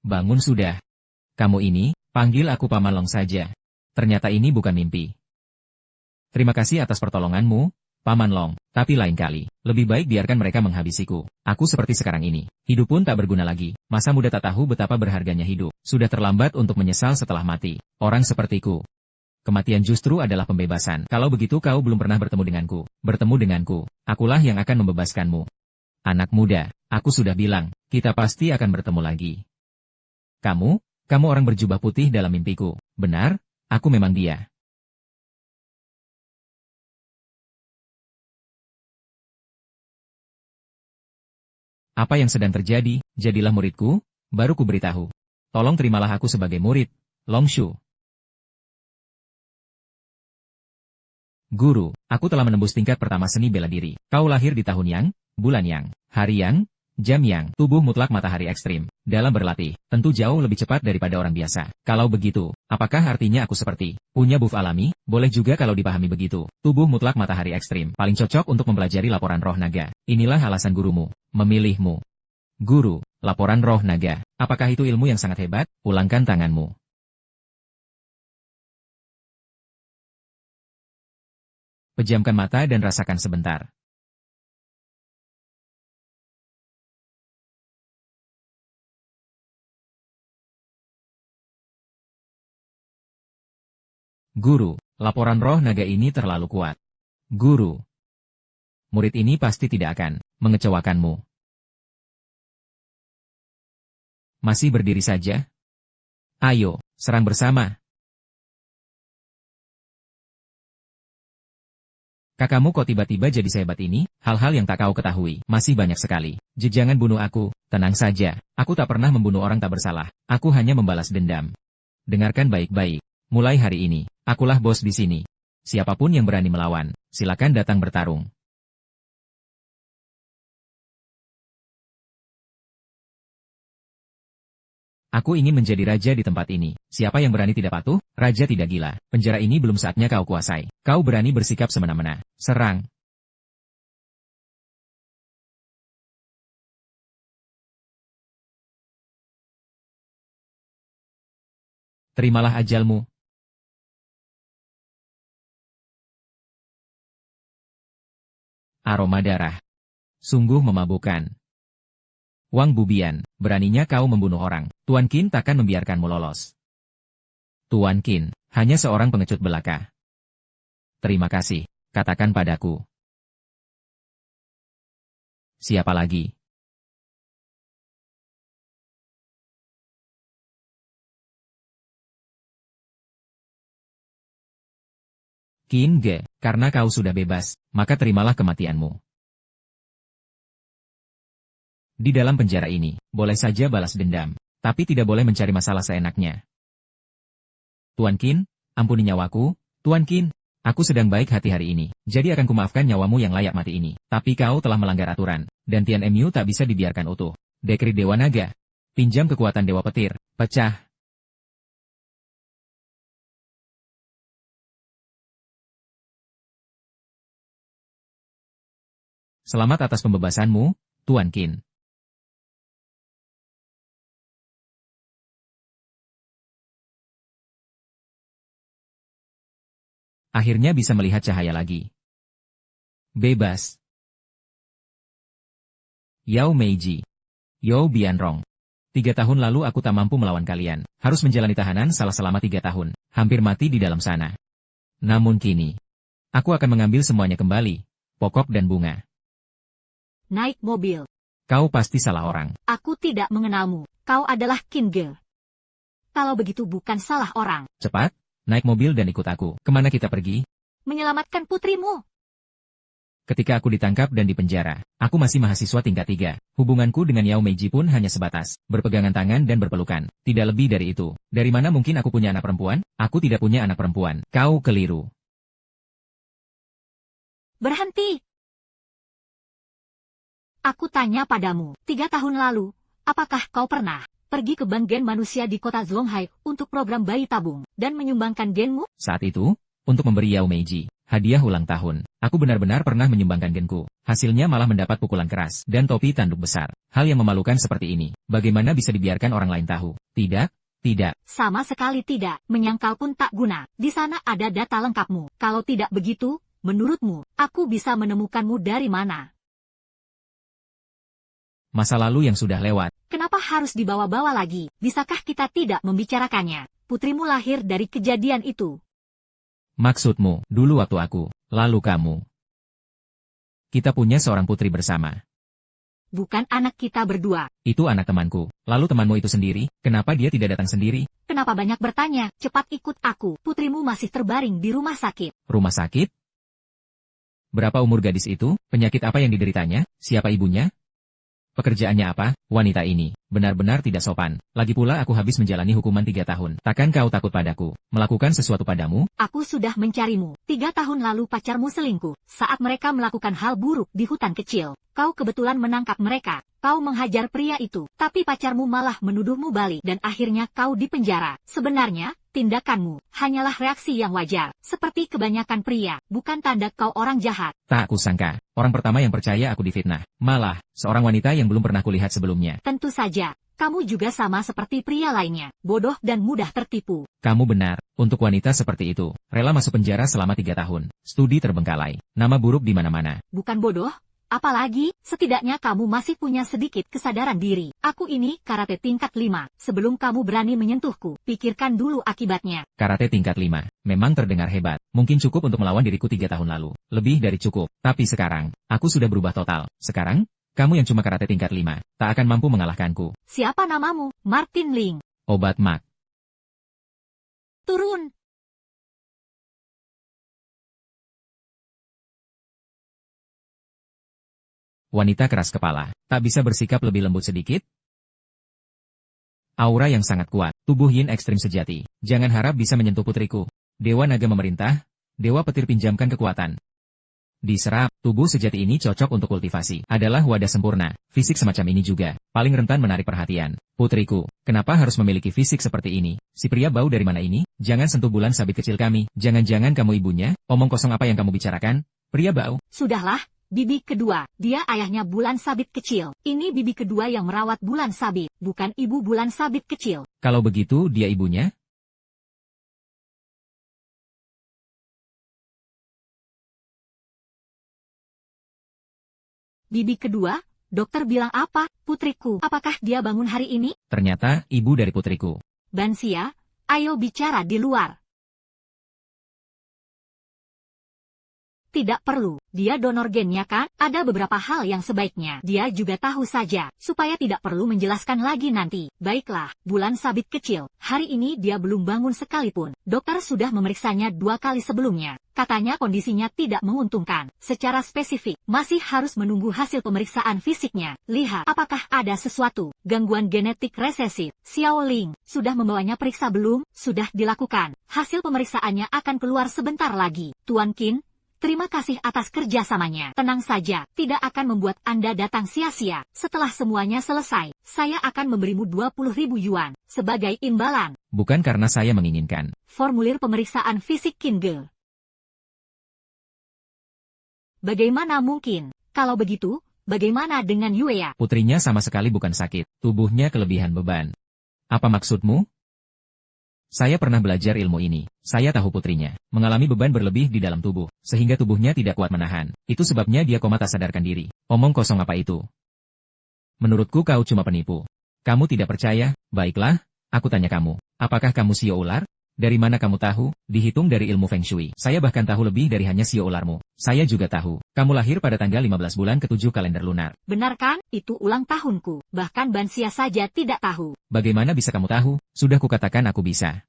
Bangun sudah. Kamu ini, panggil aku Paman Long saja. Ternyata ini bukan mimpi. Terima kasih atas pertolonganmu, Paman Long, tapi lain kali, lebih baik biarkan mereka menghabisiku. Aku seperti sekarang ini, hidup pun tak berguna lagi. Masa muda tak tahu betapa berharganya hidup. Sudah terlambat untuk menyesal setelah mati. Orang sepertiku. Kematian justru adalah pembebasan. Kalau begitu kau belum pernah bertemu denganku. Bertemu denganku, akulah yang akan membebaskanmu. Anak muda, aku sudah bilang, kita pasti akan bertemu lagi. Kamu orang berjubah putih dalam mimpiku. Benar, aku memang dia. Apa yang sedang terjadi? Jadilah muridku, baru ku beritahu. Tolong terimalah aku sebagai murid, Long Shu. Guru, aku telah menembus tingkat pertama seni bela diri. Kau lahir di tahun yang, bulan yang, hari yang, jam yang, tubuh mutlak matahari ekstrim. Dalam berlatih, tentu jauh lebih cepat daripada orang biasa. Kalau begitu, apakah artinya aku seperti punya buff alami? Boleh juga kalau dipahami begitu. Tubuh mutlak matahari ekstrim, paling cocok untuk mempelajari laporan roh naga. Inilah alasan gurumu memilihmu. Guru, laporan roh naga. Apakah itu ilmu yang sangat hebat? Ulangkan tanganmu. Pejamkan mata dan rasakan sebentar. Guru, laporan roh naga ini terlalu kuat. Guru, murid ini pasti tidak akan mengecewakanmu. Masih berdiri saja? Ayo, serang bersama. Kakakmu kok tiba-tiba jadi sehebat ini? Hal-hal yang tak kau ketahui, masih banyak sekali. Jangan bunuh aku, tenang saja. Aku tak pernah membunuh orang tak bersalah. Aku hanya membalas dendam. Dengarkan baik-baik. Mulai hari ini, akulah bos di sini. Siapapun yang berani melawan, silakan datang bertarung. Aku ingin menjadi raja di tempat ini. Siapa yang berani tidak patuh? Raja tidak gila. Penjara ini belum saatnya kau kuasai. Kau berani bersikap semena-mena. Serang. Terimalah ajalmu. Aroma darah. Sungguh memabukkan. Wang Bubian, beraninya kau membunuh orang. Tuan Qin takkan membiarkanmu lolos. Tuan Qin, hanya seorang pengecut belaka. Terima kasih, katakan padaku. Siapa lagi? Qin Ge, karena kau sudah bebas, maka terimalah kematianmu. Di dalam penjara ini, boleh saja balas dendam, tapi tidak boleh mencari masalah seenaknya. Tuan Qin, ampuni nyawaku, Tuan Qin, aku sedang baik hati hari ini, jadi akan kumaafkan nyawamu yang layak mati ini. Tapi kau telah melanggar aturan, dan Tian Mu tak bisa dibiarkan utuh. Dekrit Dewa Naga. Pinjam kekuatan Dewa Petir, pecah. Selamat atas pembebasanmu, Tuan Qin. Akhirnya bisa melihat cahaya lagi. Bebas. Yao Meiji. Yao Bianrong. 3 tahun lalu aku tak mampu melawan kalian. Harus menjalani tahanan selama 3 tahun. Hampir mati di dalam sana. Namun kini, aku akan mengambil semuanya kembali. Pokok dan bunga. Naik mobil. Kau pasti salah orang. Aku tidak mengenalmu. Kau adalah Qin Ge. Kalau begitu bukan salah orang. Cepat. Naik mobil dan ikut aku. Kemana kita pergi? Menyelamatkan putrimu. Ketika aku ditangkap dan dipenjara, aku masih mahasiswa tingkat 3. Hubunganku dengan Yao Meiji pun hanya sebatas berpegangan tangan dan berpelukan. Tidak lebih dari itu. Dari mana mungkin aku punya anak perempuan? Aku tidak punya anak perempuan. Kau keliru. Berhenti. Aku tanya padamu, 3 tahun lalu, apakah kau pernah pergi ke bank gen manusia di kota Zhonghai untuk program bayi tabung dan menyumbangkan genmu? Saat itu, untuk memberi Yao Meiji hadiah ulang tahun, Aku benar-benar pernah menyumbangkan genku. Hasilnya malah mendapat pukulan keras dan topi tanduk besar. Hal yang memalukan seperti ini. Bagaimana bisa dibiarkan orang lain tahu? Tidak, tidak. Sama sekali tidak. Menyangkal pun tak guna. Di sana ada data lengkapmu. Kalau tidak begitu, menurutmu, aku bisa menemukanmu dari mana? Masa lalu yang sudah lewat. Kenapa harus dibawa-bawa lagi? Bisakah kita tidak membicarakannya? Putrimu lahir dari kejadian itu. Maksudmu, dulu waktu aku, lalu kamu. Kita punya seorang putri bersama. Bukan anak kita berdua. Itu anak temanku. Lalu temanmu itu sendiri, kenapa dia tidak datang sendiri? Kenapa banyak bertanya? Cepat ikut aku. Putrimu masih terbaring di rumah sakit. Rumah sakit? Berapa umur gadis itu? Penyakit apa yang dideritanya? Siapa ibunya? Pekerjaannya apa? Wanita ini benar-benar tidak sopan. Lagi pula aku habis menjalani hukuman 3 tahun. Takkan kau takut padaku? Melakukan sesuatu padamu? Aku sudah mencarimu. 3 tahun lalu pacarmu selingkuh. Saat mereka melakukan hal buruk di hutan kecil. Kau kebetulan menangkap mereka. Kau menghajar pria itu. Tapi pacarmu malah menuduhmu balik. Dan akhirnya kau dipenjara. Sebenarnya, tindakanmu hanyalah reaksi yang wajar. Seperti kebanyakan pria. Bukan tanda kau orang jahat. Tak kusangka. Orang pertama yang percaya aku difitnah. Malah, seorang wanita yang belum pernah kulihat sebelumnya. Tentu saja. Kamu juga sama seperti pria lainnya. Bodoh dan mudah tertipu. Kamu benar. Untuk wanita seperti itu, rela masuk penjara selama 3 tahun. Studi terbengkalai. Nama buruk di mana-mana. Bukan bodoh. Apalagi, setidaknya kamu masih punya sedikit kesadaran diri. Aku ini karate tingkat 5. Sebelum kamu berani menyentuhku, pikirkan dulu akibatnya. Karate tingkat 5. Memang terdengar hebat. Mungkin cukup untuk melawan diriku 3 tahun lalu. Lebih dari cukup. Tapi sekarang, aku sudah berubah total. Sekarang, kamu yang cuma karate tingkat 5, tak akan mampu mengalahkanku. Siapa namamu? Martin Ling. Obat mak. Turun. Wanita keras kepala. Tak bisa bersikap lebih lembut sedikit? Aura yang sangat kuat. Tubuh yin ekstrim sejati. Jangan harap bisa menyentuh putriku. Dewa naga memerintah. Dewa petir pinjamkan kekuatan. Diserap, tubuh sejati ini cocok untuk kultivasi. Adalah wadah sempurna. Fisik semacam ini juga. Paling rentan menarik perhatian. Putriku, kenapa harus memiliki fisik seperti ini? Si pria bau dari mana ini? Jangan sentuh bulan sabit kecil kami. Jangan-jangan kamu ibunya? Omong kosong apa yang kamu bicarakan? Pria bau. Sudahlah. Bibi kedua, dia ayahnya bulan sabit kecil. Ini bibi kedua yang merawat bulan sabit, bukan ibu bulan sabit kecil. Kalau begitu, dia ibunya? Bibi kedua, dokter bilang apa? Putriku, apakah dia bangun hari ini? Ternyata, ibu dari putriku. Bansia, ayo bicara di luar. Tidak perlu, dia donor gennya kan? Ada beberapa hal yang sebaiknya dia juga tahu saja, supaya tidak perlu menjelaskan lagi nanti. Baiklah, bulan sabit kecil, hari ini dia belum bangun sekalipun. Dokter sudah memeriksanya 2 kali sebelumnya. Katanya kondisinya tidak menguntungkan. Secara spesifik, masih harus menunggu hasil pemeriksaan fisiknya. Lihat, apakah ada sesuatu, gangguan genetik resesif. Xiao Ling, sudah membawanya periksa belum? Sudah dilakukan. Hasil pemeriksaannya akan keluar sebentar lagi. Tuan Qin, terima kasih atas kerjasamanya. Tenang saja, tidak akan membuat Anda datang sia-sia. Setelah semuanya selesai, saya akan memberimu 20.000 yuan sebagai imbalan. Bukan karena saya menginginkan. Formulir pemeriksaan fisik Qin Ge. Bagaimana mungkin? Kalau begitu, bagaimana dengan Yue? Putrinya sama sekali bukan sakit. Tubuhnya kelebihan beban. Apa maksudmu? Saya pernah belajar ilmu ini. Saya tahu putrinya mengalami beban berlebih di dalam tubuh, sehingga tubuhnya tidak kuat menahan. Itu sebabnya dia koma tak sadarkan diri. Omong kosong apa itu? Menurutku kau cuma penipu. Kamu tidak percaya? Baiklah, aku tanya kamu. Apakah kamu sio ular? Dari mana kamu tahu? Dihitung dari ilmu Feng Shui. Saya bahkan tahu lebih dari hanya sio ularmu. Saya juga tahu. Kamu lahir pada tanggal 15 bulan ke-7 kalender lunar. Benar kan? Itu ulang tahunku. Bahkan Bansia saja tidak tahu. Bagaimana bisa kamu tahu? Sudah kukatakan aku bisa.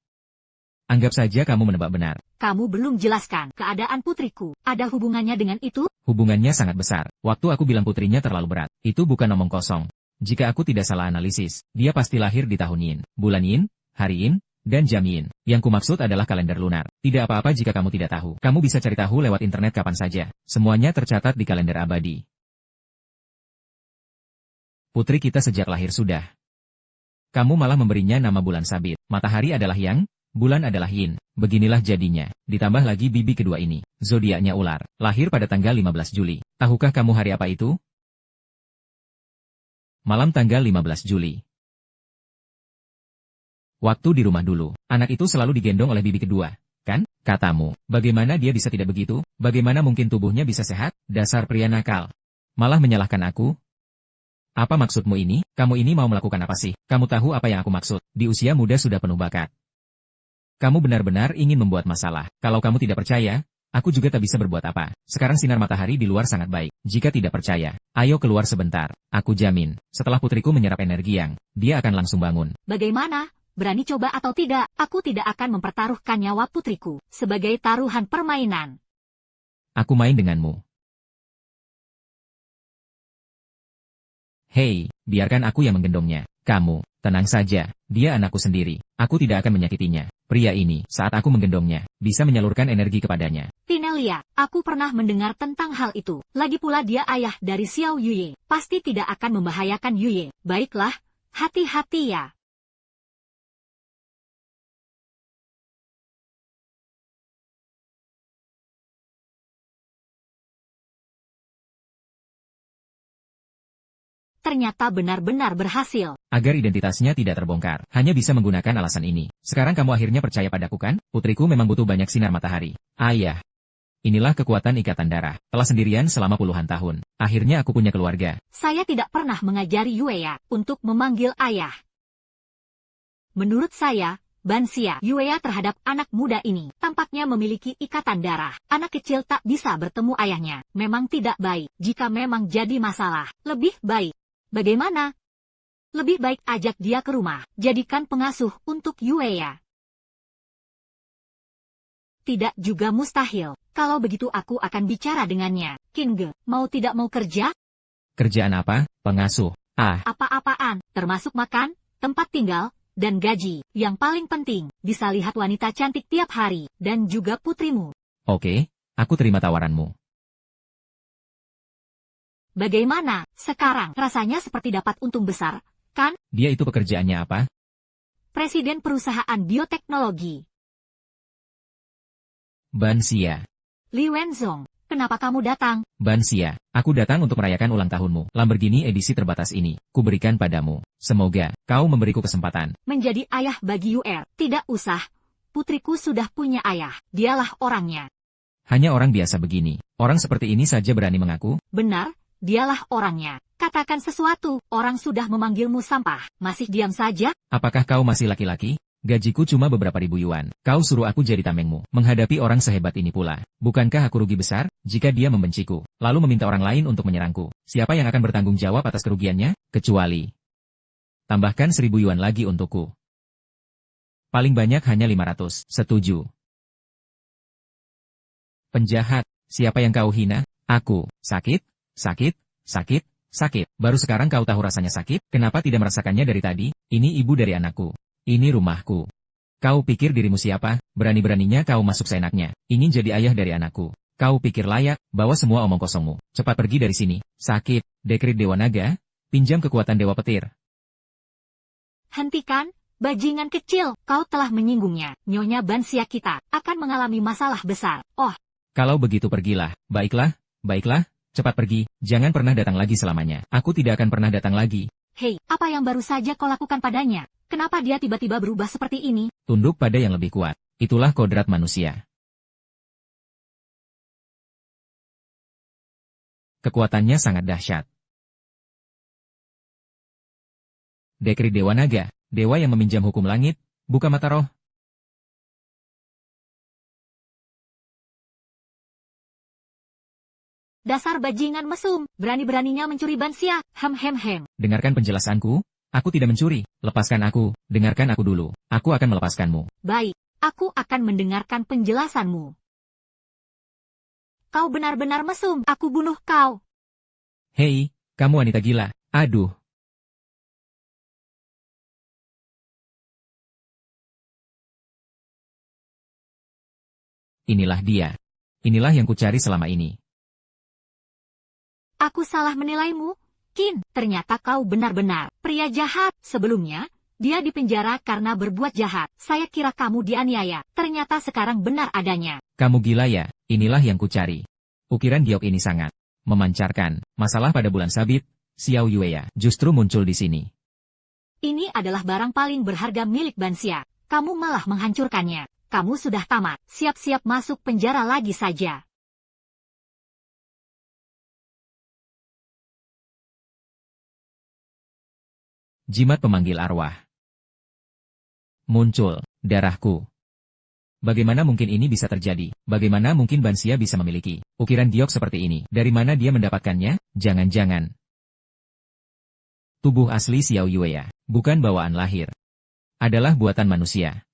Anggap saja kamu menebak benar. Kamu belum jelaskan keadaan putriku. Ada hubungannya dengan itu? Hubungannya sangat besar. Waktu aku bilang putrinya terlalu berat, itu bukan omong kosong. Jika aku tidak salah analisis, dia pasti lahir di tahun Yin, bulan Yin, hari Yin, dan jam Yin. Yang kumaksud adalah kalender lunar. Tidak apa-apa jika kamu tidak tahu. Kamu bisa cari tahu lewat internet kapan saja. Semuanya tercatat di kalender abadi. Putri kita sejak lahir sudah. Kamu malah memberinya nama bulan sabit. Matahari adalah yang, Bulan adalah yin. Beginilah jadinya. Ditambah lagi bibi kedua ini. Zodiaknya ular. Lahir pada tanggal 15 Juli. Tahukah kamu hari apa itu? Malam tanggal 15 Juli. Waktu di rumah dulu. Anak itu selalu digendong oleh bibi kedua. Kan? Katamu. Bagaimana dia bisa tidak begitu? Bagaimana mungkin tubuhnya bisa sehat? Dasar pria nakal. Malah menyalahkan aku? Apa maksudmu ini? Kamu ini mau melakukan apa sih? Kamu tahu apa yang aku maksud? Di usia muda sudah penuh bakat. Kamu benar-benar ingin membuat masalah. Kalau kamu tidak percaya, aku juga tak bisa berbuat apa. Sekarang sinar matahari di luar sangat baik. Jika tidak percaya, ayo keluar sebentar. Aku jamin, setelah putriku menyerap energi yang, dia akan langsung bangun. Bagaimana? Berani coba atau tidak? Aku tidak akan mempertaruhkan nyawa putriku sebagai taruhan permainan. Aku main denganmu. Hei, biarkan aku yang menggendongnya. Kamu, tenang saja, dia anakku sendiri. Aku tidak akan menyakitinya. Pria ini, saat aku menggendongnya, bisa menyalurkan energi kepadanya. Pinelia, aku pernah mendengar tentang hal itu. Lagi pula dia ayah dari Xiao Yuye. Pasti tidak akan membahayakan Yuye. Baiklah, hati-hati ya. Ternyata benar-benar berhasil. Agar identitasnya tidak terbongkar, hanya bisa menggunakan alasan ini. Sekarang kamu akhirnya percaya padaku kan? Putriku memang butuh banyak sinar matahari. Ayah. Inilah kekuatan ikatan darah. Telah sendirian selama puluhan tahun. Akhirnya aku punya keluarga. Saya tidak pernah mengajari Yueya untuk memanggil ayah. Menurut saya, Bansia Yueya terhadap anak muda ini tampaknya memiliki ikatan darah. Anak kecil tak bisa bertemu ayahnya. Memang tidak baik. Jika memang jadi masalah, lebih baik. Bagaimana? Lebih baik ajak dia ke rumah. Jadikan pengasuh untuk Yueya. Tidak juga mustahil. Kalau begitu aku akan bicara dengannya. Kinge, mau tidak mau kerja? Kerjaan apa? Pengasuh. Apa-apaan, termasuk makan, tempat tinggal, dan gaji. Yang paling penting, bisa lihat wanita cantik tiap hari, dan juga putrimu. Oke, aku terima tawaranmu. Bagaimana, sekarang rasanya seperti dapat untung besar, kan? Dia itu pekerjaannya apa? Presiden perusahaan bioteknologi. Bansia. Li Wenzong, kenapa kamu datang? Bansia, aku datang untuk merayakan ulang tahunmu. Lamborghini edisi terbatas ini, kuberikan padamu. Semoga, kau memberiku kesempatan. Menjadi ayah bagi Yue, tidak usah. Putriku sudah punya ayah, dialah orangnya. Hanya orang biasa begini. Orang seperti ini saja berani mengaku? Benar, dialah orangnya. Katakan sesuatu, orang sudah memanggilmu sampah. Masih diam saja? Apakah kau masih laki-laki? Gajiku cuma beberapa ribu yuan. Kau suruh aku jadi tamengmu. Menghadapi orang sehebat ini pula. Bukankah aku rugi besar? Jika dia membenciku, lalu meminta orang lain untuk menyerangku. Siapa yang akan bertanggung jawab atas kerugiannya? Kecuali. Tambahkan 1.000 yuan lagi untukku. Paling banyak hanya 500. Setuju. Penjahat. Siapa yang kau hina? Aku. Sakit? Sakit? Sakit? Sakit. Baru sekarang kau tahu rasanya sakit? Kenapa tidak merasakannya dari tadi? Ini ibu dari anakku. Ini rumahku. Kau pikir dirimu siapa? Berani-beraninya kau masuk seenaknya. Ingin jadi ayah dari anakku. Kau pikir layak? Bawa semua omong kosongmu. Cepat pergi dari sini. Sakit. Dekrit Dewa Naga. Pinjam kekuatan Dewa Petir. Hentikan, bajingan kecil. Kau telah menyinggungnya. Nyonya Bansia kita akan mengalami masalah besar. Oh. Kalau begitu pergilah. Baiklah. Baiklah. Cepat pergi. Jangan pernah datang lagi selamanya. Aku tidak akan pernah datang lagi. Hei, apa yang baru saja kau lakukan padanya? Kenapa dia tiba-tiba berubah seperti ini? Tunduk pada yang lebih kuat. Itulah kodrat manusia. Kekuatannya sangat dahsyat. Dekrit Dewa Naga, dewa yang meminjam hukum langit, buka mata roh. Dasar bajingan mesum, berani-beraninya mencuri Bansia, hem. Dengarkan penjelasanku. Aku tidak mencuri. Lepaskan aku. Dengarkan aku dulu. Aku akan melepaskanmu. Baik, aku akan mendengarkan penjelasanmu. Kau benar-benar mesum. Aku bunuh kau. Hei, kamu wanita gila. Aduh. Inilah dia. Inilah yang kucari selama ini. Aku salah menilaimu? Qin, ternyata kau benar-benar pria jahat. Sebelumnya, Dia dipenjara karena berbuat jahat. Saya kira kamu dianiaya. Ternyata sekarang benar adanya. Kamu gila ya, inilah yang kucari. Ukiran giok ini sangat memancarkan. Masalah pada bulan sabit, Xiao Yueya justru muncul di sini. Ini adalah barang paling berharga milik Banxia. Kamu malah menghancurkannya. Kamu sudah tamat. Siap-siap masuk penjara lagi saja. Jimat pemanggil arwah. Muncul, darahku. Bagaimana mungkin ini bisa terjadi? Bagaimana mungkin Banxia bisa memiliki ukiran giok seperti ini? Dari mana dia mendapatkannya? Jangan-jangan tubuh asli Xiao Yueya, bukan bawaan lahir. Adalah buatan manusia.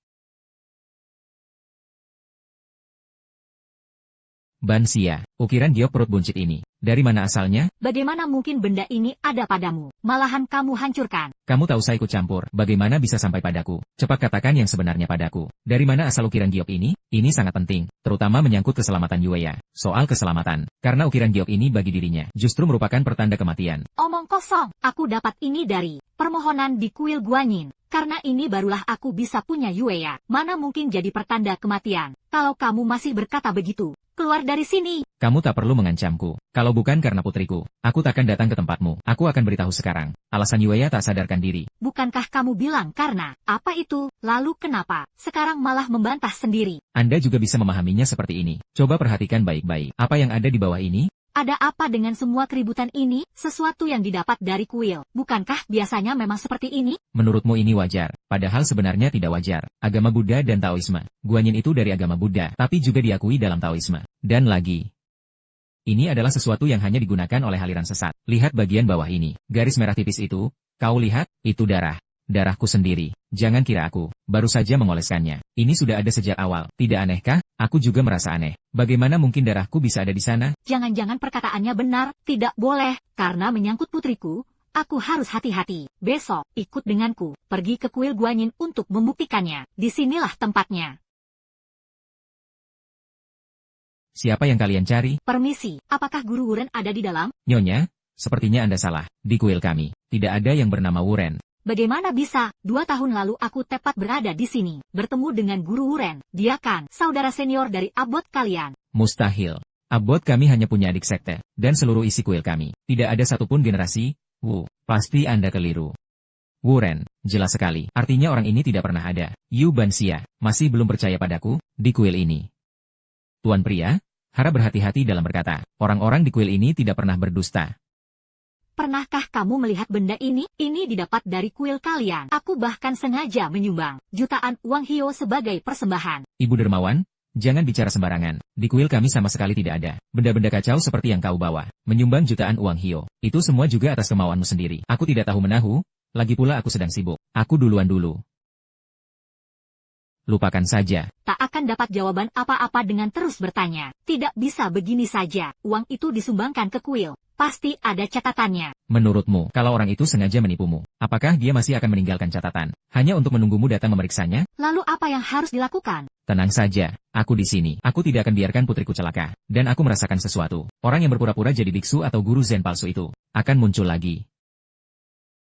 Banxia, ukiran giok perut buncit ini. Dari mana asalnya? Bagaimana mungkin benda ini ada padamu? Malahan kamu hancurkan. Kamu tahu saya ikut campur. Bagaimana bisa sampai padaku? Cepat katakan yang sebenarnya padaku. Dari mana asal ukiran giok ini? Ini sangat penting, terutama menyangkut keselamatan Yueya. Soal keselamatan, karena ukiran giok ini bagi dirinya justru merupakan pertanda kematian. Omong kosong. Aku dapat ini dari permohonan di kuil Guanyin. Karena ini barulah aku bisa punya Yueya. Mana mungkin jadi pertanda kematian? Kalau kamu masih berkata begitu, keluar dari sini. Kamu tak perlu mengancamku. Kalau bukan karena putriku, aku takkan datang ke tempatmu. Aku akan beritahu sekarang. Alasan Yueya tak sadarkan diri. Bukankah kamu bilang karena apa itu? Lalu kenapa? Sekarang malah membantah sendiri. Anda juga bisa memahaminya seperti ini. Coba perhatikan baik-baik. Apa yang ada di bawah ini? Ada apa dengan semua keributan ini? Sesuatu yang didapat dari kuil. Bukankah biasanya memang seperti ini? Menurutmu ini wajar, padahal sebenarnya tidak wajar. Agama Buddha dan Taoisme. Guanyin itu dari agama Buddha, tapi juga diakui dalam Taoisme. Dan lagi, ini adalah sesuatu yang hanya digunakan oleh aliran sesat. Lihat bagian bawah ini. Garis merah tipis itu. Kau lihat, itu darah. Darahku sendiri. Jangan kira aku baru saja mengoleskannya. Ini sudah ada sejak awal. Tidak anehkah? Aku juga merasa aneh. Bagaimana mungkin darahku bisa ada di sana? Jangan-jangan perkataannya benar. Tidak boleh. Karena menyangkut putriku, aku harus hati-hati. Besok, ikut denganku. Pergi ke kuil Guanyin untuk membuktikannya. Disinilah tempatnya. Siapa yang kalian cari? Permisi, apakah Guru Wuren ada di dalam? Nyonya, sepertinya Anda salah. Di kuil kami, tidak ada yang bernama Wuren. Bagaimana bisa? 2 tahun lalu aku tepat berada di sini, bertemu dengan Guru Wuren. Dia kan saudara senior dari abot kalian. Mustahil. Abot kami hanya punya adik sekte, dan seluruh isi kuil kami. Tidak ada satupun generasi. Pasti Anda keliru. Wuren, jelas sekali. Artinya orang ini tidak pernah ada. Yu Banxia, masih belum percaya padaku, di kuil ini. Tuan pria, harap berhati-hati dalam berkata. Orang-orang di kuil ini tidak pernah berdusta. Pernahkah kamu melihat benda ini? Ini didapat dari kuil kalian. Aku bahkan sengaja menyumbang jutaan uang hio sebagai persembahan. Ibu dermawan, jangan bicara sembarangan. Di kuil kami sama sekali tidak ada benda-benda kacau seperti yang kau bawa. Menyumbang jutaan uang hio. Itu semua juga atas kemauanmu sendiri. Aku tidak tahu menahu, lagi pula aku sedang sibuk. Aku duluan dulu. Lupakan saja. Tak akan dapat jawaban apa-apa dengan terus bertanya. Tidak bisa begini saja. Uang itu disumbangkan ke kuil. Pasti ada catatannya. Menurutmu, kalau orang itu sengaja menipumu, apakah dia masih akan meninggalkan catatan, hanya untuk menunggumu datang memeriksanya? Lalu apa yang harus dilakukan? Tenang saja, aku di sini. Aku tidak akan biarkan putriku celaka. Dan aku merasakan sesuatu. Orang yang berpura-pura jadi biksu atau guru zen palsu itu, akan muncul lagi.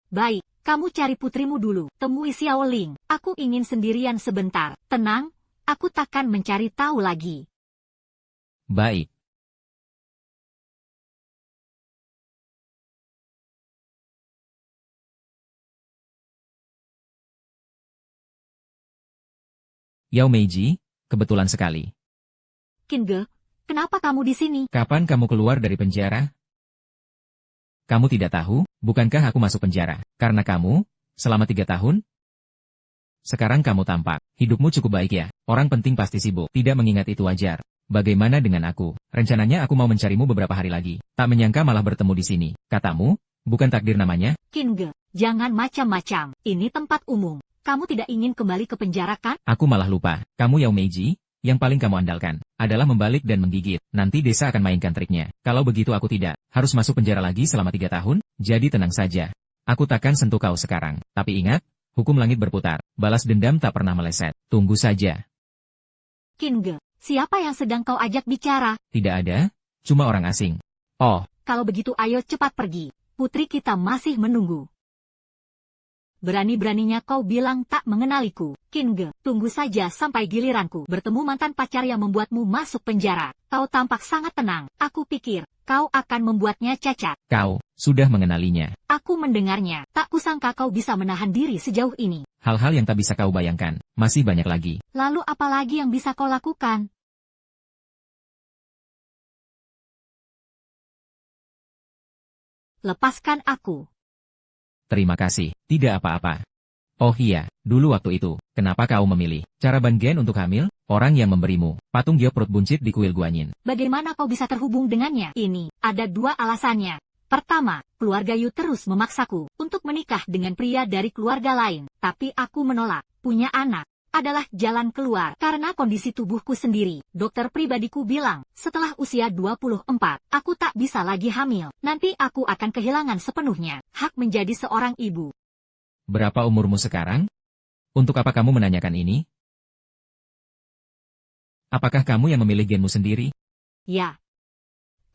Baik, kamu cari putrimu dulu. Temui Xiao Ling. Aku ingin sendirian sebentar. Tenang, aku takkan mencari tahu lagi. Baik. Yao Meiji, kebetulan sekali. Qingge, kenapa kamu di sini? Kapan kamu keluar dari penjara? Kamu tidak tahu, bukankah aku masuk penjara? Karena kamu, selama 3 tahun? Sekarang kamu tampak, hidupmu cukup baik ya. Orang penting pasti sibuk, tidak mengingat itu wajar. Bagaimana dengan aku? Rencananya aku mau mencarimu beberapa hari lagi. Tak menyangka malah bertemu di sini. Katamu, bukan takdir namanya? Qingge, jangan macam-macam. Ini tempat umum. Kamu tidak ingin kembali ke penjara kan? Aku malah lupa. Kamu Yao Meiji, yang paling kamu andalkan, adalah membalik dan menggigit. Nanti desa akan mainkan triknya. Kalau begitu aku tidak harus masuk penjara lagi selama 3 tahun, jadi tenang saja. Aku takkan sentuh kau sekarang. Tapi ingat, hukum langit berputar. Balas dendam tak pernah meleset. Tunggu saja. Qingge, siapa yang sedang kau ajak bicara? Tidak ada, cuma orang asing. Oh, Kalau begitu ayo cepat pergi. Putri kita masih menunggu. Berani-beraninya kau bilang tak mengenaliku. Kinge, tunggu saja sampai giliranku bertemu mantan pacar yang membuatmu masuk penjara. Kau tampak sangat tenang. Aku pikir, kau akan membuatnya cacat. Kau sudah mengenalinya. Aku mendengarnya. Tak kusangka kau bisa menahan diri sejauh ini. Hal-hal yang tak bisa kau bayangkan. Masih banyak lagi. Lalu apa lagi yang bisa kau lakukan? Lepaskan aku. Terima kasih. Tidak apa-apa. Oh iya, dulu waktu itu, kenapa kau memilih cara Ban Gen untuk hamil? Orang yang memberimu patung giok perut buncit di kuil Guanyin. Bagaimana kau bisa terhubung dengannya? Ini, ada dua alasannya. Pertama, keluarga Yu terus memaksaku untuk menikah dengan pria dari keluarga lain. Tapi aku menolak. Punya anak adalah jalan keluar karena kondisi tubuhku sendiri. Dokter pribadiku bilang, setelah usia 24, aku tak bisa lagi hamil. Nanti aku akan kehilangan sepenuhnya hak menjadi seorang ibu. Berapa umurmu sekarang? Untuk apa kamu menanyakan ini? Apakah kamu yang memilih genmu sendiri? Ya.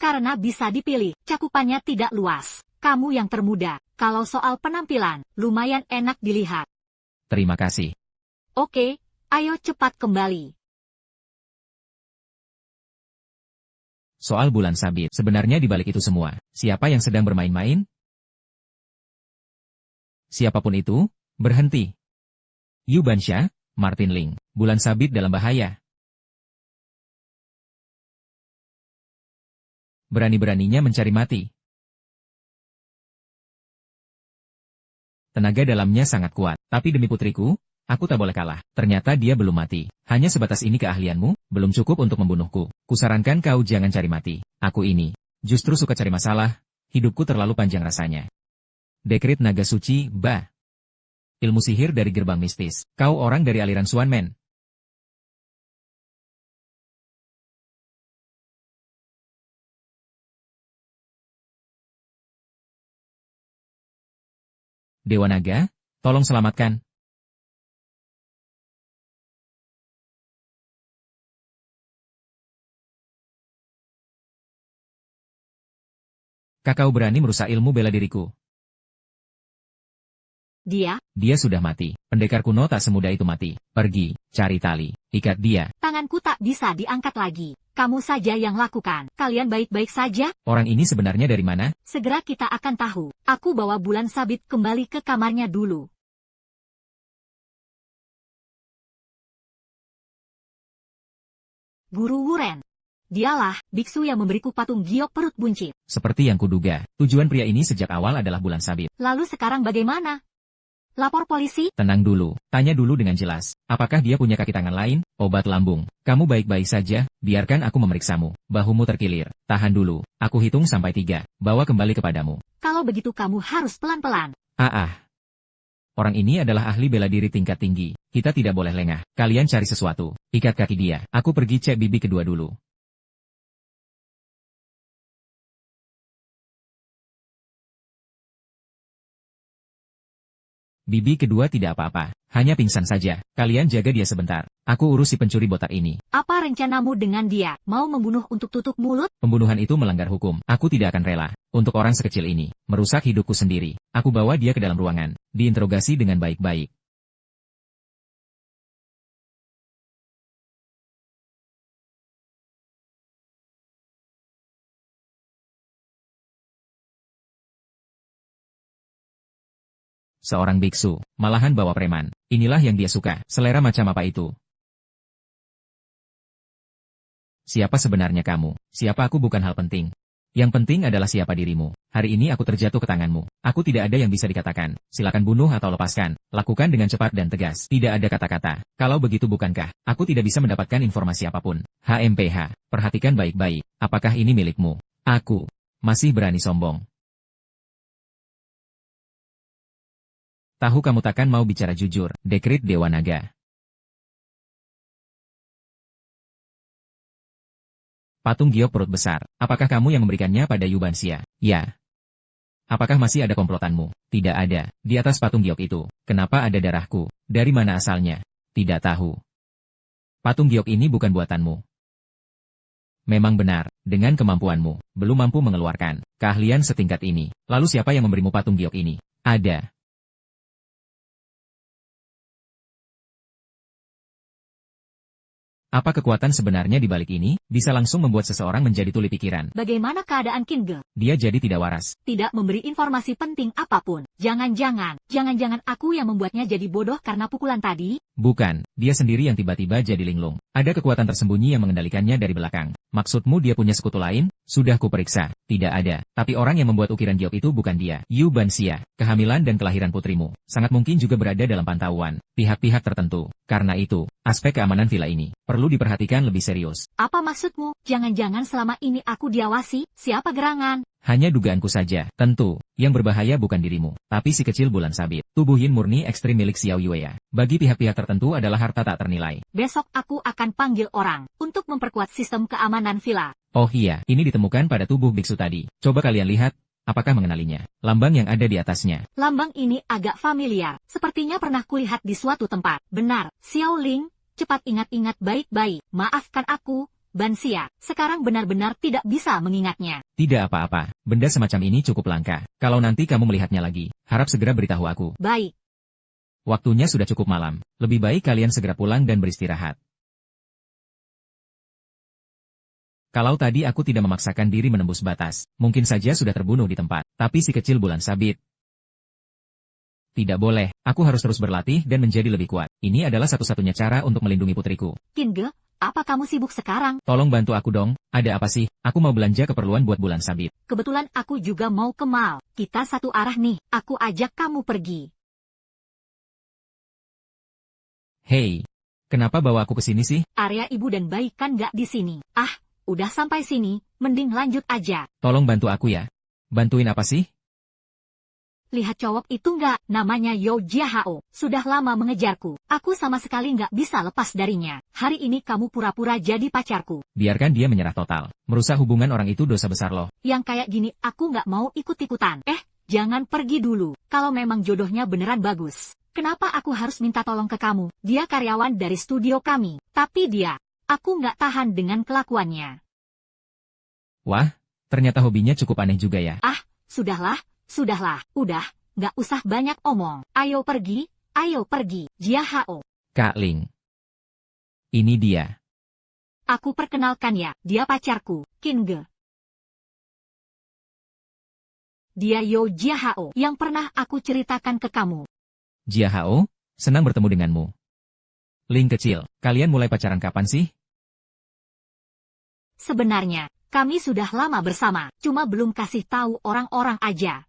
Karena bisa dipilih, cakupannya tidak luas. Kamu yang termuda. Kalau soal penampilan, lumayan enak dilihat. Terima kasih. Oke, ayo cepat kembali. Soal bulan sabit, sebenarnya di balik itu semua, siapa yang sedang bermain-main? Siapapun itu, berhenti. Yu Bansha, Martin Ling, bulan sabit dalam bahaya. Berani-beraninya mencari mati. Tenaga dalamnya sangat kuat, tapi demi putriku, aku tak boleh kalah. Ternyata dia belum mati. Hanya sebatas ini keahlianmu, belum cukup untuk membunuhku. Kusarankan kau jangan cari mati. Aku ini, justru suka cari masalah. Hidupku terlalu panjang rasanya. Dekrit naga suci, Ba. Ilmu sihir dari gerbang mistis. Kau orang dari aliran Xuanmen. Dewa Naga, tolong selamatkan. Kakau berani merusak ilmu bela diriku. Dia sudah mati. Pendekar kuno tak semudah itu mati. Pergi, cari tali, ikat dia. tanganku tak bisa diangkat lagi. Kamu saja yang lakukan. Kalian baik-baik saja? Orang ini sebenarnya dari mana? Segera kita akan tahu. Aku bawa bulan sabit kembali ke kamarnya dulu. Guru Wuren. Dialah, biksu yang memberiku patung giok perut buncit. Seperti yang kuduga, tujuan pria ini sejak awal adalah bulan sabit. Lalu sekarang bagaimana? Lapor polisi? Tenang dulu, tanya dulu dengan jelas. Apakah dia punya kaki tangan lain? Obat lambung. Kamu baik-baik saja, biarkan aku memeriksamu. Bahumu terkilir. Tahan dulu, aku hitung sampai 3. Bawa kembali kepadamu. Kalau begitu kamu harus pelan-pelan. Orang ini adalah ahli bela diri tingkat tinggi. Kita tidak boleh lengah. Kalian cari sesuatu. Ikat kaki dia. Aku pergi cek bibi kedua dulu. Bibi kedua tidak apa-apa, hanya pingsan saja. Kalian jaga dia sebentar. Aku urus si pencuri botak ini. Apa rencanamu dengan dia? Mau membunuh untuk tutup mulut? Pembunuhan itu melanggar hukum. Aku tidak akan rela. Untuk orang sekecil ini, merusak hidupku sendiri. Aku bawa dia ke dalam ruangan. Diinterogasi dengan baik-baik. Seorang biksu, malahan bawa preman. Inilah yang dia suka. Selera macam apa itu? Siapa sebenarnya kamu? Siapa aku bukan hal penting. Yang penting adalah siapa dirimu. Hari ini aku terjatuh ke tanganmu. Aku tidak ada yang bisa dikatakan. Silakan bunuh atau lepaskan. Lakukan dengan cepat dan tegas. Tidak ada kata-kata. Kalau begitu bukankah, aku tidak bisa mendapatkan informasi apapun. HMPH, perhatikan baik-baik. Apakah ini milikmu? Aku masih berani sombong. Tahu kamu takkan mau bicara jujur, dekrit Dewa Naga. Patung giok perut besar, apakah kamu yang memberikannya pada Yu Bansha? Ya. Apakah masih ada komplotanmu? Tidak ada. Di atas patung giok itu, kenapa ada darahku? Dari mana asalnya? Tidak tahu. Patung giok ini bukan buatanmu. Memang benar, dengan kemampuanmu, belum mampu mengeluarkan keahlian setingkat ini. Lalu siapa yang memberimu patung giok ini? Ada. Apa kekuatan sebenarnya di balik ini, bisa langsung membuat seseorang menjadi tuli pikiran. Bagaimana keadaan Kinge? Dia jadi tidak waras. Tidak memberi informasi penting apapun. Jangan-jangan aku yang membuatnya jadi bodoh karena pukulan tadi? Bukan, dia sendiri yang tiba-tiba jadi linglung. Ada kekuatan tersembunyi yang mengendalikannya dari belakang. Maksudmu dia punya sekutu lain? Sudah kuperiksa. Tidak ada. Tapi orang yang membuat ukiran giok itu bukan dia. Yu Banxia. Kehamilan dan kelahiran putrimu sangat mungkin juga berada dalam pantauan pihak-pihak tertentu. Karena itu, aspek keamanan villa ini perlu diperhatikan lebih serius. Apa maksudmu? Jangan-jangan selama ini aku diawasi? Siapa gerangan? Hanya dugaanku saja. Tentu, yang berbahaya bukan dirimu, tapi si kecil bulan sabit. Tubuh yin murni ekstrim milik Xiao Yueya. Bagi pihak-pihak tertentu adalah harta tak ternilai. Besok aku akan panggil orang untuk memperkuat sistem keamanan villa. Oh iya, ini ditemukan pada tubuh biksu tadi. Coba kalian lihat, apakah mengenalinya? Lambang yang ada di atasnya. Lambang ini agak familiar. Sepertinya pernah kulihat di suatu tempat. Benar, Xiao Ling, cepat ingat-ingat baik-baik. Maafkan aku, Banxia, sekarang benar-benar tidak bisa mengingatnya. Tidak apa-apa, benda semacam ini cukup langka. Kalau nanti kamu melihatnya lagi, harap segera beritahu aku. Baik. Waktunya sudah cukup malam. Lebih baik kalian segera pulang dan beristirahat. Kalau tadi aku tidak memaksakan diri menembus batas, mungkin saja sudah terbunuh di tempat. Tapi si kecil bulan sabit. Tidak boleh, aku harus terus berlatih dan menjadi lebih kuat. Ini adalah satu-satunya cara untuk melindungi putriku. Kinge, apa kamu sibuk sekarang? Tolong bantu aku dong, ada apa sih? Aku mau belanja keperluan buat bulan sabit. Kebetulan aku juga mau ke mall. Kita satu arah nih, aku ajak kamu pergi. Hei, kenapa bawa aku ke sini sih? Area ibu dan bayi kan nggak di sini. Ah, udah sampai sini, mending lanjut aja. Tolong bantu aku ya. Bantuin apa sih? Lihat cowok itu nggak? Namanya Yo Jiahao. Sudah lama mengejarku. Aku sama sekali nggak bisa lepas darinya. Hari ini kamu pura-pura jadi pacarku. Biarkan dia menyerah total. Merusak hubungan orang itu dosa besar loh. Yang kayak gini aku nggak mau ikut-ikutan. Jangan pergi dulu. Kalau memang jodohnya beneran bagus. Kenapa aku harus minta tolong ke kamu? Dia karyawan dari studio kami. Tapi aku nggak tahan dengan kelakuannya. Wah, ternyata hobinya cukup aneh juga ya. Ah, sudahlah. Udah, nggak usah banyak omong. Ayo pergi, Jiahao. Kak Ling. Ini dia. Aku perkenalkan ya, dia pacarku, Kinge. Dia Yo Jiahao yang pernah aku ceritakan ke kamu. Jiahao, senang bertemu denganmu. Ling kecil, kalian mulai pacaran kapan sih? Sebenarnya, kami sudah lama bersama, cuma belum kasih tahu orang-orang aja.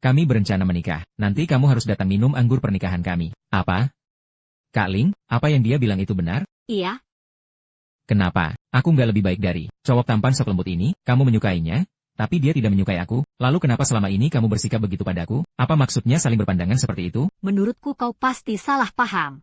Kami berencana menikah. Nanti kamu harus datang minum anggur pernikahan kami. Apa? Kak Ling, apa yang dia bilang itu benar? Iya. Kenapa? Aku nggak lebih baik dari cowok tampan sok lembut ini. Kamu menyukainya, tapi dia tidak menyukai aku. Lalu kenapa selama ini kamu bersikap begitu padaku? Apa maksudnya saling berpandangan seperti itu? Menurutku kau pasti salah paham.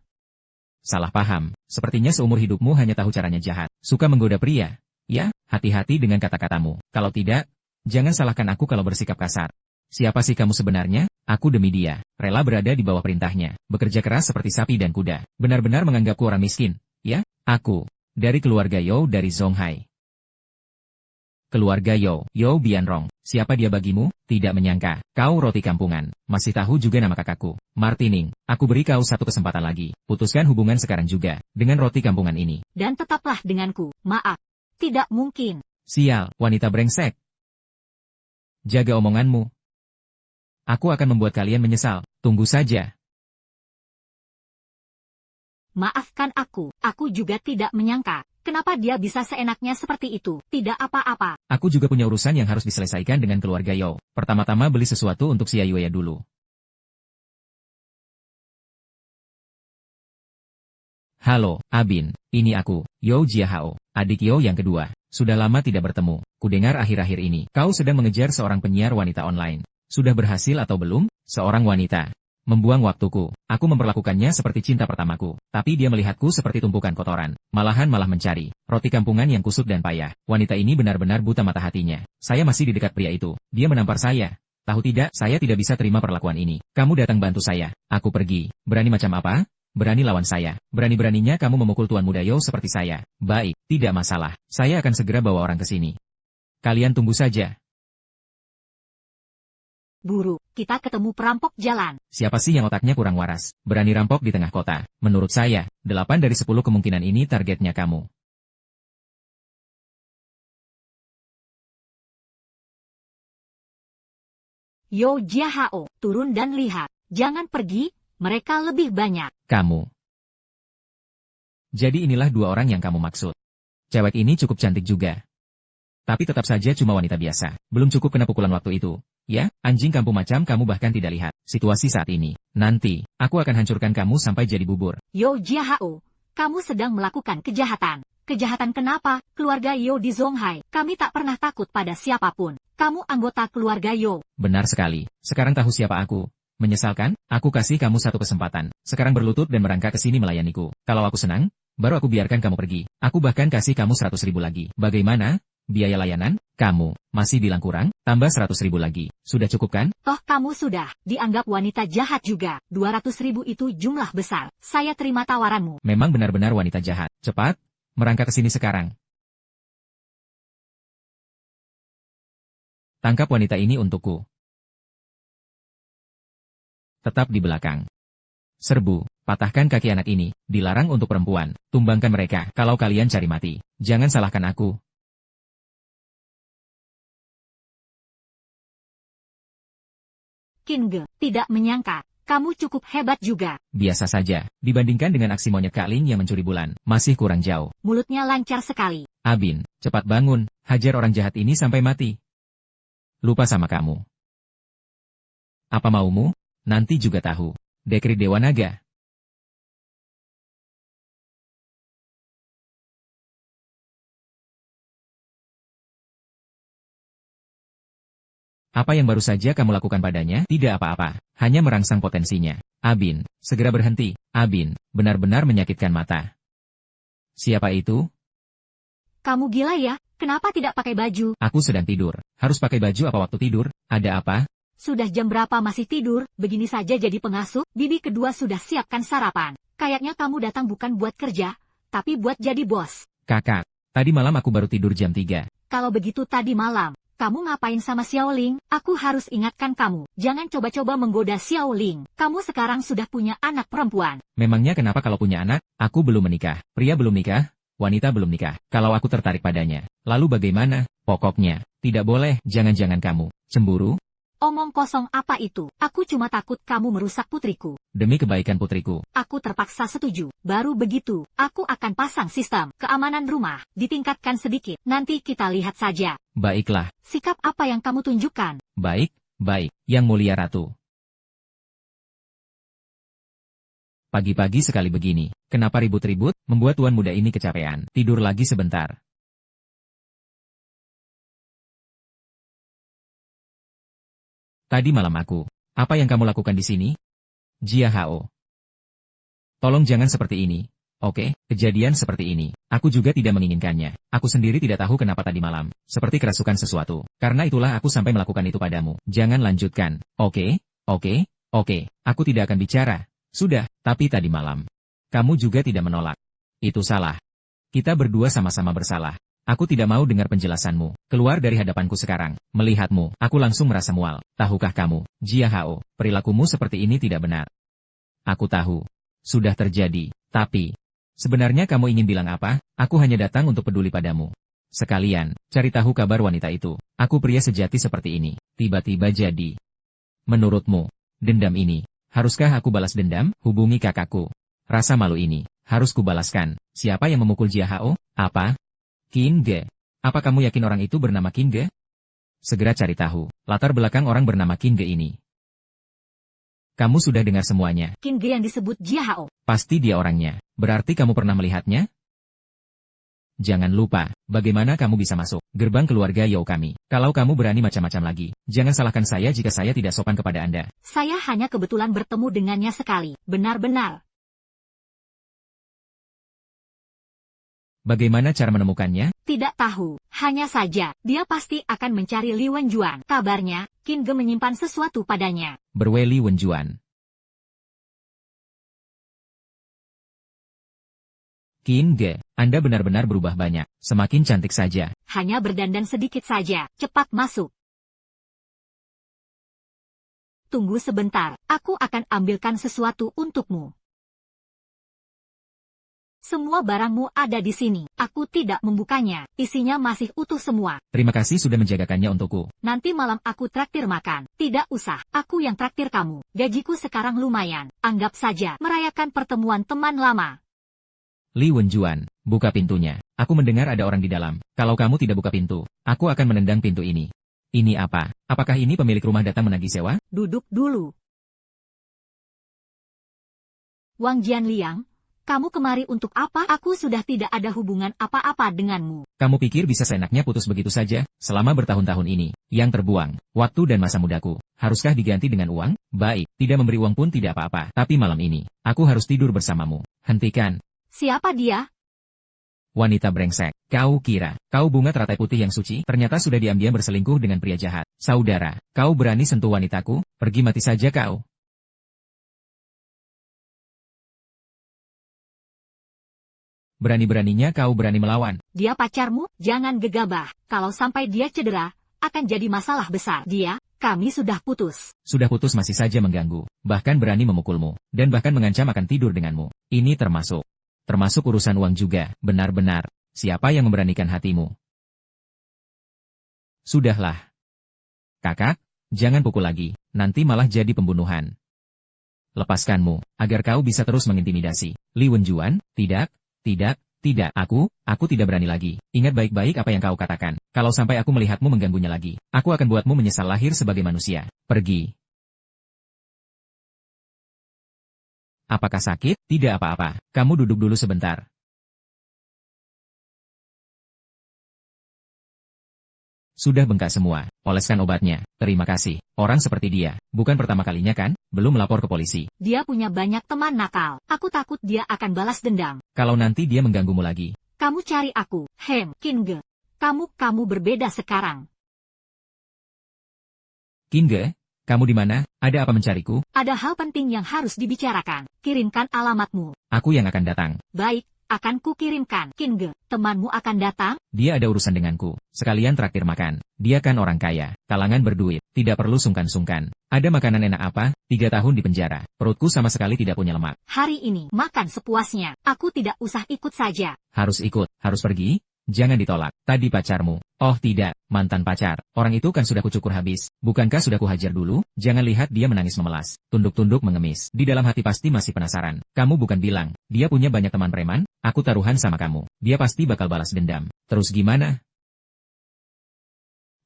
Salah paham. Sepertinya seumur hidupmu hanya tahu caranya jahat. Suka menggoda pria. Ya, hati-hati dengan kata-katamu. Kalau tidak, jangan salahkan aku kalau bersikap kasar. Siapa sih kamu sebenarnya? Aku demi dia, rela berada di bawah perintahnya, bekerja keras seperti sapi dan kuda. Benar-benar menganggapku orang miskin, ya? Aku, dari keluarga Yo dari Zonghai. Keluarga Yo Bianrong. Siapa dia bagimu? Tidak menyangka. Kau roti kampungan. Masih tahu juga nama kakakku. Martining, aku beri kau satu kesempatan lagi. Putuskan hubungan sekarang juga, dengan roti kampungan ini. Dan tetaplah denganku, maaf. Tidak mungkin. Sial, wanita brengsek. Jaga omonganmu. Aku akan membuat kalian menyesal. Tunggu saja. Maafkan aku juga tidak menyangka. Kenapa dia bisa seenaknya seperti itu? Tidak apa-apa. Aku juga punya urusan yang harus diselesaikan dengan keluarga Yo. Pertama-tama beli sesuatu untuk Xia Yueya dulu. Halo, Abin. Ini aku, Yo Jiahao, adik Yo yang kedua. Sudah lama tidak bertemu. Kudengar akhir-akhir ini kau sedang mengejar seorang penyiar wanita online. Sudah berhasil atau belum? Seorang wanita. Membuang waktuku. Aku memperlakukannya seperti cinta pertamaku. Tapi dia melihatku seperti tumpukan kotoran. Malah mencari. Roti kampungan yang kusut dan payah. Wanita ini benar-benar buta mata hatinya. Saya masih di dekat pria itu. Dia menampar saya. Tahu tidak, saya tidak bisa terima perlakuan ini. Kamu datang bantu saya. Aku pergi. Berani macam apa? Berani lawan saya. Berani-beraninya kamu memukul tuan muda Yo seperti saya. Baik, tidak masalah. Saya akan segera bawa orang ke sini. Kalian tunggu saja. Buru, kita ketemu perampok jalan. Siapa sih yang otaknya kurang waras? Berani rampok di tengah kota. Menurut saya, 8 dari 10 kemungkinan ini targetnya kamu. Yo Jiahao, turun dan lihat. Jangan pergi, mereka lebih banyak. Kamu. Jadi inilah 2 orang yang kamu maksud. Cewek ini cukup cantik juga. Tapi tetap saja cuma wanita biasa. Belum cukup kena pukulan waktu itu. Ya, anjing kampung macam kamu bahkan tidak lihat situasi saat ini. Nanti, aku akan hancurkan kamu sampai jadi bubur. Yo Jiahao, kamu sedang melakukan kejahatan. Kejahatan kenapa? Keluarga Yo di Zonghai, kami tak pernah takut pada siapapun. Kamu anggota keluarga Yo. Benar sekali. Sekarang tahu siapa aku. Menyesalkan? Aku kasih kamu satu kesempatan. Sekarang berlutut dan merangkak ke sini melayaniku. Kalau aku senang, baru aku biarkan kamu pergi. Aku bahkan kasih kamu 100.000 lagi. Bagaimana? Biaya layanan? Kamu masih bilang kurang? Tambah 100.000 lagi. Sudah cukup kan? Toh kamu sudah dianggap wanita jahat juga. 200.000 itu jumlah besar. Saya terima tawaranmu. Memang benar-benar wanita jahat. Cepat, merangkak ke sini sekarang. Tangkap wanita ini untukku. Tetap di belakang. Serbu, patahkan kaki anak ini. Dilarang untuk perempuan. Tumbangkan mereka kalau kalian cari mati. Jangan salahkan aku. Qin Ge, tidak menyangka, kamu cukup hebat juga. Biasa saja, dibandingkan dengan aksi monyet Kaling yang mencuri bulan, masih kurang jauh. Mulutnya lancar sekali. Abin, cepat bangun, hajar orang jahat ini sampai mati. Lupa sama kamu. Apa maumu? Nanti juga tahu. Dekrit Dewa Naga. Apa yang baru saja kamu lakukan padanya? Tidak apa-apa, hanya merangsang potensinya. Abin, segera berhenti. Abin, benar-benar menyakitkan mata. Siapa itu? Kamu gila ya? Kenapa tidak pakai baju? Aku sedang tidur. Harus pakai baju apa waktu tidur? Ada apa? Sudah jam berapa masih tidur? Begini saja jadi pengasuh? Bibi kedua sudah siapkan sarapan. Kayaknya kamu datang bukan buat kerja, tapi buat jadi bos. Kakak, tadi malam aku baru tidur jam 3. Kalau begitu tadi malam, kamu ngapain sama Xiaoling? Aku harus ingatkan kamu, jangan coba-coba menggoda Xiaoling. Kamu sekarang sudah punya anak perempuan. Memangnya kenapa kalau punya anak? Aku belum menikah. Pria belum nikah, wanita belum nikah. Kalau aku tertarik padanya, lalu bagaimana? Pokoknya, tidak boleh. Jangan-jangan kamu cemburu? Omong kosong apa itu? Aku cuma takut kamu merusak putriku. Demi kebaikan putriku. Aku terpaksa setuju. Baru begitu, aku akan pasang sistem keamanan rumah. Ditingkatkan sedikit. Nanti kita lihat saja. Baiklah. Sikap apa yang kamu tunjukkan? Baik, baik. Yang mulia ratu. Pagi-pagi sekali begini. Kenapa ribut-ribut? Membuat tuan muda ini kecapean. Tidur lagi sebentar. Tadi malam aku. Apa yang kamu lakukan di sini? Jiahao. Tolong jangan seperti ini. Oke, kejadian seperti ini. Aku juga tidak menginginkannya. Aku sendiri tidak tahu kenapa tadi malam. Seperti kerasukan sesuatu. Karena itulah aku sampai melakukan itu padamu. Jangan lanjutkan. Oke. Aku tidak akan bicara. Sudah, tapi tadi malam. Kamu juga tidak menolak. Itu salah. Kita berdua sama-sama bersalah. Aku tidak mau dengar penjelasanmu. Keluar dari hadapanku sekarang. Melihatmu, aku langsung merasa mual. Tahukah kamu, Jiahao, perilakumu seperti ini tidak benar. Aku tahu. Sudah terjadi. Tapi, sebenarnya kamu ingin bilang apa? Aku hanya datang untuk peduli padamu. Sekalian, cari tahu kabar wanita itu. Aku pria sejati seperti ini. Tiba-tiba jadi. Menurutmu, dendam ini, haruskah aku balas dendam? Hubungi kakakku. Rasa malu ini, harus kubalaskan. Siapa yang memukul Jiahao? Apa? Qin Ge. Apa kamu yakin orang itu bernama Qin Ge? Segera cari tahu, latar belakang orang bernama Qin Ge ini. Kamu sudah dengar semuanya. Qin Ge yang disebut Jiahao. Pasti dia orangnya. Berarti kamu pernah melihatnya? Jangan lupa, bagaimana kamu bisa masuk gerbang keluarga Yao kami. Kalau kamu berani macam-macam lagi, jangan salahkan saya jika saya tidak sopan kepada Anda. Saya hanya kebetulan bertemu dengannya sekali. Benar-benar. Bagaimana cara menemukannya? Tidak tahu. Hanya saja, dia pasti akan mencari Li Wenjuan. Kabarnya, Qin Ge menyimpan sesuatu padanya. Berweli Wenjuan. Qin Ge, Anda benar-benar berubah banyak. Semakin cantik saja. Hanya berdandan sedikit saja. Cepat masuk. Tunggu sebentar, aku akan ambilkan sesuatu untukmu. Semua barangmu ada di sini. Aku tidak membukanya. Isinya masih utuh semua. Terima kasih sudah menjagakannya untukku. Nanti malam aku traktir makan. Tidak usah, aku yang traktir kamu. Gajiku sekarang lumayan. Anggap saja merayakan pertemuan teman lama. Li Wenjuan, buka pintunya. Aku mendengar ada orang di dalam. Kalau kamu tidak buka pintu, aku akan menendang pintu ini. Ini apa? Apakah ini pemilik rumah datang menagih sewa? Duduk dulu. Wang Jianliang, kamu kemari untuk apa? Aku sudah tidak ada hubungan apa-apa denganmu. Kamu pikir bisa seenaknya putus begitu saja? Selama bertahun-tahun ini, yang terbuang, waktu dan masa mudaku, haruskah diganti dengan uang? Baik, tidak memberi uang pun tidak apa-apa. Tapi malam ini, aku harus tidur bersamamu. Hentikan. Siapa dia? Wanita brengsek, kau kira, kau bunga teratai putih yang suci, ternyata sudah diam-diam berselingkuh dengan pria jahat. Saudara, kau berani sentuh wanitaku? Pergi mati saja kau. Berani-beraninya kau berani melawan. Dia pacarmu? Jangan gegabah. Kalau sampai dia cedera, akan jadi masalah besar. Kami sudah putus. Sudah putus masih saja mengganggu, bahkan berani memukulmu, dan bahkan mengancam akan tidur denganmu. Ini termasuk urusan uang juga, benar-benar. Siapa yang memberanikan hatimu? Sudahlah. Kakak, jangan pukul lagi, nanti malah jadi pembunuhan. Lepaskanmu, agar kau bisa terus mengintimidasi. Li Wenjuan, tidak. Aku tidak berani lagi. Ingat baik-baik apa yang kau katakan. Kalau sampai aku melihatmu mengganggunya lagi, aku akan buatmu menyesal lahir sebagai manusia. Pergi. Apakah sakit? Tidak apa-apa. Kamu duduk dulu sebentar. Sudah bengkak semua. Oleskan obatnya. Terima kasih. Orang seperti dia, bukan pertama kalinya kan? Belum melapor ke polisi. Dia punya banyak teman nakal. Aku takut dia akan balas dendam. Kalau nanti dia mengganggumu lagi. Kamu cari aku, Qin Ge. Kamu berbeda sekarang. Qin Ge, kamu di mana? Ada apa mencariku? Ada hal penting yang harus dibicarakan. Kirimkan alamatmu. Aku yang akan datang. Baik. Akan kukirimkan. Qin Ge, temanmu akan datang? Dia ada urusan denganku. Sekalian traktir makan. Dia kan orang kaya, kalangan berduit, tidak perlu sungkan-sungkan. Ada makanan enak apa? 3 tahun di penjara. Perutku sama sekali tidak punya lemak. Hari ini, makan sepuasnya. Aku tidak usah ikut saja. Harus ikut, harus pergi? Jangan ditolak. Tadi pacarmu. Oh tidak, mantan pacar. Orang itu kan sudah kucukur habis. Bukankah sudah kuhajar dulu? Jangan lihat dia menangis memelas. Tunduk-tunduk mengemis. Di dalam hati pasti masih penasaran. Kamu bukan bilang, dia punya banyak teman preman? Aku taruhan sama kamu. Dia pasti bakal balas dendam. Terus gimana?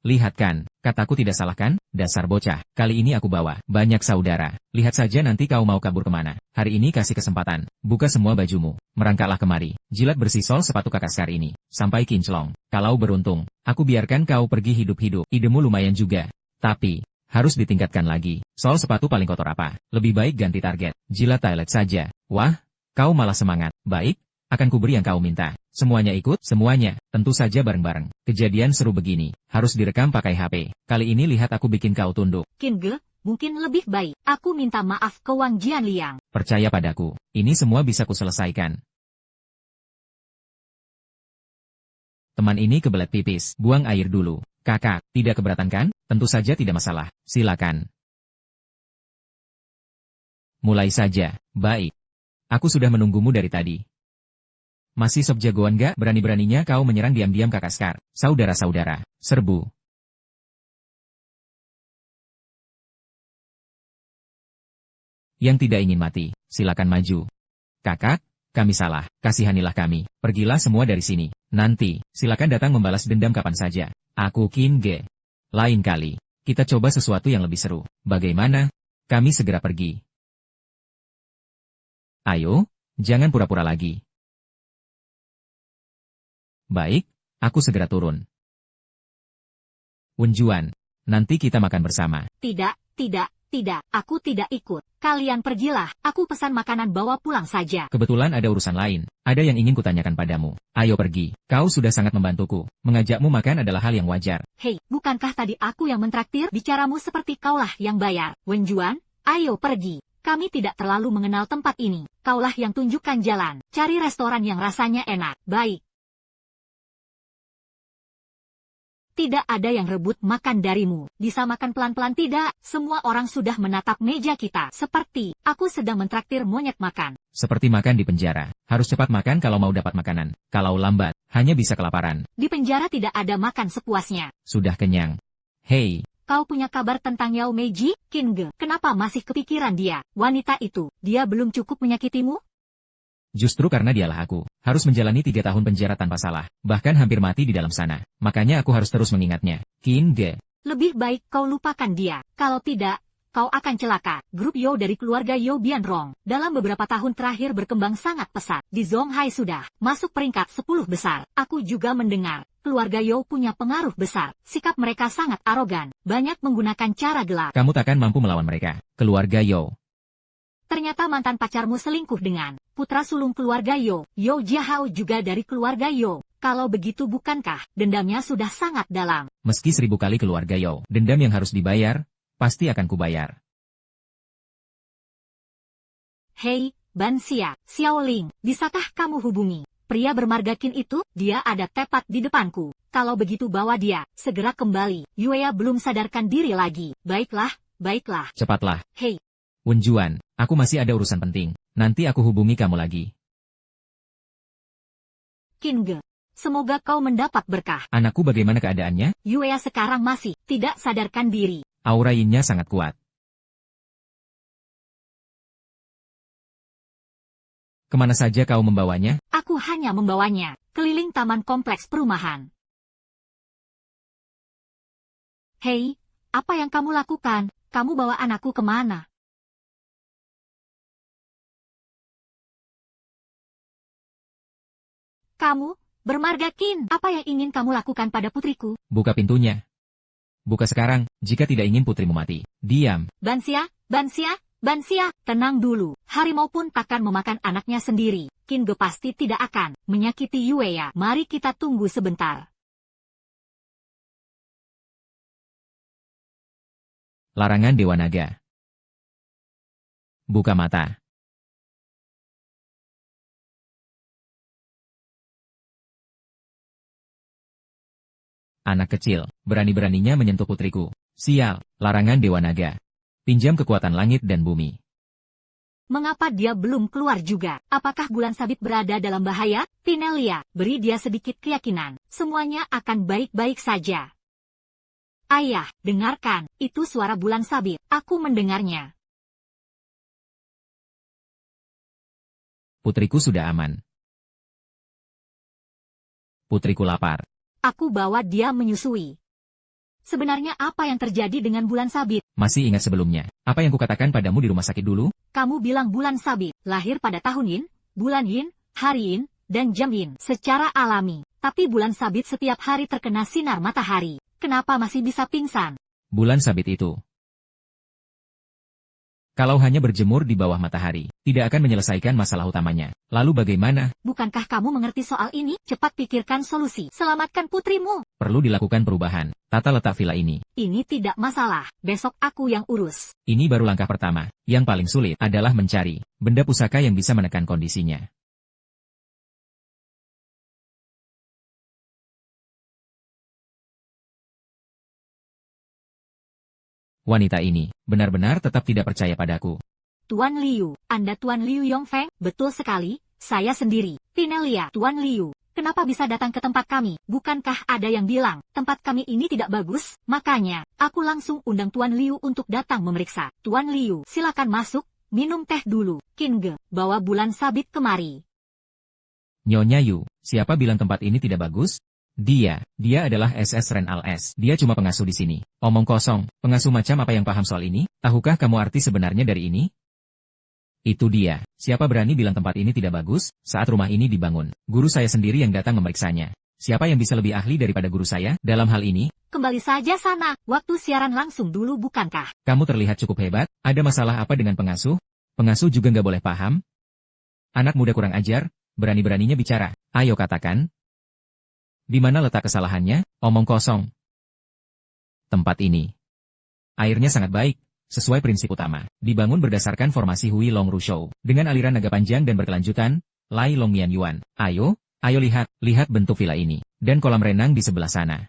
Lihat kan, kataku tidak salah kan? Dasar bocah, kali ini aku bawa banyak saudara. Lihat saja nanti kau mau kabur kemana. Hari ini kasih kesempatan, buka semua bajumu, merangkaklah kemari, jilat bersih sol sepatu kakak Skar ini, sampai kinclong. Kalau beruntung, aku biarkan kau pergi hidup-hidup. Idemu lumayan juga. Tapi, harus ditingkatkan lagi. Sol sepatu paling kotor apa? Lebih baik ganti target, jilat toilet saja. Wah, kau malah semangat. Baik, akan kuberi yang kau minta. Semuanya ikut? Semuanya, tentu saja bareng-bareng. Kejadian seru begini, harus direkam pakai HP. Kali ini lihat aku bikin kau tunduk. Qin Ge, mungkin lebih baik aku minta maaf ke Wang Jianliang. Percaya padaku, ini semua bisa kuselesaikan. Teman ini kebelet pipis, buang air dulu. Kakak, tidak keberatan kan? Tentu saja tidak masalah, silakan. Mulai saja, baik. Aku sudah menunggumu dari tadi. Masih sob jagoan gak? Berani-beraninya kau menyerang diam-diam kakak Skar. Saudara-saudara, serbu. Yang tidak ingin mati, silakan maju. Kakak, kami salah, kasihanilah kami. Pergilah semua dari sini. Nanti, silakan datang membalas dendam kapan saja. Aku Qin Ge. Lain kali, kita coba sesuatu yang lebih seru. Bagaimana? Kami segera pergi. Ayo, jangan pura-pura lagi. Baik, aku segera turun. Wenjuan, nanti kita makan bersama. Tidak. Aku tidak ikut. Kalian pergilah. Aku pesan makanan bawa pulang saja. Kebetulan ada urusan lain. Ada yang ingin kutanyakan padamu. Ayo pergi. Kau sudah sangat membantuku. Mengajakmu makan adalah hal yang wajar. Hei, bukankah tadi aku yang mentraktir? Bicaramu seperti kaulah yang bayar. Wenjuan, ayo pergi. Kami tidak terlalu mengenal tempat ini. Kaulah yang tunjukkan jalan. Cari restoran yang rasanya enak. Baik. Tidak ada yang rebut makan darimu. Bisa makan pelan-pelan tidak? Semua orang sudah menatap meja kita. Seperti, aku sedang mentraktir monyet makan. Seperti makan di penjara. Harus cepat makan kalau mau dapat makanan. Kalau lambat, hanya bisa kelaparan. Di penjara tidak ada makan sepuasnya. Sudah kenyang. Hei, kau punya kabar tentang Yao Meiji, King Ge? Kenapa masih kepikiran dia? Wanita itu, dia belum cukup menyakitimu? justru karena dialah aku. Harus menjalani 3 tahun penjara tanpa salah. Bahkan hampir mati di dalam sana. Makanya aku harus terus mengingatnya. King Ge. Lebih baik kau lupakan dia. Kalau tidak, kau akan celaka. Grup Yo dari keluarga Yo Bianrong dalam beberapa tahun terakhir berkembang sangat pesat. Di Zonghai sudah masuk peringkat 10 besar. Aku juga mendengar, keluarga Yo punya pengaruh besar. Sikap mereka sangat arogan. Banyak menggunakan cara gelap. Kamu takkan mampu melawan mereka. Keluarga Yo. Ternyata mantan pacarmu selingkuh dengan putra sulung keluarga Yo. Yo Jiahao juga dari keluarga Yo. Kalau begitu bukankah dendamnya sudah sangat dalam? Meski 1000 kali keluarga Yo, dendam yang harus dibayar, pasti akan kubayar. Hei, Ban Xia, Xiaoling, bisakah kamu hubungi pria bermargakin itu? Dia ada tepat di depanku. Kalau begitu bawa dia, segera kembali. Yuea belum sadarkan diri lagi. Baiklah, baiklah. Cepatlah. Hei, Wenjuan, aku masih ada urusan penting. Nanti aku hubungi kamu lagi. King Ge, semoga kau mendapat berkah. Anakku bagaimana keadaannya? Yuea sekarang masih tidak sadarkan diri. Aura yin-nya sangat kuat. Kemana saja kau membawanya? Aku hanya membawanya keliling taman kompleks perumahan. Hei, apa yang kamu lakukan? Kamu bawa anakku kemana? Kamu, bermargakin, apa yang ingin kamu lakukan pada putriku? Buka pintunya. Buka sekarang, jika tidak ingin putrimu mati. Diam. Bansia, Bansia, Bansia, tenang dulu. Harimau pun takkan memakan anaknya sendiri. King Ge pasti tidak akan menyakiti Yuea. Mari kita tunggu sebentar. Larangan Dewa Naga. Buka mata. Anak kecil, berani-beraninya menyentuh putriku. Sial, larangan Dewa Naga. Pinjam kekuatan langit dan bumi. Mengapa dia belum keluar juga? Apakah bulan sabit berada dalam bahaya? Pinelia, beri dia sedikit keyakinan. Semuanya akan baik-baik saja. Ayah, dengarkan, itu suara bulan sabit. Aku mendengarnya. Putriku sudah aman. Putriku lapar. Aku bawa dia menyusui. Sebenarnya apa yang terjadi dengan bulan sabit? Masih ingat sebelumnya, apa yang kukatakan padamu di rumah sakit dulu? Kamu bilang bulan sabit, lahir pada tahun Yin, bulan Yin, hari Yin, dan jam Yin secara alami. Tapi bulan sabit setiap hari terkena sinar matahari. Kenapa masih bisa pingsan? Bulan sabit itu. Kalau hanya berjemur di bawah matahari, tidak akan menyelesaikan masalah utamanya. Lalu bagaimana? Bukankah kamu mengerti soal ini? Cepat pikirkan solusi. Selamatkan putrimu. Perlu dilakukan perubahan. Tata letak villa ini. Ini tidak masalah. Besok aku yang urus. Ini baru langkah pertama. Yang paling sulit adalah mencari benda pusaka yang bisa menekan kondisinya. Wanita ini benar-benar tetap tidak percaya padaku. Tuan Liu, Anda Tuan Liu Yongfeng? Betul sekali, saya sendiri. Pinelia, Tuan Liu, kenapa bisa datang ke tempat kami? Bukankah ada yang bilang, tempat kami ini tidak bagus? Makanya, aku langsung undang Tuan Liu untuk datang memeriksa. Tuan Liu, silakan masuk, minum teh dulu. King Ge, bawa bulan sabit kemari. Nyonya Yu, siapa bilang tempat ini tidak bagus? Dia adalah SS Renal S. Dia cuma pengasuh di sini. Omong kosong, pengasuh macam apa yang paham soal ini? Tahukah kamu arti sebenarnya dari ini? Itu dia. Siapa berani bilang tempat ini tidak bagus? Saat rumah ini dibangun, guru saya sendiri yang datang memeriksanya. Siapa yang bisa lebih ahli daripada guru saya dalam hal ini? Kembali saja sana, waktu siaran langsung dulu bukankah? Kamu terlihat cukup hebat. Ada masalah apa dengan pengasuh? Pengasuh juga nggak boleh paham? Anak muda kurang ajar, berani-beraninya bicara. Ayo katakan. Di mana letak kesalahannya? Omong kosong. Tempat ini. Airnya sangat baik, sesuai prinsip utama. Dibangun berdasarkan formasi Hui Long Rushou. Dengan aliran naga panjang dan berkelanjutan, Lai Long Mian Yuan. Ayo lihat bentuk villa ini. Dan kolam renang di sebelah sana.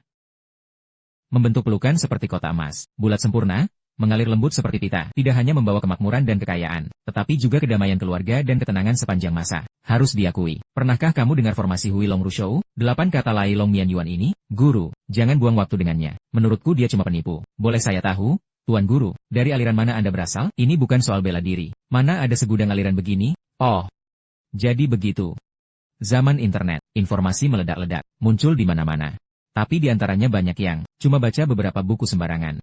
membentuk pelukan seperti kota emas, bulat sempurna, mengalir lembut seperti pita, tidak hanya membawa kemakmuran dan kekayaan, tetapi juga kedamaian keluarga dan ketenangan sepanjang masa. Harus diakui. Pernahkah kamu dengar formasi Hui Long Rushou? 8 kata Lai Long Mian Yuan ini? Guru, jangan buang waktu dengannya. Menurutku dia cuma penipu. Boleh saya tahu? Tuan Guru, dari aliran mana Anda berasal? Ini bukan soal bela diri. Mana ada segudang aliran begini? Oh, jadi begitu. Zaman internet, informasi meledak-ledak, muncul di mana-mana. Tapi di antaranya banyak yang cuma baca beberapa buku sembarangan.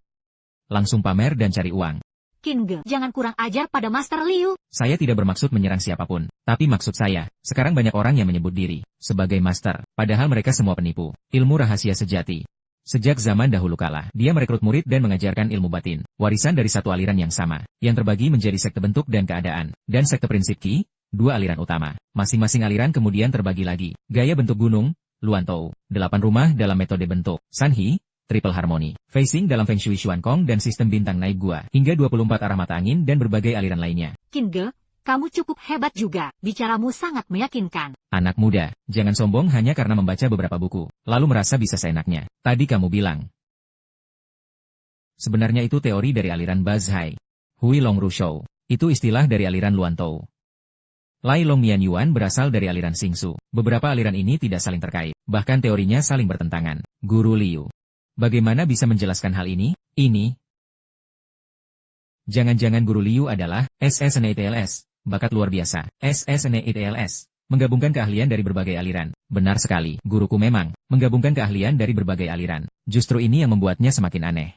Langsung pamer dan cari uang. Qin Ge, jangan kurang ajar pada Master Liu. Saya tidak bermaksud menyerang siapapun, tapi maksud saya, sekarang banyak orang yang menyebut diri sebagai master, padahal mereka semua penipu. Ilmu rahasia sejati. Sejak zaman dahulu kala, dia merekrut murid dan mengajarkan ilmu batin, warisan dari satu aliran yang sama, yang terbagi menjadi sekte bentuk dan keadaan, dan sekte prinsip Qi, 2 aliran utama. Masing-masing aliran kemudian terbagi lagi. Gaya bentuk gunung, Luantou, 8 rumah dalam metode bentuk, Sanhi, triple harmony, facing dalam Feng Shui Xuan Kong dan sistem bintang naik gua, hingga 24 arah mata angin dan berbagai aliran lainnya. Qin Ge, kamu cukup hebat juga, bicaramu sangat meyakinkan. Anak muda, jangan sombong hanya karena membaca beberapa buku, lalu merasa bisa seenaknya. Tadi kamu bilang. Sebenarnya itu teori dari aliran Bazhai. Hui Long Rushou, itu istilah dari aliran Luantou. Lai Long Mian Yuan berasal dari aliran Xingsu. Beberapa aliran ini tidak saling terkait, bahkan teorinya saling bertentangan. Guru Liu, bagaimana bisa menjelaskan hal ini? Ini. Jangan-jangan Guru Liu adalah SSNETLS, bakat luar biasa. SSNETLS, menggabungkan keahlian dari berbagai aliran. Benar sekali, guruku memang menggabungkan keahlian dari berbagai aliran. Justru ini yang membuatnya semakin aneh.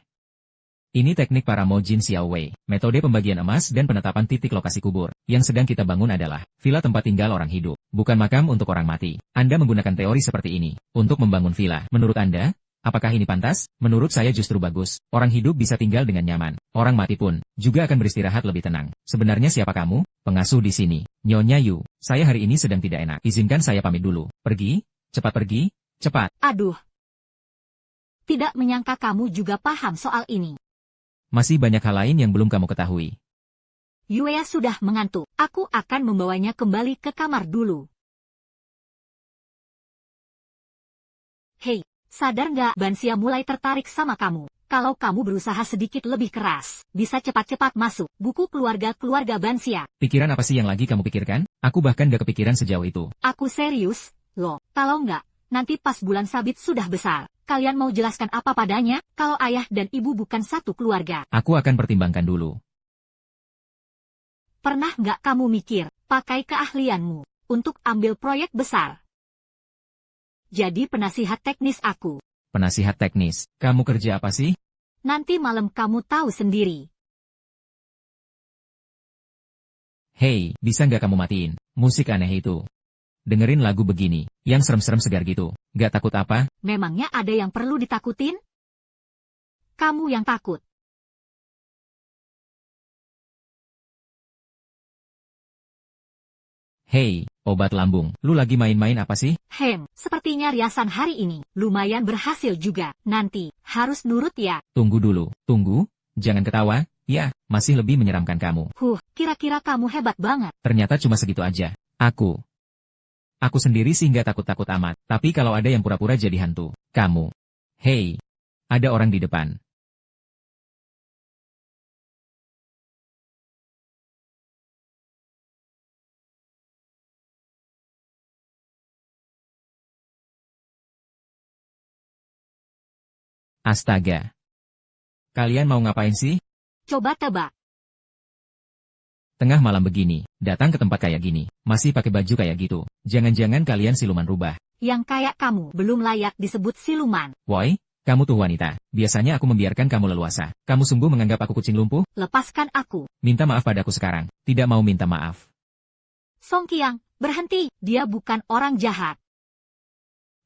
Ini teknik para Mo Jin Xiao Wei, metode pembagian emas dan penetapan titik lokasi kubur. Yang sedang kita bangun adalah villa tempat tinggal orang hidup, bukan makam untuk orang mati. Anda menggunakan teori seperti ini untuk membangun villa. Menurut Anda, apakah ini pantas? Menurut saya justru bagus. Orang hidup bisa tinggal dengan nyaman. Orang mati pun juga akan beristirahat lebih tenang. Sebenarnya siapa kamu? Pengasuh di sini. Nyonya Yu, saya hari ini sedang tidak enak. Izinkan saya pamit dulu. Pergi, cepat pergi, cepat. Aduh. Tidak menyangka kamu juga paham soal ini. Masih banyak hal lain yang belum kamu ketahui. Yue sudah mengantuk. Aku akan membawanya kembali ke kamar dulu. Hei, sadar nggak? Bansia mulai tertarik sama kamu. Kalau kamu berusaha sedikit lebih keras, bisa cepat-cepat masuk buku keluarga-keluarga Bansia. Pikiran apa sih yang lagi kamu pikirkan? Aku bahkan gak kepikiran sejauh itu. Aku serius, loh. Kalau nggak, nanti pas bulan sabit sudah besar. Kalian mau jelaskan apa padanya, kalau ayah dan ibu bukan satu keluarga? Aku akan pertimbangkan dulu. Pernah nggak kamu mikir, pakai keahlianmu, untuk ambil proyek besar? Jadi penasihat teknis aku. Penasihat teknis, kamu kerja apa sih? Nanti malam kamu tahu sendiri. Hei, bisa nggak kamu matiin musik aneh itu? Dengerin lagu begini, yang serem-serem segar gitu. Gak takut apa? Memangnya ada yang perlu ditakutin? Kamu yang takut. Hei, obat lambung, lu lagi main-main apa sih? Sepertinya riasan hari ini lumayan berhasil juga. Nanti, harus nurut ya. Tunggu dulu, tunggu, jangan ketawa. Ya, masih lebih menyeramkan kamu. Kira-kira kamu hebat banget. Ternyata cuma segitu aja. Aku sendiri sih nggak takut-takut amat, tapi kalau ada yang pura-pura jadi hantu, kamu. Hei, ada orang di depan. Astaga. Kalian mau ngapain sih? Coba tebak. Tengah malam begini, datang ke tempat kayak gini, masih pakai baju kayak gitu. Jangan-jangan kalian siluman rubah. Yang kayak kamu belum layak disebut siluman. Woi, kamu tuh wanita. Biasanya aku membiarkan kamu leluasa. Kamu sungguh menganggap aku kucing lumpuh? Lepaskan aku. Minta maaf padaku sekarang. Tidak mau minta maaf. Song Qiang, berhenti. Dia bukan orang jahat.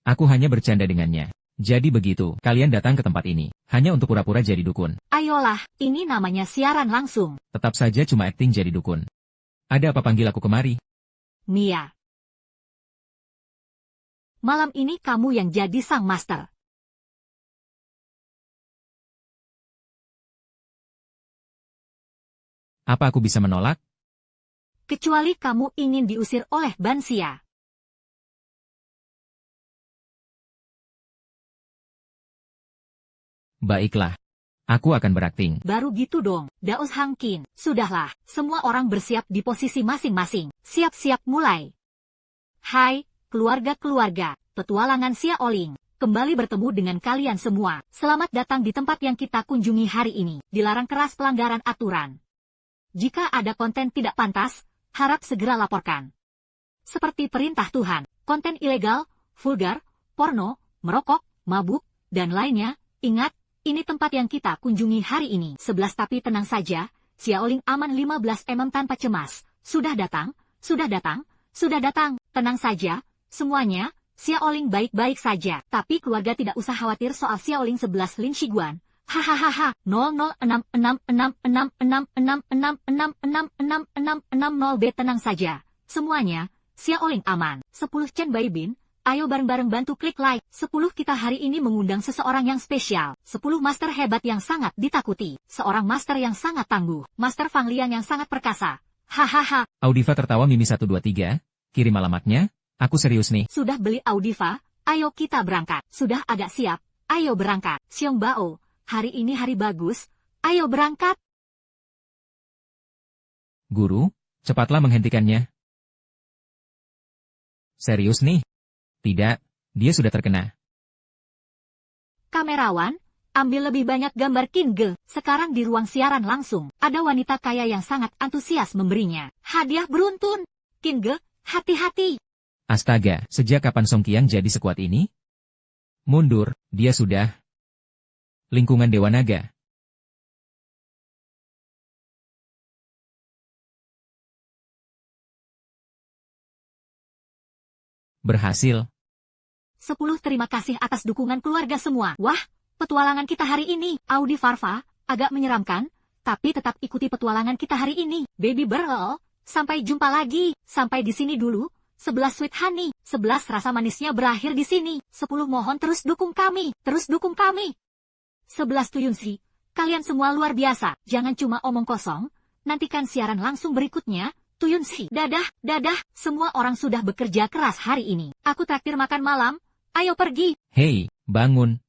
Aku hanya bercanda dengannya. Jadi begitu, kalian datang ke tempat ini, hanya untuk pura-pura jadi dukun. Ayolah, ini namanya siaran langsung. Tetap saja cuma akting jadi dukun. Ada apa panggil aku kemari? Mia. Malam ini kamu yang jadi sang master. Apa aku bisa menolak? Kecuali kamu ingin diusir oleh Bansia. Baiklah. Aku akan berakting. Baru gitu dong, Daos Hang Qin. Sudahlah, semua orang bersiap di posisi masing-masing. Siap-siap mulai. Hai, keluarga-keluarga, petualangan Xia Oling. Kembali bertemu dengan kalian semua. Selamat datang di tempat yang kita kunjungi hari ini. Dilarang keras pelanggaran aturan. Jika ada konten tidak pantas, harap segera laporkan. Seperti perintah Tuhan, konten ilegal, vulgar, porno, merokok, mabuk, dan lainnya, ingat, ini tempat yang kita kunjungi hari ini. 11 Tapi tenang saja, Xia Oling aman 15 mm tanpa cemas. Sudah datang, sudah datang, sudah datang. Tenang saja, semuanya, Xia Oling baik-baik saja. Tapi keluarga tidak usah khawatir soal Xia Oling 11 Lin Shiguan. Hahaha, 0066666666666660B tenang saja. Semuanya, Xia Oling aman. 10 Chen Baibin. Ayo bareng-bareng bantu klik like. 10 kita hari ini mengundang seseorang yang spesial. 10 master hebat yang sangat ditakuti. Seorang master yang sangat tangguh. Master Fang Liang yang sangat perkasa. Hahaha. Audiva tertawa Mimi 123. Kirim alamatnya. Aku serius nih. Sudah beli Audiva? Ayo kita berangkat. Sudah agak siap. Ayo berangkat. Xiong Bao. Hari ini hari bagus. Ayo berangkat. Guru, cepatlah menghentikannya. Serius nih? Tidak, dia sudah terkena. Kamerawan, ambil lebih banyak gambar Qin Ge. Sekarang di ruang siaran langsung, ada wanita kaya yang sangat antusias memberinya hadiah beruntun. Qin Ge, hati-hati. Astaga, sejak kapan Song Qiang jadi sekuat ini? Mundur, dia sudah. Lingkungan Dewa Naga. Berhasil. 10 Terima kasih atas dukungan keluarga semua. Wah, petualangan kita hari ini, Audi Farva, agak menyeramkan, tapi tetap ikuti petualangan kita hari ini. Baby Burl, sampai jumpa lagi. Sampai di sini dulu. 11 Sweet Honey, 11 rasa manisnya berakhir di sini. 10 mohon terus dukung kami, terus dukung kami. 11 Tuyunsi, kalian semua luar biasa, jangan cuma omong kosong, nantikan siaran langsung berikutnya. Tuyunsi, dadah, dadah, semua orang sudah bekerja keras hari ini. Aku traktir makan malam, ayo pergi. Hei, bangun.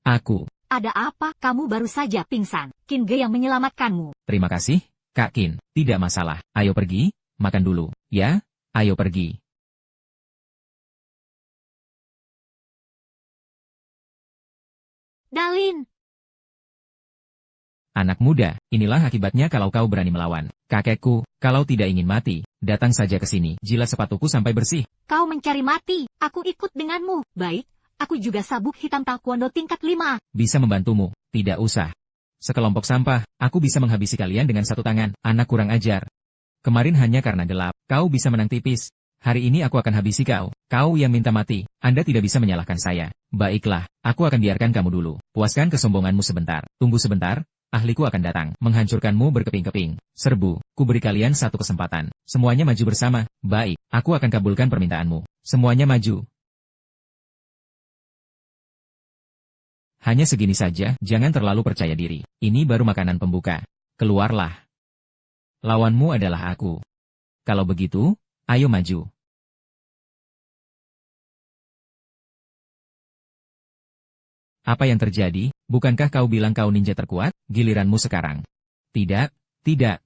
Aku. Ada apa? Kamu baru saja pingsan. Qin Ge yang menyelamatkanmu. Terima kasih, Kak Qin. Tidak masalah. Ayo pergi, makan dulu. Ya, ayo pergi. Dalin. Anak muda, inilah akibatnya kalau kau berani melawan. Kakekku, kalau tidak ingin mati, datang saja ke sini. Jilat sepatuku sampai bersih. Kau mencari mati, aku ikut denganmu. Baik, aku juga sabuk hitam taekwondo tingkat 5. Bisa membantumu, tidak usah. Sekelompok sampah, aku bisa menghabisi kalian dengan satu tangan. Anak kurang ajar. Kemarin hanya karena gelap, kau bisa menang tipis. Hari ini aku akan habisi kau. Kau yang minta mati, Anda tidak bisa menyalahkan saya. Baiklah, aku akan biarkan kamu dulu. Puaskan kesombonganmu sebentar. Tunggu sebentar. Ahliku akan datang, menghancurkanmu berkeping-keping. Serbu, ku beri kalian satu kesempatan. Semuanya maju bersama. Baik, aku akan kabulkan permintaanmu. Semuanya maju. Hanya segini saja, jangan terlalu percaya diri. Ini baru makanan pembuka. Keluarlah. Lawanmu adalah aku. Kalau begitu, ayo maju. Apa yang terjadi? Bukankah kau bilang kau ninja terkuat? Giliranmu sekarang. Tidak, tidak.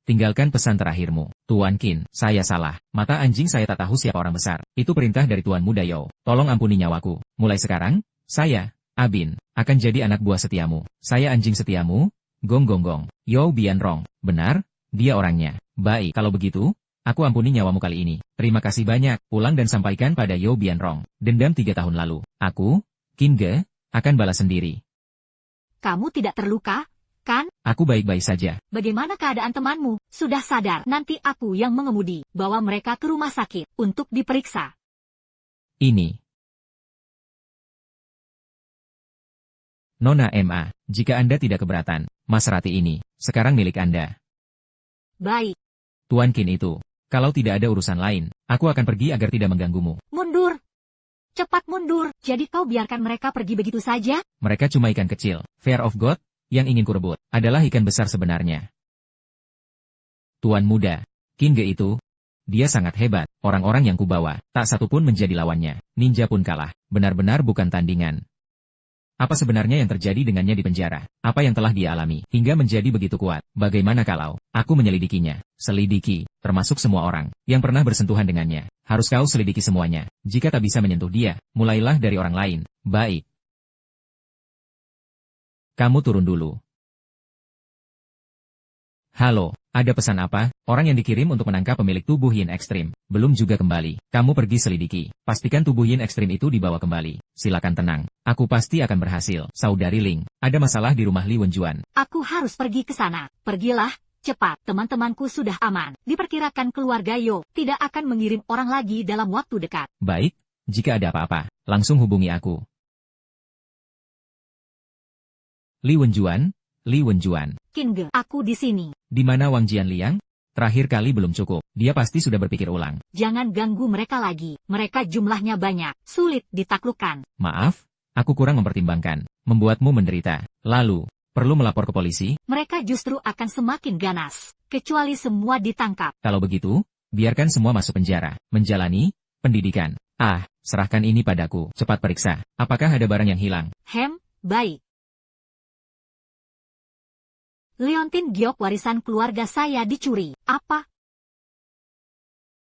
Tinggalkan pesan terakhirmu. Tuan Qin, saya salah. Mata anjing saya tak tahu siapa orang besar. Itu perintah dari Tuan Muda Yao. Tolong ampuni nyawaku. Mulai sekarang, saya, Abin, akan jadi anak buah setiamu. Saya anjing setiamu. Gong gong gong. Yao Bianrong. Benar, dia orangnya. Baik, kalau begitu, aku ampuni nyawamu kali ini. Terima kasih banyak. Pulang dan sampaikan pada Yao Bianrong. Dendam 3 tahun lalu. Aku, Qin Ge, akan balas sendiri. Kamu tidak terluka, kan? Aku baik-baik saja. Bagaimana keadaan temanmu? Sudah sadar? Nanti aku yang mengemudi. Bawa mereka ke rumah sakit untuk diperiksa. Ini. Nona MA, jika Anda tidak keberatan, Mas Rati ini, sekarang milik Anda. Baik. Tuan Qin itu, kalau tidak ada urusan lain, aku akan pergi agar tidak mengganggumu. Mundur. Cepat mundur. Jadi kau biarkan mereka pergi begitu saja? Mereka cuma ikan kecil. Fear of God, yang ingin kurebut, adalah ikan besar sebenarnya. Tuan muda, Qin Ge itu, Dia sangat hebat, orang-orang yang kubawa, tak satu pun menjadi lawannya. Ninja pun kalah, benar-benar bukan tandingan. Apa sebenarnya yang terjadi dengannya di penjara? Apa yang telah dia alami, hingga menjadi begitu kuat? Bagaimana kalau aku menyelidikinya? Selidiki, termasuk semua orang yang pernah bersentuhan dengannya. Harus kau selidiki semuanya. Jika tak bisa menyentuh dia, mulailah dari orang lain. Baik. Kamu turun dulu. Halo, ada pesan apa? Orang yang dikirim untuk menangkap pemilik tubuh Yin Ekstrim. Belum juga kembali. Kamu pergi selidiki. Pastikan tubuh Yin Ekstrim itu dibawa kembali. Silakan tenang. Aku pasti akan berhasil. Saudari Ling, ada masalah di rumah Li Wenjuan. Aku harus pergi ke sana. Pergilah, cepat. Teman-temanku sudah aman. Diperkirakan keluarga Yo tidak akan mengirim orang lagi dalam waktu dekat. Baik, jika ada apa-apa, langsung hubungi aku. Li Wenjuan, Li Wenjuan. Qin Ge, aku di sini. Di mana Wang Jianliang? Terakhir kali belum cukup. Dia pasti sudah berpikir ulang. Jangan ganggu mereka lagi. Mereka jumlahnya banyak. Sulit ditaklukkan. Maaf, aku kurang mempertimbangkan. Membuatmu menderita. Lalu, perlu melapor ke polisi? Mereka justru akan semakin ganas. Kecuali semua ditangkap. Kalau begitu, biarkan semua masuk penjara. Menjalani pendidikan. Serahkan ini padaku. Cepat periksa. Apakah ada barang yang hilang? Baik. Leontin giok warisan keluarga saya dicuri. Apa?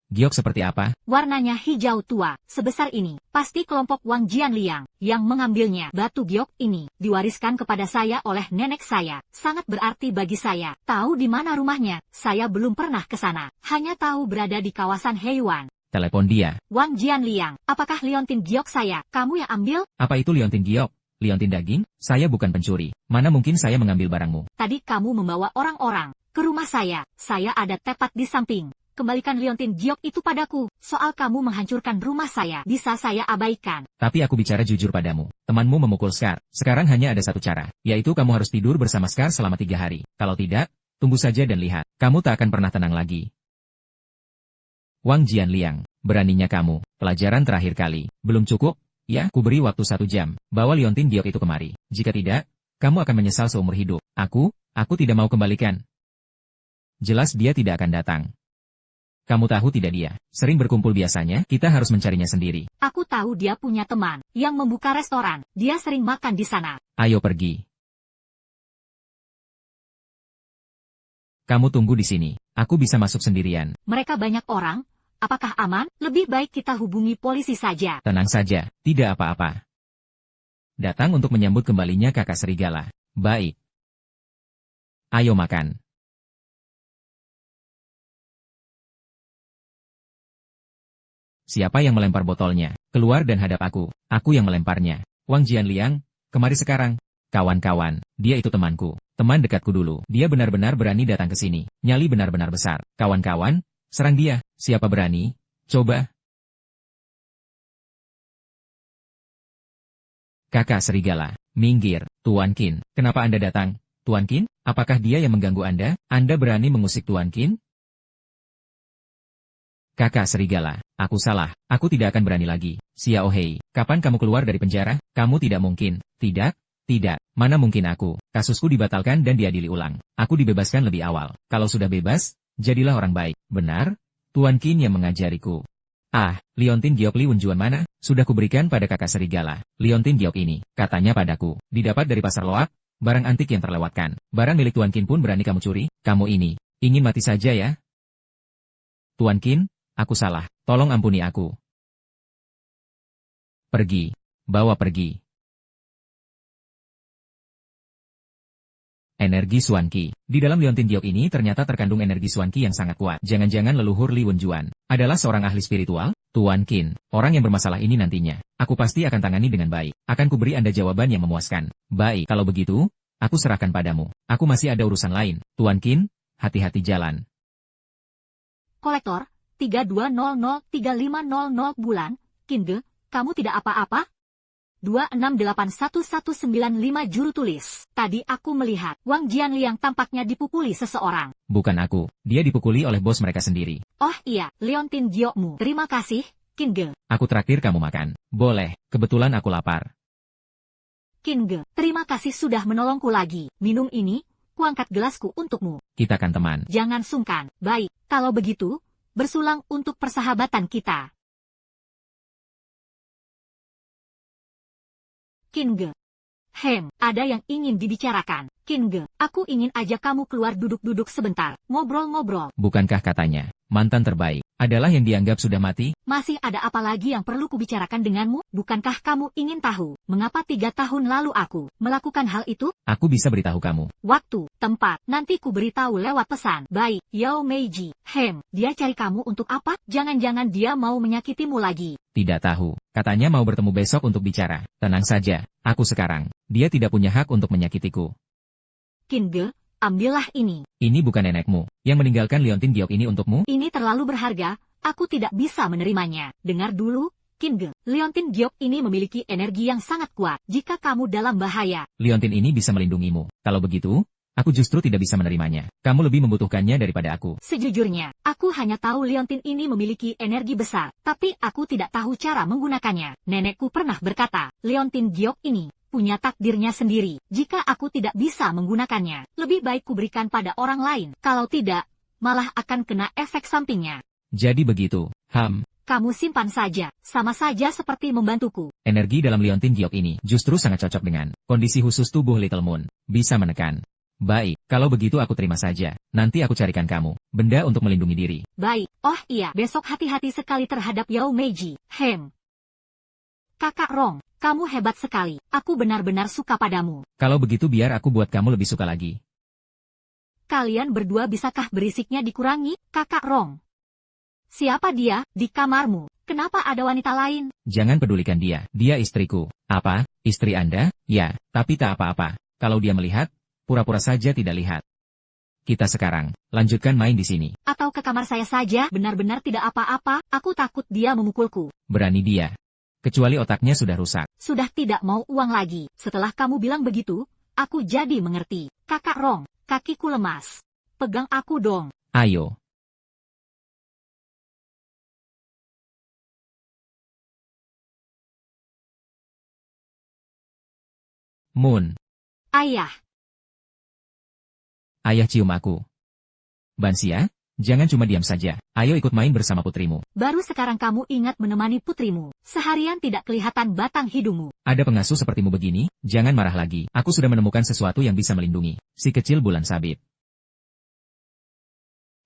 Giok seperti apa? Warnanya hijau tua, sebesar ini. Pasti kelompok Wang Jianliang yang mengambilnya. Batu giok ini diwariskan kepada saya oleh nenek saya. Sangat berarti bagi saya. Tahu di mana rumahnya? Saya belum pernah ke sana. Hanya tahu berada di kawasan Heiyuan. Telepon dia. Wang Jianliang, apakah Leontin giok saya? Kamu yang ambil? Apa itu Leontin giok? Leontin daging? Saya bukan pencuri. Mana mungkin saya mengambil barangmu? Tadi kamu membawa orang-orang ke rumah saya. Saya ada tepat di samping. Kembalikan Leontin giok itu padaku. Soal kamu menghancurkan rumah saya, bisa saya abaikan. Tapi aku bicara jujur padamu. Temanmu memukul Scar. Sekarang hanya ada satu cara, yaitu kamu harus tidur bersama Scar selama 3 hari. Kalau tidak, tunggu saja dan lihat. Kamu tak akan pernah tenang lagi. Wang Jianliang, beraninya kamu. Pelajaran terakhir kali. Belum cukup? Ya, ku beri waktu 1 jam. Bawa Leontin giok itu kemari. Jika tidak, kamu akan menyesal seumur hidup. Aku tidak mau kembalikan. Jelas dia tidak akan datang. Kamu tahu tidak dia sering berkumpul biasanya, kita harus mencarinya sendiri. Aku tahu dia punya teman yang membuka restoran. Dia sering makan di sana. Ayo pergi. Kamu tunggu di sini. Aku bisa masuk sendirian. Mereka banyak orang. Apakah aman? Lebih baik kita hubungi polisi saja. Tenang saja, tidak apa-apa. Datang untuk menyambut kembalinya kakak serigala. Baik. Ayo makan. Siapa yang melempar botolnya? Keluar dan hadap aku. Aku yang melemparnya. Wang Jianliang, kemari sekarang. Kawan-kawan, dia itu temanku. Teman dekatku dulu. Dia benar-benar berani datang ke sini. Nyali benar-benar besar. Kawan-kawan, serang dia. Siapa berani? Coba. Kakak serigala, minggir. Tuan Qin, kenapa Anda datang? Tuan Qin, apakah dia yang mengganggu Anda? Anda berani mengusik Tuan Qin? Kakak serigala, aku salah. Aku tidak akan berani lagi. Xiao Hei, kapan kamu keluar dari penjara? Kamu tidak mungkin. Tidak. Mana mungkin aku. Kasusku dibatalkan dan diadili ulang. Aku dibebaskan lebih awal. Kalau sudah bebas, jadilah orang baik. Benar? Tuan Qin yang mengajariku. Leontin giok Li Wenjuan mana? Sudah kuberikan pada kakak serigala. Leontin giok ini, katanya padaku, didapat dari pasar loak, barang antik yang terlewatkan. Barang milik Tuan Qin pun berani kamu curi? Kamu ini, ingin mati saja ya? Tuan Qin, aku salah. Tolong ampuni aku. Pergi. Bawa pergi. Energi Xuanqi. Di dalam Leontin giok ini ternyata terkandung energi Xuanqi yang sangat kuat. Jangan-jangan leluhur Li Wenjuan adalah seorang ahli spiritual? Tuan Qin, orang yang bermasalah ini nantinya, aku pasti akan tangani dengan baik. Akan kuberi Anda jawaban yang memuaskan. Baik, kalau begitu, aku serahkan padamu. Aku masih ada urusan lain. Tuan Qin, hati-hati jalan. Kolektor, 32003500 bulan, Qin Ge, kamu tidak apa-apa? 26811195 juru tulis. Tadi aku melihat Wang Jianliang tampaknya dipukuli seseorang. Bukan aku, dia dipukuli oleh bos mereka sendiri. Oh iya, Leontin giokmu. Terima kasih, Qin Ge. Aku traktir kamu makan. Boleh, kebetulan aku lapar. Qin Ge, terima kasih sudah menolongku lagi. Minum ini, kuangkat gelasku untukmu. Kita kan teman. Jangan sungkan. Baik, kalau begitu, bersulang untuk persahabatan kita. Qin Ge. Ada yang ingin dibicarakan. Qin Ge, aku ingin ajak kamu keluar duduk-duduk sebentar, ngobrol-ngobrol. Bukankah katanya, mantan terbaik adalah yang dianggap sudah mati? Masih ada apa lagi yang perlu kubicarakan denganmu? Bukankah kamu ingin tahu, mengapa 3 tahun lalu aku melakukan hal itu? Aku bisa beritahu kamu. Waktu, tempat, nanti ku beritahu lewat pesan. Baik, Yao Meiji. Dia cari kamu untuk apa? Jangan-jangan dia mau menyakitimu lagi. Tidak tahu. Katanya mau bertemu besok untuk bicara. Tenang saja, aku sekarang. Dia tidak punya hak untuk menyakitiku. Qin Ge, ambillah ini. Ini bukan nenekmu, yang meninggalkan Liontin Giok ini untukmu? Ini terlalu berharga, aku tidak bisa menerimanya. Dengar dulu, Qin Ge, Liontin Giok ini memiliki energi yang sangat kuat. Jika kamu dalam bahaya, Liontin ini bisa melindungimu. Kalau begitu, aku justru tidak bisa menerimanya. Kamu lebih membutuhkannya daripada aku. Sejujurnya, aku hanya tahu Liontin ini memiliki energi besar, tapi aku tidak tahu cara menggunakannya. Nenekku pernah berkata, Liontin Giok ini punya takdirnya sendiri. Jika aku tidak bisa menggunakannya, lebih baik kuberikan pada orang lain. Kalau tidak, malah akan kena efek sampingnya. Jadi begitu, Kamu simpan saja, sama saja seperti membantuku. Energi dalam Liontin Giok ini justru sangat cocok dengan kondisi khusus tubuh Little Moon. Bisa menekan. Baik, kalau begitu aku terima saja. Nanti aku carikan kamu benda untuk melindungi diri. Baik, oh iya, besok hati-hati sekali terhadap Yao Meiji. Kakak Rong, kamu hebat sekali. Aku benar-benar suka padamu. Kalau begitu biar aku buat kamu lebih suka lagi. Kalian berdua bisakah berisiknya dikurangi, Kakak Rong? Siapa dia, di kamarmu? Kenapa ada wanita lain? Jangan pedulikan dia. Dia istriku. Apa? Istri Anda? Ya, tapi tak apa-apa. Kalau dia melihat, pura-pura saja tidak lihat. Kita sekarang, lanjutkan main di sini. Atau ke kamar saya saja, benar-benar tidak apa-apa, aku takut dia memukulku. Berani dia. Kecuali otaknya sudah rusak. Sudah tidak mau uang lagi. Setelah kamu bilang begitu, aku jadi mengerti. Kakak Rong, kakiku lemas. Pegang aku dong. Ayo. Moon. Ayah. Ayah cium aku. Bansia, jangan cuma diam saja. Ayo ikut main bersama putrimu. Baru sekarang kamu ingat menemani putrimu. Seharian tidak kelihatan batang hidungmu. Ada pengasuh sepertimu begini? Jangan marah lagi. Aku sudah menemukan sesuatu yang bisa melindungi si kecil bulan sabit.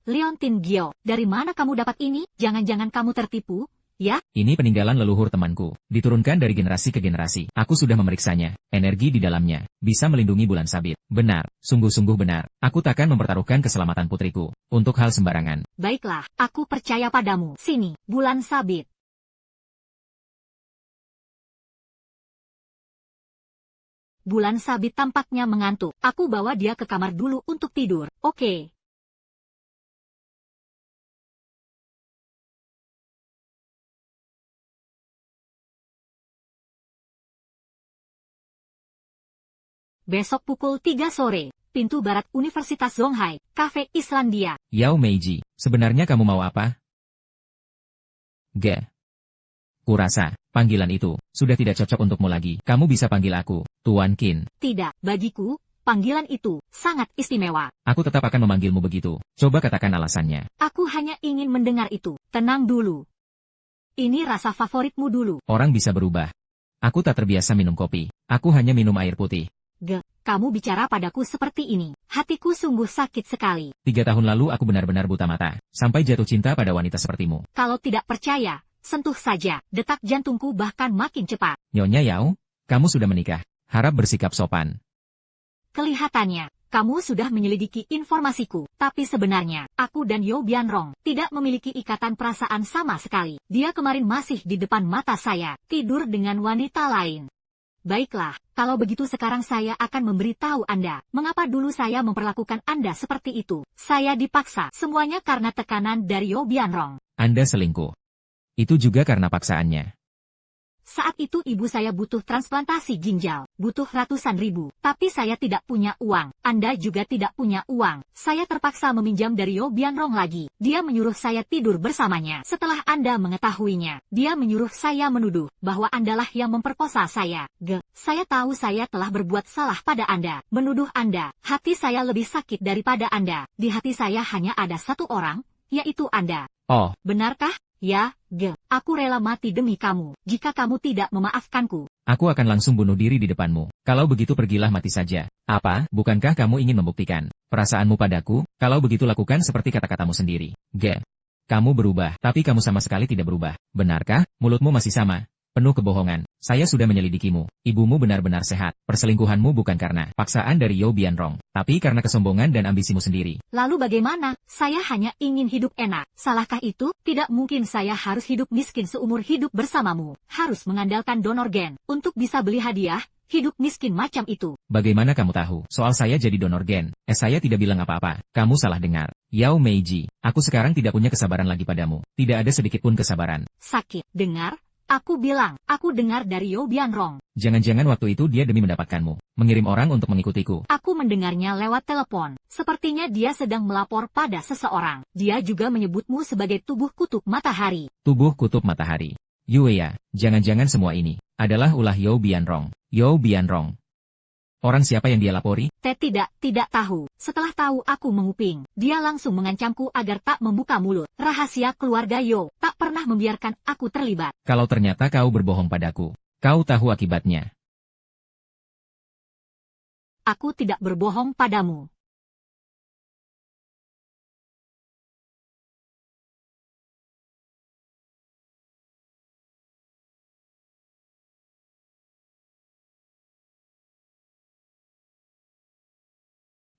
Liontin Giok, dari mana kamu dapat ini? Jangan-jangan kamu tertipu? Ya? Ini peninggalan leluhur temanku. Diturunkan dari generasi ke generasi. Aku sudah memeriksanya. Energi di dalamnya bisa melindungi bulan sabit. Benar, sungguh-sungguh benar. Aku takkan mempertaruhkan keselamatan putriku untuk hal sembarangan. Baiklah, aku percaya padamu. Sini, bulan sabit. Bulan sabit tampaknya mengantuk. Aku bawa dia ke kamar dulu untuk tidur. Oke. Besok pukul 3 sore, pintu barat Universitas Zonghai, Cafe Islandia. Yao Meiji, sebenarnya kamu mau apa? Kurasa, panggilan itu sudah tidak cocok untukmu lagi. Kamu bisa panggil aku, Tuan Qin. Tidak, bagiku, panggilan itu sangat istimewa. Aku tetap akan memanggilmu begitu. Coba katakan alasannya. Aku hanya ingin mendengar itu. Tenang dulu. Ini rasa favoritmu dulu. Orang bisa berubah. Aku tak terbiasa minum kopi. Aku hanya minum air putih. Kamu bicara padaku seperti ini. Hatiku sungguh sakit sekali. 3 tahun lalu aku benar-benar buta mata. Sampai jatuh cinta pada wanita sepertimu. Kalau tidak percaya, sentuh saja. Detak jantungku bahkan makin cepat. Nyonya Yao, kamu sudah menikah. Harap bersikap sopan. Kelihatannya, kamu sudah menyelidiki informasiku. Tapi sebenarnya, aku dan Yo Bianrong tidak memiliki ikatan perasaan sama sekali. Dia kemarin masih di depan mata saya, tidur dengan wanita lain. Baiklah, kalau begitu sekarang saya akan memberitahu Anda, mengapa dulu saya memperlakukan Anda seperti itu. Saya dipaksa, semuanya karena tekanan dari Yo Bianrong. Anda selingkuh. Itu juga karena paksaannya. Saat itu ibu saya butuh transplantasi ginjal, butuh ratusan ribu, tapi saya tidak punya uang. Anda juga tidak punya uang. Saya terpaksa meminjam dari Yo Bianrong lagi. Dia menyuruh saya tidur bersamanya. Setelah Anda mengetahuinya, dia menyuruh saya menuduh bahwa Andalah yang memperkosa saya. Saya tahu saya telah berbuat salah pada Anda. Menuduh Anda, hati saya lebih sakit daripada Anda. Di hati saya hanya ada satu orang, yaitu Anda. Oh, Benarkah? Ya, aku rela mati demi kamu, jika kamu tidak memaafkanku. aku akan langsung bunuh diri di depanmu. Kalau begitu pergilah mati saja. Apa, bukankah kamu ingin membuktikan perasaanmu padaku? Kalau begitu lakukan seperti kata-katamu sendiri. Kamu berubah, tapi kamu sama sekali tidak berubah. Benarkah? Mulutmu masih sama. Penuh kebohongan. Saya sudah menyelidikimu. Ibumu benar-benar sehat. Perselingkuhanmu bukan karena paksaan dari You Bianrong, tapi karena kesombongan dan ambisimu sendiri. Lalu bagaimana? Saya hanya ingin hidup enak. Salahkah itu? Tidak mungkin saya harus hidup miskin seumur hidup bersamamu. Harus mengandalkan donor gen untuk bisa beli hadiah. Hidup miskin macam itu. Bagaimana kamu tahu soal saya jadi donor gen? Saya tidak bilang apa-apa. Kamu salah dengar. Yao Meiji, aku sekarang tidak punya kesabaran lagi padamu. Tidak ada sedikit pun kesabaran. Sakit. Dengar? Aku bilang, aku dengar dari You Bianrong. Jangan-jangan waktu itu dia demi mendapatkanmu, mengirim orang untuk mengikutiku. Aku mendengarnya lewat telepon. Sepertinya dia sedang melapor pada seseorang. Dia juga menyebutmu sebagai tubuh kutub matahari. Tubuh kutub matahari. Yueya, jangan-jangan semua ini adalah ulah You Bianrong. You Bianrong. Orang siapa yang dia lapori? Tidak tahu. Setelah tahu aku menguping, dia langsung mengancamku agar tak membuka mulut. Rahasia keluarga Yo tak pernah membiarkan aku terlibat. Kalau ternyata kau berbohong padaku, kau tahu akibatnya. Aku tidak berbohong padamu.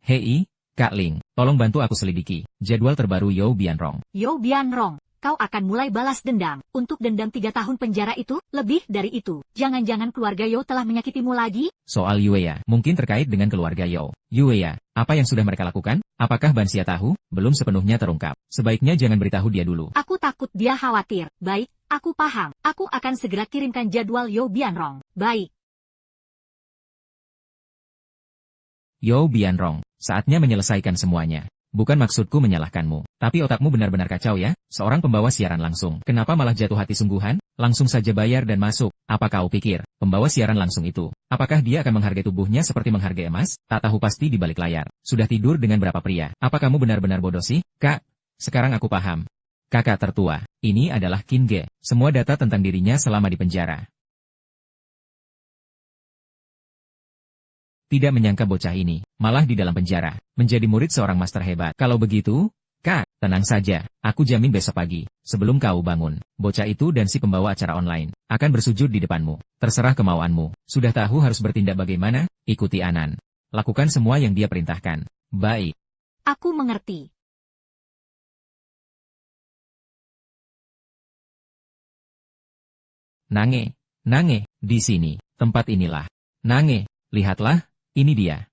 Hei, Kak Ling, tolong bantu aku selidiki jadwal terbaru You Bianrong. Yo Bianrong, kau akan mulai balas dendam. Untuk dendam 3 tahun penjara itu, lebih dari itu. Jangan-jangan keluarga Yo telah menyakitimu lagi? Soal Yueya, mungkin terkait dengan keluarga Yo. Yueya, apa yang sudah mereka lakukan? Apakah Bansia tahu? Belum sepenuhnya terungkap. Sebaiknya jangan beritahu dia dulu. Aku takut dia khawatir. Baik, aku paham. Aku akan segera kirimkan jadwal Yo Bianrong. Baik. Yo Bianrong, saatnya menyelesaikan semuanya. Bukan maksudku menyalahkanmu, tapi otakmu benar-benar kacau ya. Seorang pembawa siaran langsung. Kenapa malah jatuh hati sungguhan? Langsung saja bayar dan masuk. Apa kau pikir, pembawa siaran langsung itu, apakah dia akan menghargai tubuhnya seperti menghargai emas? Tak tahu pasti di balik layar. Sudah tidur dengan berapa pria? Apa kamu benar-benar bodoh sih? Kak, sekarang aku paham. Kakak tertua, ini adalah Qin Ge. Semua data tentang dirinya selama di penjara. Tidak menyangka bocah ini, malah di dalam penjara, menjadi murid seorang master hebat. Kalau begitu, Kak, tenang saja, aku jamin besok pagi, sebelum kau bangun, bocah itu dan si pembawa acara online, akan bersujud di depanmu. Terserah kemauanmu, sudah tahu harus bertindak bagaimana? Ikuti Anan. Lakukan semua yang dia perintahkan. Baik. Aku mengerti. Nange, di sini, tempat inilah. Nange, lihatlah. Ini dia.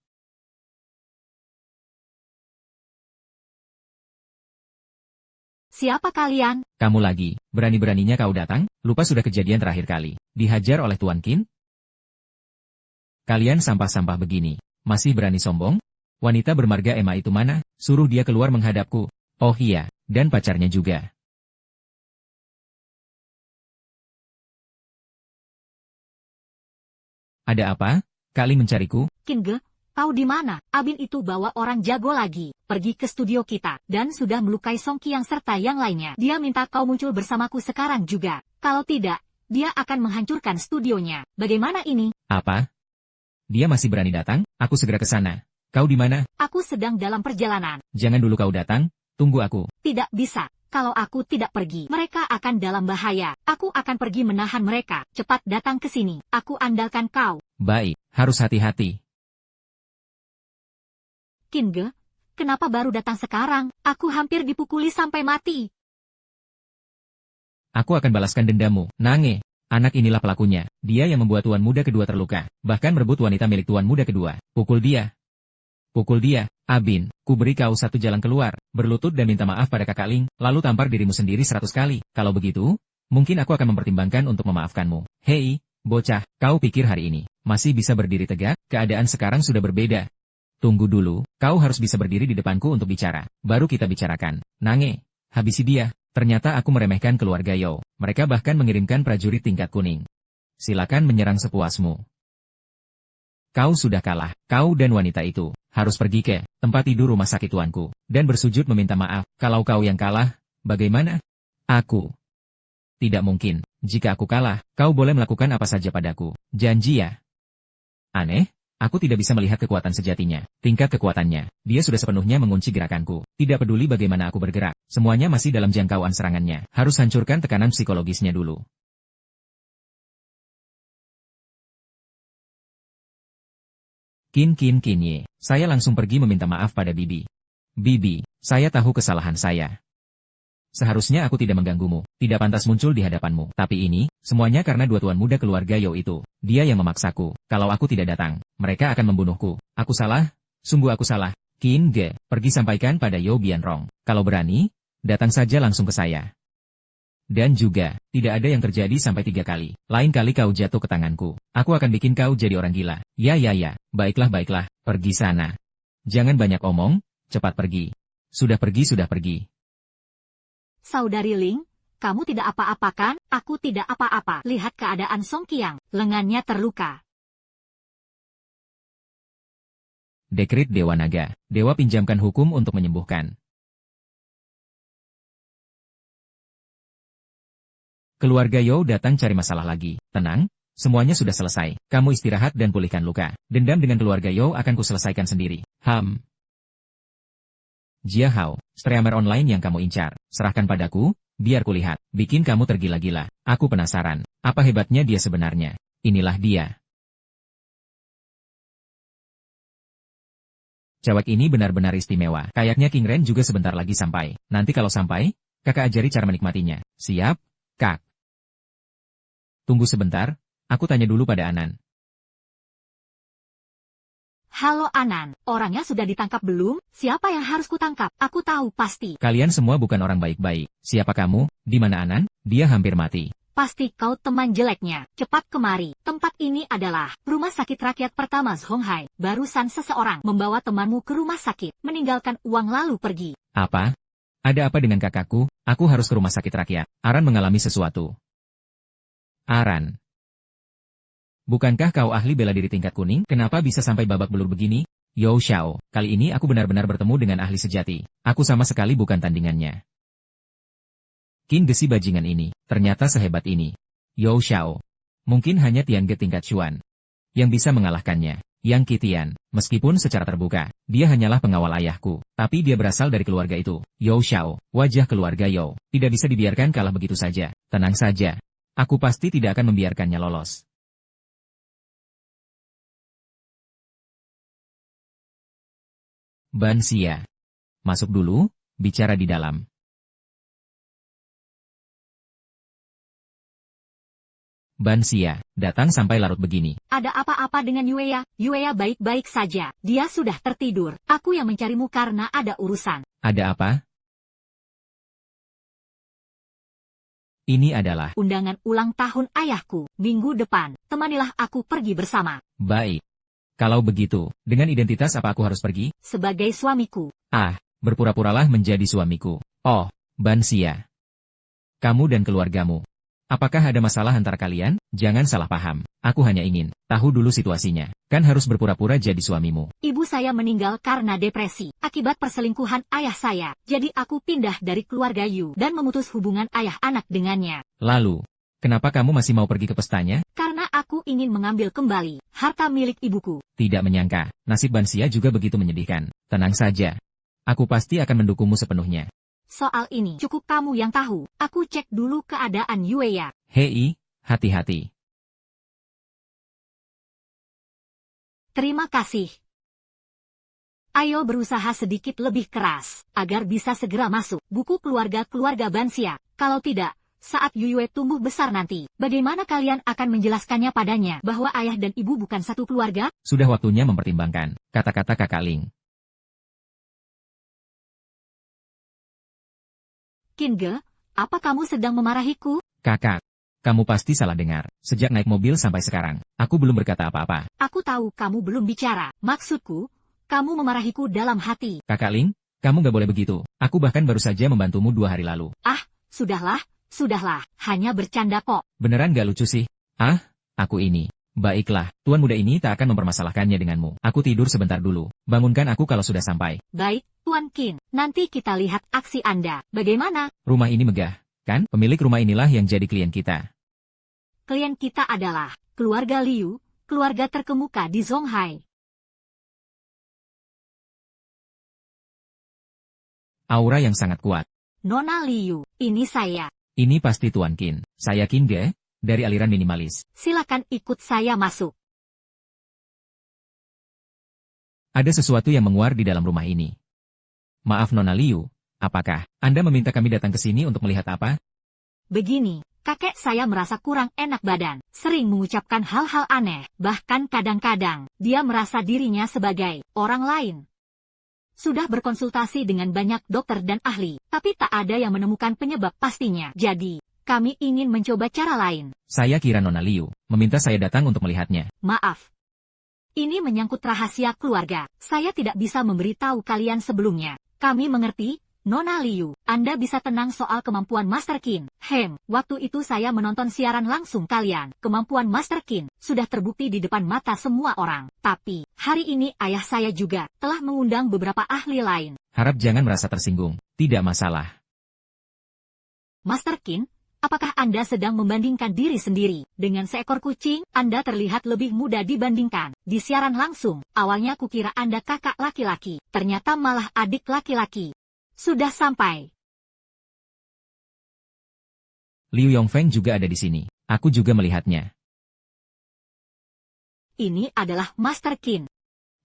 Siapa kalian? Kamu lagi, berani-beraninya kau datang? Lupa sudah kejadian terakhir kali. Dihajar oleh Tuan Qin? Kalian sampah-sampah begini. Masih berani sombong? Wanita bermarga Emma itu mana? Suruh dia keluar menghadapku. Oh iya, dan pacarnya juga. Ada apa? Kali mencariku? Qin Ge, kau di mana? Abin itu bawa orang jago lagi, pergi ke studio kita, dan sudah melukai Song Qiang serta yang lainnya. Dia minta kau muncul bersamaku sekarang juga. Kalau tidak, dia akan menghancurkan studionya. Bagaimana ini? Apa? Dia masih berani datang? Aku segera ke sana. Kau di mana? Aku sedang dalam perjalanan. Jangan dulu kau datang, tunggu aku. Tidak bisa. Kalau aku tidak pergi, mereka akan dalam bahaya. Aku akan pergi menahan mereka. Cepat datang ke sini. Aku andalkan kau. Baik, harus hati-hati. Qin Ge, kenapa baru datang sekarang? Aku hampir dipukuli sampai mati. Aku akan balaskan dendamu. Nange, anak inilah pelakunya. Dia yang membuat tuan muda kedua terluka. Bahkan merebut wanita milik tuan muda kedua. Pukul dia. Pukul dia. Abin, ku beri kau satu jalan keluar. Berlutut dan minta maaf pada kakak Ling, lalu tampar dirimu sendiri 100 kali. Kalau begitu, mungkin aku akan mempertimbangkan untuk memaafkanmu. Hei, bocah, kau pikir hari ini masih bisa berdiri tegak? Keadaan sekarang sudah berbeda. Tunggu dulu, kau harus bisa berdiri di depanku untuk bicara. Baru kita bicarakan. Nange, habisi dia. Ternyata aku meremehkan keluarga Yo. Mereka bahkan mengirimkan prajurit tingkat kuning. Silakan menyerang sepuasmu. Kau sudah kalah. Kau dan wanita itu harus pergi ke tempat tidur rumah sakit tuanku dan bersujud meminta maaf. Kalau kau yang kalah, Bagaimana? Aku. Tidak mungkin. Jika aku kalah, kau boleh melakukan apa saja padaku. Janji ya? Aneh, aku tidak bisa melihat kekuatan sejatinya. Tingkat kekuatannya, dia sudah sepenuhnya mengunci gerakanku. Tidak peduli bagaimana aku bergerak, semuanya masih dalam jangkauan serangannya. Harus hancurkan tekanan psikologisnya dulu. Ye. Saya langsung pergi meminta maaf pada Bibi. Bibi, saya tahu kesalahan saya. Seharusnya aku tidak mengganggumu, tidak pantas muncul di hadapanmu. Tapi ini, semuanya karena dua tuan muda keluarga Yo itu. Dia yang memaksaku. Kalau aku tidak datang, mereka akan membunuhku. Aku salah? Sungguh aku salah. Qin Ge, pergi sampaikan pada Yo Bianrong. Kalau berani, datang saja langsung ke saya. Dan juga, tidak ada yang terjadi sampai 3 kali. Lain kali kau jatuh ke tanganku. Aku akan bikin kau jadi orang gila. Ya. Baiklah. Pergi sana. Jangan banyak omong, cepat pergi. Sudah pergi. Saudari Ling, kamu tidak apa-apa kan? Aku tidak apa-apa. Lihat keadaan Song Qiang, lengannya terluka. Dekrit Dewa Naga. Dewa pinjamkan hukum untuk menyembuhkan. Keluarga Yo datang cari masalah lagi. Tenang, semuanya sudah selesai. Kamu istirahat dan pulihkan luka. Dendam dengan keluarga Yo akan kuselesaikan sendiri. Jia Hao, streamer online yang kamu incar, serahkan padaku, biar kulihat. Bikin kamu tergila-gila. Aku penasaran, apa hebatnya dia sebenarnya. Inilah dia. Cewek ini benar-benar istimewa. Kayaknya King Ren juga sebentar lagi sampai. Nanti kalau sampai, kakak ajari cara menikmatinya. Siap, Kak. Tunggu sebentar, aku tanya dulu pada Anan. Halo Anan, orangnya sudah ditangkap belum? Siapa yang harus kutangkap? Aku tahu pasti. Kalian semua bukan orang baik-baik. Siapa kamu? Di mana Anan? Dia hampir mati. Pasti kau teman jeleknya. Cepat kemari. Tempat ini adalah rumah sakit rakyat pertama Zhonghai. Barusan seseorang membawa temanmu ke rumah sakit, meninggalkan uang lalu pergi. Apa? Ada apa dengan kakakku? Aku harus ke rumah sakit rakyat. Aran mengalami sesuatu. Aran. Bukankah kau ahli bela diri tingkat kuning? Kenapa bisa sampai babak belur begini? Yo Xiao, kali ini aku benar-benar bertemu dengan ahli sejati. Aku sama sekali bukan tandingannya. Qin Ge si bajingan ini, ternyata sehebat ini. Yo Xiao. Mungkin hanya Tian Ge tingkat Chuan yang bisa mengalahkannya. Yang Qitian, meskipun secara terbuka, dia hanyalah pengawal ayahku. Tapi dia berasal dari keluarga itu. Yo Xiao, wajah keluarga Yo, tidak bisa dibiarkan kalah begitu saja. Tenang saja. Aku pasti tidak akan membiarkannya lolos. Ban Xia. Masuk dulu, bicara di dalam. Ban Xia, datang sampai larut begini. Ada apa-apa dengan Yueya? Yueya baik-baik saja. Dia sudah tertidur. Aku yang mencarimu karena ada urusan. Ada apa? Ini adalah undangan ulang tahun ayahku, minggu depan. Temanilah aku pergi bersama. Baik. Kalau begitu, dengan identitas apa aku harus pergi? Sebagai suamiku. Ah, berpura-puralah menjadi suamiku. Oh, Ban Xia. Kamu dan keluargamu. Apakah ada masalah antara kalian? Jangan salah paham. Aku hanya ingin tahu dulu situasinya. Kan harus berpura-pura jadi suamimu. Ibu saya meninggal karena depresi, akibat perselingkuhan ayah saya. Jadi aku pindah dari keluarga Yu dan memutus hubungan ayah anak dengannya. Lalu, kenapa kamu masih mau pergi ke pestanya? Karena aku ingin mengambil kembali harta milik ibuku. Tidak menyangka, nasib Ban Xia juga begitu menyedihkan. Tenang saja. Aku pasti akan mendukungmu sepenuhnya. Soal ini cukup kamu yang tahu. Aku cek dulu keadaan Yueya. Hei, hati-hati. Terima kasih. Ayo berusaha sedikit lebih keras, agar bisa segera masuk buku keluarga-keluarga Ban Xia. Kalau tidak, saat Yue tumbuh besar nanti, bagaimana kalian akan menjelaskannya padanya bahwa ayah dan ibu bukan satu keluarga? Sudah waktunya mempertimbangkan, kata-kata Kakak Ling. Qin Ge, apa kamu sedang memarahiku? Kakak, kamu pasti salah dengar. Sejak naik mobil sampai sekarang, aku belum berkata apa-apa. Aku tahu kamu belum bicara. Maksudku, kamu memarahiku dalam hati. Kakak Ling, kamu gak boleh begitu. Aku bahkan baru saja membantumu 2 hari lalu. Ah, sudahlah, hanya bercanda kok. Beneran gak lucu sih? Ah, aku ini Baiklah, tuan muda ini tak akan mempermasalahkannya denganmu. Aku tidur sebentar dulu. Bangunkan aku kalau sudah sampai. Baik, Tuan Qin. Nanti kita lihat aksi Anda. Bagaimana? Rumah ini megah, kan? Pemilik rumah inilah yang jadi klien kita. Klien kita adalah keluarga Liu, keluarga terkemuka di Zonghai. Aura yang sangat kuat. Nona Liu, ini saya. Ini pasti Tuan Qin. Saya Qin Ge, dari aliran minimalis. Silakan ikut saya masuk. Ada sesuatu yang menguar di dalam rumah ini. Maaf Nona Liu, apakah Anda meminta kami datang ke sini untuk melihat apa? Begini, kakek saya merasa kurang enak badan, sering mengucapkan hal-hal aneh, bahkan kadang-kadang, dia merasa dirinya sebagai orang lain. Sudah berkonsultasi dengan banyak dokter dan ahli, tapi tak ada yang menemukan penyebab pastinya. Jadi, kami ingin mencoba cara lain. Saya kira Nona Liu meminta saya datang untuk melihatnya. Maaf. Ini menyangkut rahasia keluarga. Saya tidak bisa memberitahu kalian sebelumnya. Kami mengerti, Nona Liu. Anda bisa tenang soal kemampuan Master Qin. Waktu itu saya menonton siaran langsung kalian. Kemampuan Master Qin sudah terbukti di depan mata semua orang. Tapi, hari ini ayah saya juga telah mengundang beberapa ahli lain. Harap jangan merasa tersinggung. Tidak masalah. Master Qin, apakah Anda sedang membandingkan diri sendiri dengan seekor kucing? Anda terlihat lebih muda dibandingkan di siaran langsung. Awalnya kukira Anda kakak laki-laki, ternyata malah adik laki-laki. Sudah sampai. Liu Yongfeng juga ada di sini. Aku juga melihatnya. Ini adalah Master Qin.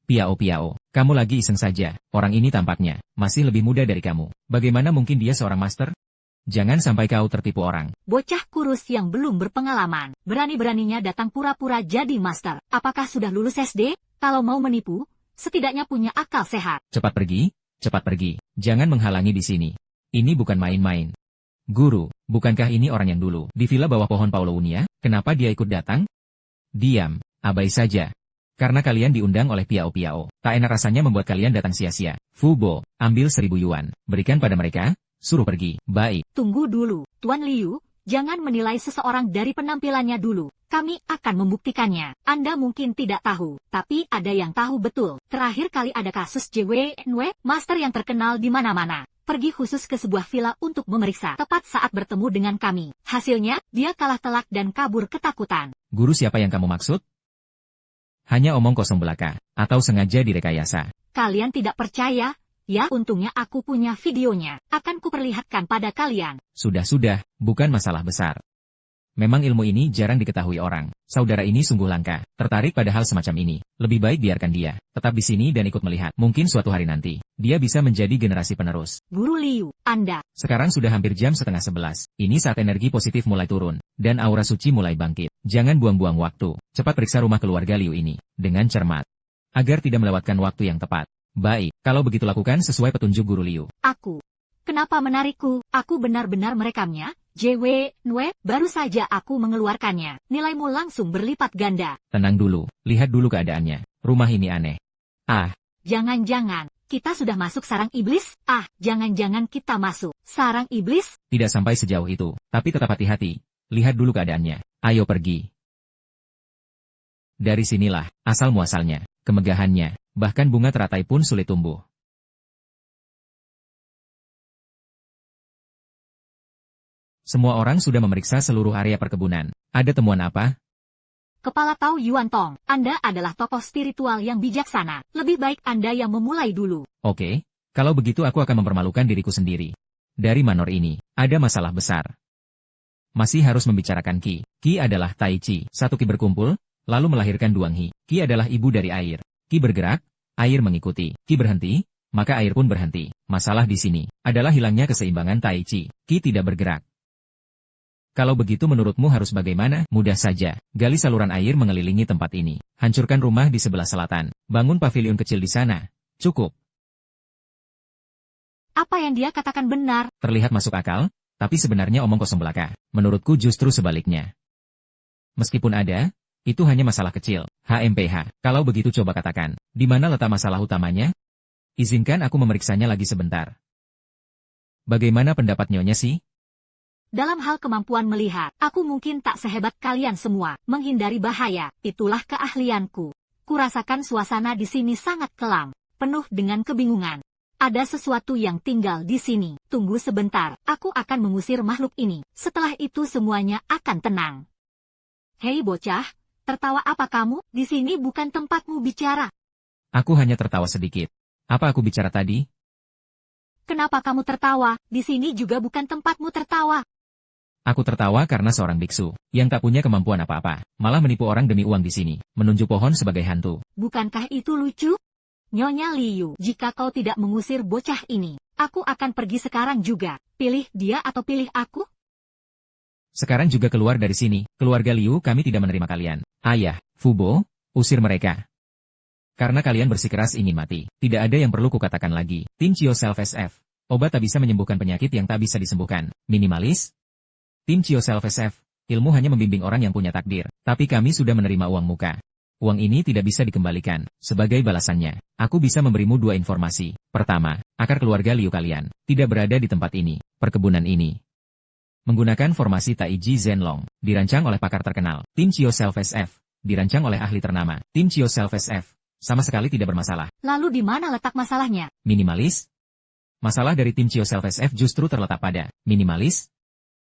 Piao, kamu lagi iseng saja. Orang ini tampaknya masih lebih muda dari kamu. Bagaimana mungkin dia seorang master? Jangan sampai kau tertipu orang. Bocah kurus yang belum berpengalaman, berani-beraninya datang pura-pura jadi master. Apakah sudah lulus SD? Kalau mau menipu, setidaknya punya akal sehat. Cepat pergi, cepat pergi. Jangan menghalangi di sini. Ini bukan main-main. Guru, bukankah ini orang yang dulu di villa bawah pohon Paulownia? Kenapa dia ikut datang? Diam, abai saja. Karena kalian diundang oleh Piao. Tak enak rasanya membuat kalian datang sia-sia. Fubo, ambil 1000 yuan. Berikan pada mereka. Suruh pergi. Baik. Tunggu dulu, Tuan Liu. Jangan menilai seseorang dari penampilannya dulu. Kami akan membuktikannya. Anda mungkin tidak tahu, tapi ada yang tahu betul. Terakhir kali ada kasus JWNW, master yang terkenal di mana-mana. Pergi khusus ke sebuah villa untuk memeriksa. Tepat saat bertemu dengan kami. Hasilnya, dia kalah telak dan kabur ketakutan. Guru siapa yang kamu maksud? Hanya omong kosong belaka, atau sengaja direkayasa. Kalian tidak percaya? Ya, untungnya aku punya videonya. Akan kuperlihatkan pada kalian. Sudah, bukan masalah besar. Memang ilmu ini jarang diketahui orang. Saudara ini sungguh langka, tertarik pada hal semacam ini. Lebih baik biarkan dia tetap di sini dan ikut melihat. Mungkin suatu hari nanti, dia bisa menjadi generasi penerus. Guru Liu, Anda. Sekarang sudah hampir jam 10:30. Ini saat energi positif mulai turun, dan aura suci mulai bangkit. Jangan buang-buang waktu. Cepat periksa rumah keluarga Liu ini, dengan cermat. Agar tidak melewatkan waktu yang tepat. Baik, kalau begitu lakukan sesuai petunjuk Guru Liu. Aku. Kenapa menarikku? Aku benar-benar merekamnya. JWNW, baru saja aku mengeluarkannya. Nilaimu langsung berlipat ganda. Tenang dulu, lihat dulu keadaannya. Rumah ini aneh. Jangan-jangan, kita sudah masuk sarang iblis? Jangan-jangan kita masuk sarang iblis? Tidak sampai sejauh itu, tapi tetap hati-hati. Lihat dulu keadaannya. Ayo pergi. Dari sinilah, asal-muasalnya, kemegahannya, bahkan bunga teratai pun sulit tumbuh. Semua orang sudah memeriksa seluruh area perkebunan. Ada temuan apa? Kepala Tao Yuan Tong, Anda adalah tokoh spiritual yang bijaksana. Lebih baik Anda yang memulai dulu. Oke, kalau begitu aku akan mempermalukan diriku sendiri. Dari manor ini, ada masalah besar. Masih harus membicarakan Qi. Qi adalah Tai Chi. Satu Qi berkumpul, lalu melahirkan Duang He. Qi adalah ibu dari air. Qi bergerak, air mengikuti. Qi berhenti, maka air pun berhenti. Masalah di sini adalah hilangnya keseimbangan Tai Chi. Qi tidak bergerak. Kalau begitu menurutmu harus bagaimana? Mudah saja. Gali saluran air mengelilingi tempat ini. Hancurkan rumah di sebelah selatan. Bangun pavilion kecil di sana. Cukup. Apa yang dia katakan benar? Terlihat masuk akal, tapi sebenarnya omong kosong belaka. Menurutku justru sebaliknya. Meskipun ada, itu hanya masalah kecil. HMPH. Kalau begitu coba katakan, di mana letak masalah utamanya? Izinkan aku memeriksanya lagi sebentar. Bagaimana pendapat Nyonya sih? Dalam hal kemampuan melihat, aku mungkin tak sehebat kalian semua. Menghindari bahaya, itulah keahlianku. Kurasakan suasana di sini sangat kelam, penuh dengan kebingungan. Ada sesuatu yang tinggal di sini. Tunggu sebentar, aku akan mengusir makhluk ini. Setelah itu semuanya akan tenang. Hei bocah, tertawa apa kamu? Di sini bukan tempatmu bicara. Aku hanya tertawa sedikit. Apa aku bicara tadi? Kenapa kamu tertawa? Di sini juga bukan tempatmu tertawa. Aku tertawa karena seorang biksu, yang tak punya kemampuan apa-apa, malah menipu orang demi uang di sini, menunjuk pohon sebagai hantu. Bukankah itu lucu? Nyonya Liu, jika kau tidak mengusir bocah ini, aku akan pergi sekarang juga. Pilih dia atau pilih aku? Sekarang juga keluar dari sini, keluarga Liu kami tidak menerima kalian. Ayah, Fubo, usir mereka. Karena kalian bersikeras ingin mati, tidak ada yang perlu kukatakan lagi. Tim Chio Self SF. Obat tak bisa menyembuhkan penyakit yang tak bisa disembuhkan. Minimalis? Tim Chio Self SF. Ilmu hanya membimbing orang yang punya takdir, tapi kami sudah menerima uang muka. Uang ini tidak bisa dikembalikan. Sebagai balasannya, aku bisa memberimu dua informasi. Pertama, akar keluarga Liu kalian tidak berada di tempat ini, perkebunan ini. Menggunakan formasi Taiji Zenlong, dirancang oleh pakar terkenal, Tim Chio Self SF, dirancang oleh ahli ternama, Tim Chio Self SF, sama sekali tidak bermasalah. Lalu di mana letak masalahnya? Minimalis? Masalah dari Tim Chio Self SF justru terletak pada minimalis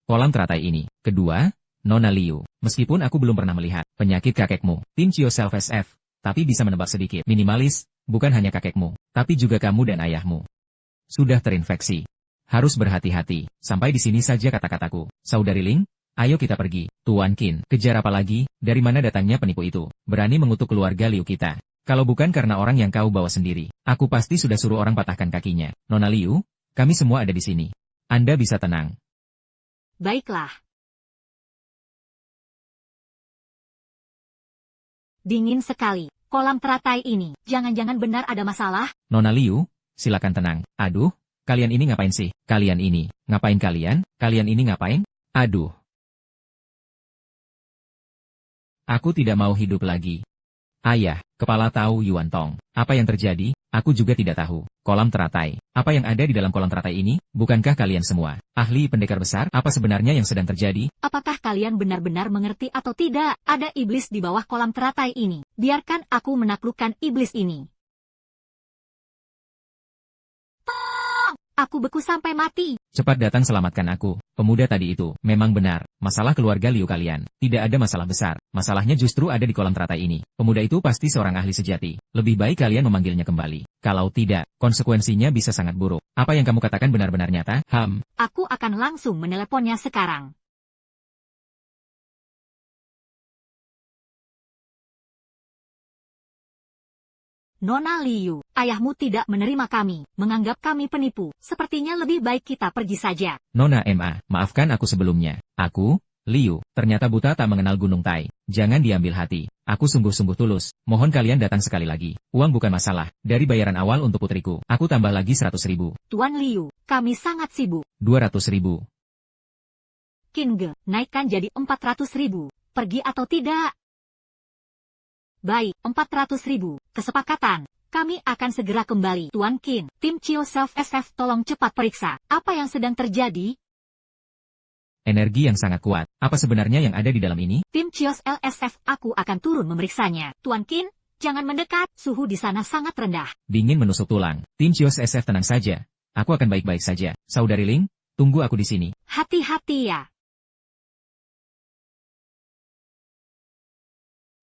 kolam teratai ini. Kedua, Nona Liu, meskipun aku belum pernah melihat penyakit kakekmu, Tim Chio Self SF, tapi bisa menebak sedikit. Minimalis, bukan hanya kakekmu, tapi juga kamu dan ayahmu. Sudah terinfeksi. Harus berhati-hati. Sampai di sini saja kata-kataku. Saudari Ling, ayo kita pergi. Tuan Qin, kejar apa lagi? Dari mana datangnya penipu itu? Berani mengutuk keluarga Liu kita. Kalau bukan karena orang yang kau bawa sendiri, aku pasti sudah suruh orang patahkan kakinya. Nona Liu, kami semua ada di sini. Anda bisa tenang. Baiklah. Dingin sekali. Kolam teratai ini, jangan-jangan benar ada masalah? Nona Liu, silakan tenang. Aduh, kalian ini ngapain sih? Kalian ini, ngapain kalian? Kalian ini ngapain? Aduh. Aku tidak mau hidup lagi. Ayah, kepala tahu Yuan Tong. Apa yang terjadi? Aku juga tidak tahu. Kolam teratai. Apa yang ada di dalam kolam teratai ini? Bukankah kalian semua ahli pendekar besar? Apa sebenarnya yang sedang terjadi? Apakah kalian benar-benar mengerti atau tidak? Ada iblis di bawah kolam teratai ini. Biarkan aku menaklukkan iblis ini. Aku beku sampai mati. Cepat datang selamatkan aku. Pemuda tadi itu, memang benar. Masalah keluarga Liu kalian. Tidak ada masalah besar. Masalahnya justru ada di kolam teratai ini. Pemuda itu pasti seorang ahli sejati. Lebih baik kalian memanggilnya kembali. Kalau tidak, konsekuensinya bisa sangat buruk. Apa yang kamu katakan benar-benar nyata? Aku akan langsung meneleponnya sekarang. Nona Liu, ayahmu tidak menerima kami, menganggap kami penipu. Sepertinya lebih baik kita pergi saja. Nona Ma, maafkan aku sebelumnya. Aku, Liu, ternyata buta tak mengenal Gunung Tai. Jangan diambil hati. Aku sungguh-sungguh tulus. Mohon kalian datang sekali lagi. Uang bukan masalah. Dari bayaran awal untuk putriku, aku tambah lagi 100.000. Tuan Liu, kami sangat sibuk. 200.000. Qin Ge, naikkan jadi 400.000. Pergi atau tidak? Baik, 400.000. Kesepakatan. Kami akan segera kembali. Tuan Qin, tim Chio Self SF tolong cepat periksa. Apa yang sedang terjadi? Energi yang sangat kuat. Apa sebenarnya yang ada di dalam ini? Tim Chios LSF, aku akan turun memeriksanya. Tuan Qin, jangan mendekat. Suhu di sana sangat rendah. Dingin menusuk tulang. Tim Chios SF tenang saja. Aku akan baik-baik saja. Saudari Ling, tunggu aku di sini. Hati-hati ya.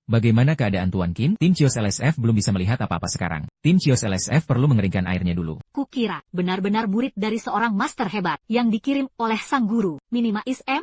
Bagaimana keadaan Tuan Qin? Tim Chios LSF belum bisa melihat apa-apa sekarang. Tim Chios LSF perlu mengeringkan airnya dulu. Kukira, benar-benar murid dari seorang master hebat, yang dikirim oleh sang guru, Minima SM?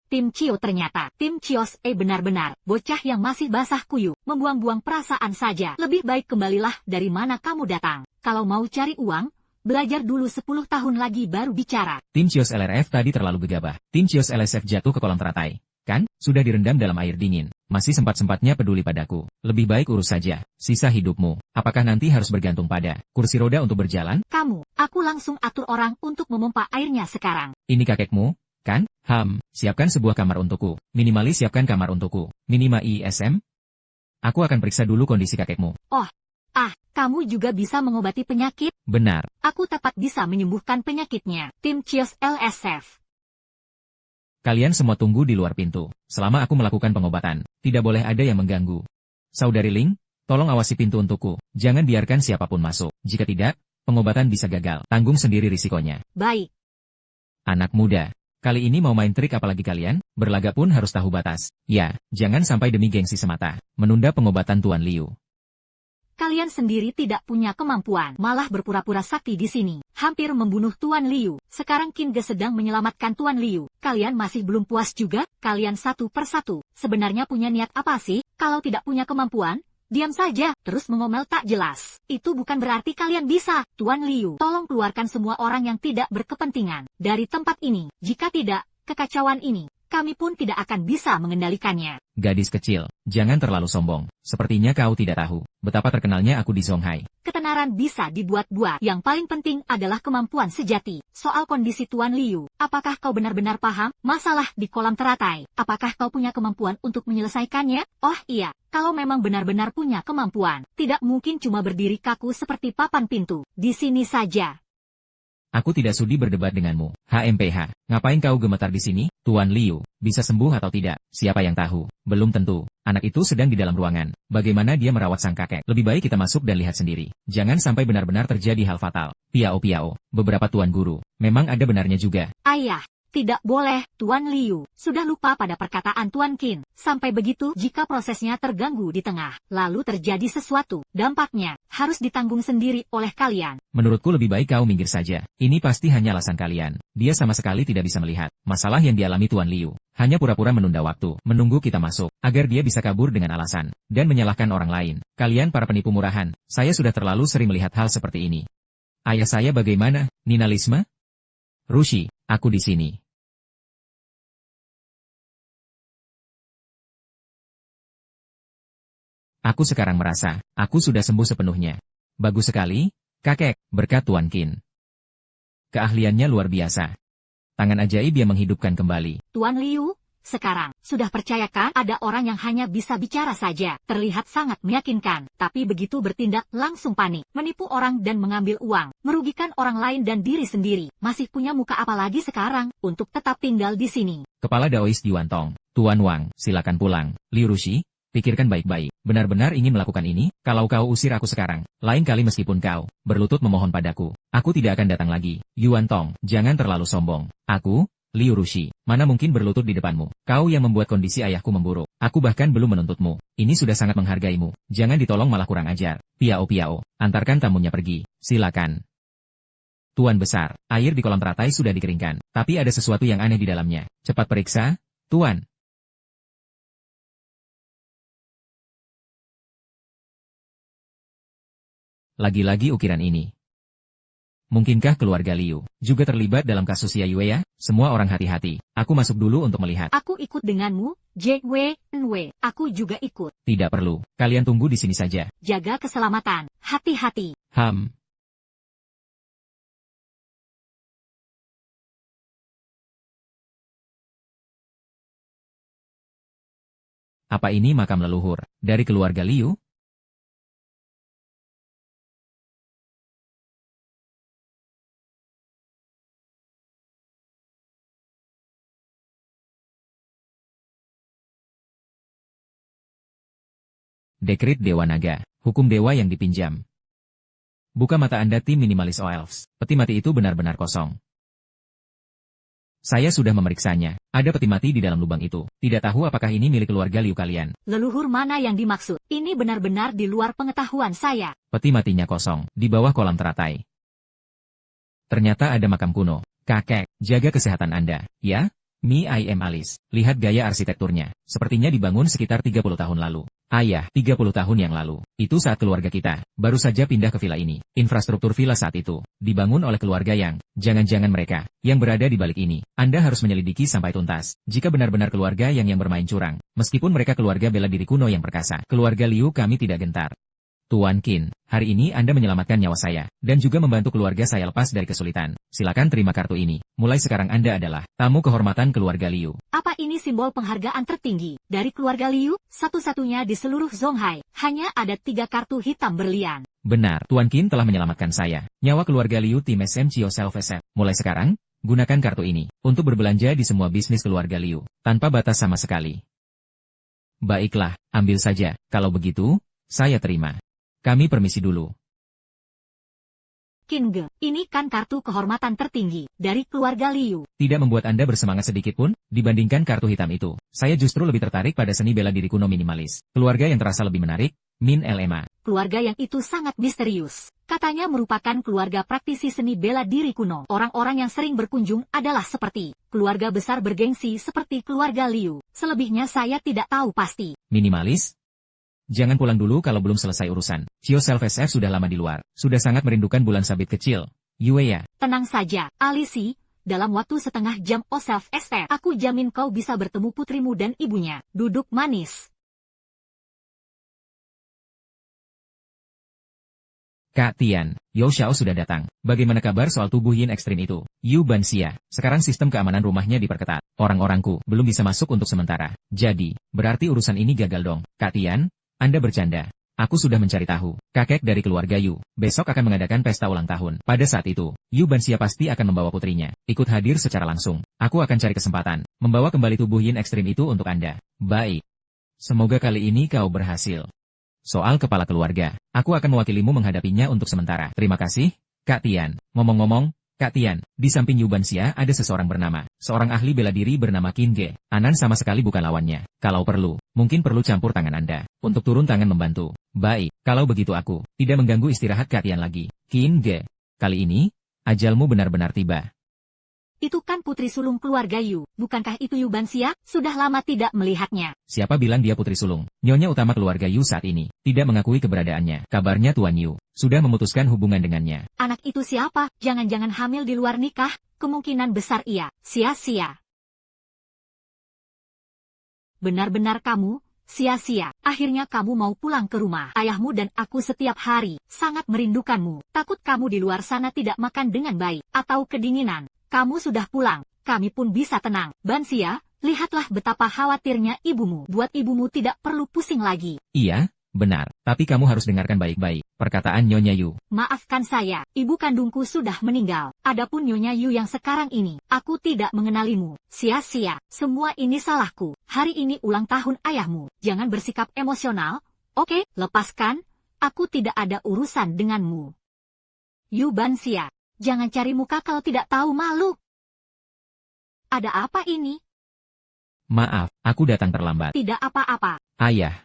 Tim Chio ternyata, Tim Chios benar-benar, bocah yang masih basah kuyup, membuang-buang perasaan saja. Lebih baik kembalilah dari mana kamu datang. Kalau mau cari uang, belajar dulu 10 tahun lagi baru bicara. Tim Chios LRF tadi terlalu gegabah. Tim Chios LSF jatuh ke kolam teratai. Kan, sudah direndam dalam air dingin. Masih sempat-sempatnya peduli padaku. Lebih baik urus saja sisa hidupmu. Apakah nanti harus bergantung pada kursi roda untuk berjalan? Kamu, aku langsung atur orang untuk memompa airnya sekarang. Ini kakekmu, kan? Siapkan sebuah kamar untukku. Minimalis siapkan kamar untukku. Minima ISM? Aku akan periksa dulu kondisi kakekmu. Kamu juga bisa mengobati penyakit? Benar. Aku tepat bisa menyembuhkan penyakitnya. Tim Chios LSF. Kalian semua tunggu di luar pintu. Selama aku melakukan pengobatan, tidak boleh ada yang mengganggu. Saudari Ling, tolong awasi pintu untukku. Jangan biarkan siapapun masuk. Jika tidak, pengobatan bisa gagal. Tanggung sendiri risikonya. Baik. Anak muda. Kali ini mau main trik apalagi kalian? Berlaga pun harus tahu batas. Ya, jangan sampai demi gengsi semata. Menunda pengobatan Tuan Liu. Kalian sendiri tidak punya kemampuan, malah berpura-pura sakti di sini. Hampir membunuh Tuan Liu. Sekarang Qin Ge sedang menyelamatkan Tuan Liu. Kalian masih belum puas juga? Kalian satu persatu. Sebenarnya punya niat apa sih? Kalau tidak punya kemampuan, diam saja, terus mengomel tak jelas. Itu bukan berarti kalian bisa. Tuan Liu, tolong keluarkan semua orang yang tidak berkepentingan dari tempat ini. Jika tidak, kekacauan ini, kami pun tidak akan bisa mengendalikannya. Gadis kecil, jangan terlalu sombong. Sepertinya kau tidak tahu betapa terkenalnya aku di Zonghai. Ketenaran bisa dibuat-buat. Yang paling penting adalah kemampuan sejati. Soal kondisi Tuan Liu, apakah kau benar-benar paham masalah di kolam teratai? Apakah kau punya kemampuan untuk menyelesaikannya? Oh iya, kalau memang benar-benar punya kemampuan, tidak mungkin cuma berdiri kaku seperti papan pintu. Di sini saja. Aku tidak sudi berdebat denganmu. HMPH, ngapain kau gemetar di sini? Tuan Liu, bisa sembuh atau tidak? Siapa yang tahu? Belum tentu. Anak itu sedang di dalam ruangan. Bagaimana dia merawat sang kakek? Lebih baik kita masuk dan lihat sendiri. Jangan sampai benar-benar terjadi hal fatal. Piao, beberapa tuan guru. Memang ada benarnya juga. Ayah. Tidak boleh, Tuan Liu. Sudah lupa pada perkataan Tuan Qin. Sampai begitu, jika prosesnya terganggu di tengah, lalu terjadi sesuatu, dampaknya harus ditanggung sendiri oleh kalian. Menurutku lebih baik kau minggir saja. Ini pasti hanya alasan kalian. Dia sama sekali tidak bisa melihat masalah yang dialami Tuan Liu. Hanya pura-pura menunda waktu, menunggu kita masuk, agar dia bisa kabur dengan alasan, dan menyalahkan orang lain. Kalian para penipu murahan, saya sudah terlalu sering melihat hal seperti ini. Ayah saya bagaimana, Nina Lisma? Rushi, aku di sini. Aku sekarang merasa, aku sudah sembuh sepenuhnya. Bagus sekali, kakek, berkat Tuan Qin. Keahliannya luar biasa. Tangan ajaib yang menghidupkan kembali. Tuan Liu, sekarang, sudah percayakah ada orang yang hanya bisa bicara saja, terlihat sangat meyakinkan, tapi begitu bertindak langsung panik, menipu orang dan mengambil uang, merugikan orang lain dan diri sendiri, masih punya muka apa lagi sekarang, untuk tetap tinggal di sini. Kepala Daois Yuan Tong, Tuan Wang, silakan pulang. Liu Rushi, pikirkan baik-baik, benar-benar ingin melakukan ini? Kalau kau usir aku sekarang, lain kali meskipun kau berlutut memohon padaku, aku tidak akan datang lagi. Yuan Tong, jangan terlalu sombong. Aku, Liu Rushi, mana mungkin berlutut di depanmu? Kau yang membuat kondisi ayahku memburuk. Aku bahkan belum menuntutmu. Ini sudah sangat menghargaimu. Jangan ditolong malah kurang ajar. Piao, antarkan tamunya pergi. Silakan. Tuan besar, air di kolam teratai sudah dikeringkan, tapi ada sesuatu yang aneh di dalamnya. Cepat periksa, Tuan. Lagi-lagi ukiran ini. Mungkinkah keluarga Liu juga terlibat dalam kasus Yayue ya? Semua orang hati-hati. Aku masuk dulu untuk melihat. Aku ikut denganmu, JWNW. Aku juga ikut. Tidak perlu. Kalian tunggu di sini saja. Jaga keselamatan. Hati-hati. Apa ini makam leluhur dari keluarga Liu? Dekrit Dewa Naga, hukum dewa yang dipinjam. Buka mata Anda tim minimalis Elves. Peti mati itu benar-benar kosong. Saya sudah memeriksanya. Ada peti mati di dalam lubang itu. Tidak tahu apakah ini milik keluarga Liu kalian. Leluhur mana yang dimaksud? Ini benar-benar di luar pengetahuan saya. Peti matinya kosong, di bawah kolam teratai. Ternyata ada makam kuno. Kakek, jaga kesehatan Anda, ya? I am Alice. Lihat gaya arsitekturnya. Sepertinya dibangun sekitar 30 tahun lalu. Ayah, 30 tahun yang lalu. Itu saat keluarga kita baru saja pindah ke villa ini. Infrastruktur villa saat itu dibangun oleh keluarga yang, jangan-jangan mereka yang berada di balik ini. Anda harus menyelidiki sampai tuntas. Jika benar-benar keluarga yang bermain curang, meskipun mereka keluarga bela diri kuno yang perkasa, keluarga Liu kami tidak gentar. Tuan Qin, hari ini Anda menyelamatkan nyawa saya, dan juga membantu keluarga saya lepas dari kesulitan. Silakan terima kartu ini. Mulai sekarang Anda adalah tamu kehormatan keluarga Liu. Apa ini simbol penghargaan tertinggi dari keluarga Liu? Satu-satunya di seluruh Zonghai. Hanya ada 3 kartu hitam berlian. Benar, Tuan Qin telah menyelamatkan saya. Nyawa keluarga Liu tim SMCO Self-SF. Mulai sekarang, Gunakan kartu ini untuk berbelanja di semua bisnis keluarga Liu, tanpa batas sama sekali. Baiklah, ambil saja. Kalau begitu, saya terima. Kami permisi dulu. Qin Ge, ini kan kartu kehormatan tertinggi dari keluarga Liu. Tidak membuat Anda bersemangat sedikit pun, dibandingkan kartu hitam itu. Saya justru lebih tertarik pada seni bela diri kuno minimalis. Keluarga yang terasa lebih menarik, Min LMA. Keluarga yang itu sangat misterius. Katanya merupakan keluarga praktisi seni bela diri kuno. Orang-orang yang sering berkunjung adalah seperti keluarga besar bergengsi seperti keluarga Liu. Selebihnya saya tidak tahu pasti. Minimalis? Jangan pulang dulu kalau belum selesai urusan. Cio Self-SF sudah lama di luar. Sudah sangat merindukan bulan sabit kecil. Yue ya. Tenang saja, Alici. Dalam waktu setengah jam Self-SF, aku jamin kau bisa bertemu putrimu dan ibunya. Duduk manis. Kak Tian, Yao Xiao sudah datang. Bagaimana kabar soal tubuh yin ekstrim itu? Yu Banxia, sekarang sistem keamanan rumahnya diperketat. Orang-orangku belum bisa masuk untuk sementara. Jadi, berarti urusan ini gagal dong. Kak Tian, Anda bercanda. Aku sudah mencari tahu. Kakek dari keluarga Yu, besok akan mengadakan pesta ulang tahun. Pada saat itu, Yu Banxia pasti akan membawa putrinya. Ikut hadir secara langsung. Aku akan cari kesempatan, membawa kembali tubuh yin ekstrim itu untuk Anda. Baik. Semoga kali ini kau berhasil. Soal kepala keluarga, aku akan mewakilimu menghadapinya untuk sementara. Terima kasih, Kak Tian. Ngomong-ngomong, Kak Tian, di samping Yu Banxia ada seseorang bernama, seorang ahli bela diri bernama Qin Ge. Anan sama sekali bukan lawannya. Kalau perlu, mungkin perlu campur tangan Anda, untuk turun tangan membantu. Baik, kalau begitu aku, tidak mengganggu istirahat Kak Tian lagi. Qin Ge, kali ini, ajalmu benar-benar tiba. Itu kan putri sulung keluarga Yu. Bukankah itu Yu Banxia? Sudah lama tidak melihatnya. Siapa bilang dia putri sulung? Nyonya utama keluarga Yu saat ini, tidak mengakui keberadaannya. Kabarnya Tuan Yu, sudah memutuskan hubungan dengannya. Anak itu siapa? Jangan-jangan hamil di luar nikah? Kemungkinan besar iya. Sia-sia. Benar-benar kamu, sia-sia. Akhirnya kamu mau pulang ke rumah. Ayahmu dan aku setiap hari, sangat merindukanmu. Takut kamu di luar sana tidak makan dengan baik, atau kedinginan. Kamu sudah pulang, kami pun bisa tenang. Banxia, lihatlah betapa khawatirnya ibumu. Buat ibumu tidak perlu pusing lagi. Iya, benar. Tapi kamu harus dengarkan baik-baik perkataan Nyonya Yu. Maafkan saya, ibu kandungku sudah meninggal. Adapun Nyonya Yu yang sekarang ini, aku tidak mengenalimu. Sia-sia, semua ini salahku. Hari ini ulang tahun ayahmu. Jangan bersikap emosional. Oke, lepaskan. Aku tidak ada urusan denganmu. Yu Banxia. Jangan cari muka kalau tidak tahu malu. Ada apa ini? Maaf, aku datang terlambat. Tidak apa-apa. Ayah.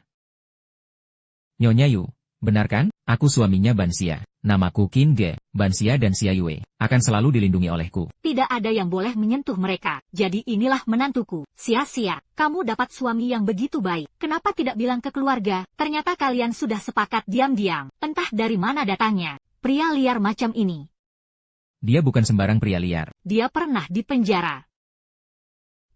Nyonya Yu, benar kan? Aku suaminya Banxia. Namaku Qin Ge, Banxia dan Xia Yue. Akan selalu dilindungi olehku. Tidak ada yang boleh menyentuh mereka. Jadi inilah menantuku. Sia-sia, kamu dapat suami yang begitu baik. Kenapa tidak bilang ke keluarga? Ternyata kalian sudah sepakat diam-diam. Entah dari mana datangnya. Pria liar macam ini. Dia bukan sembarang pria liar. Dia pernah di penjara.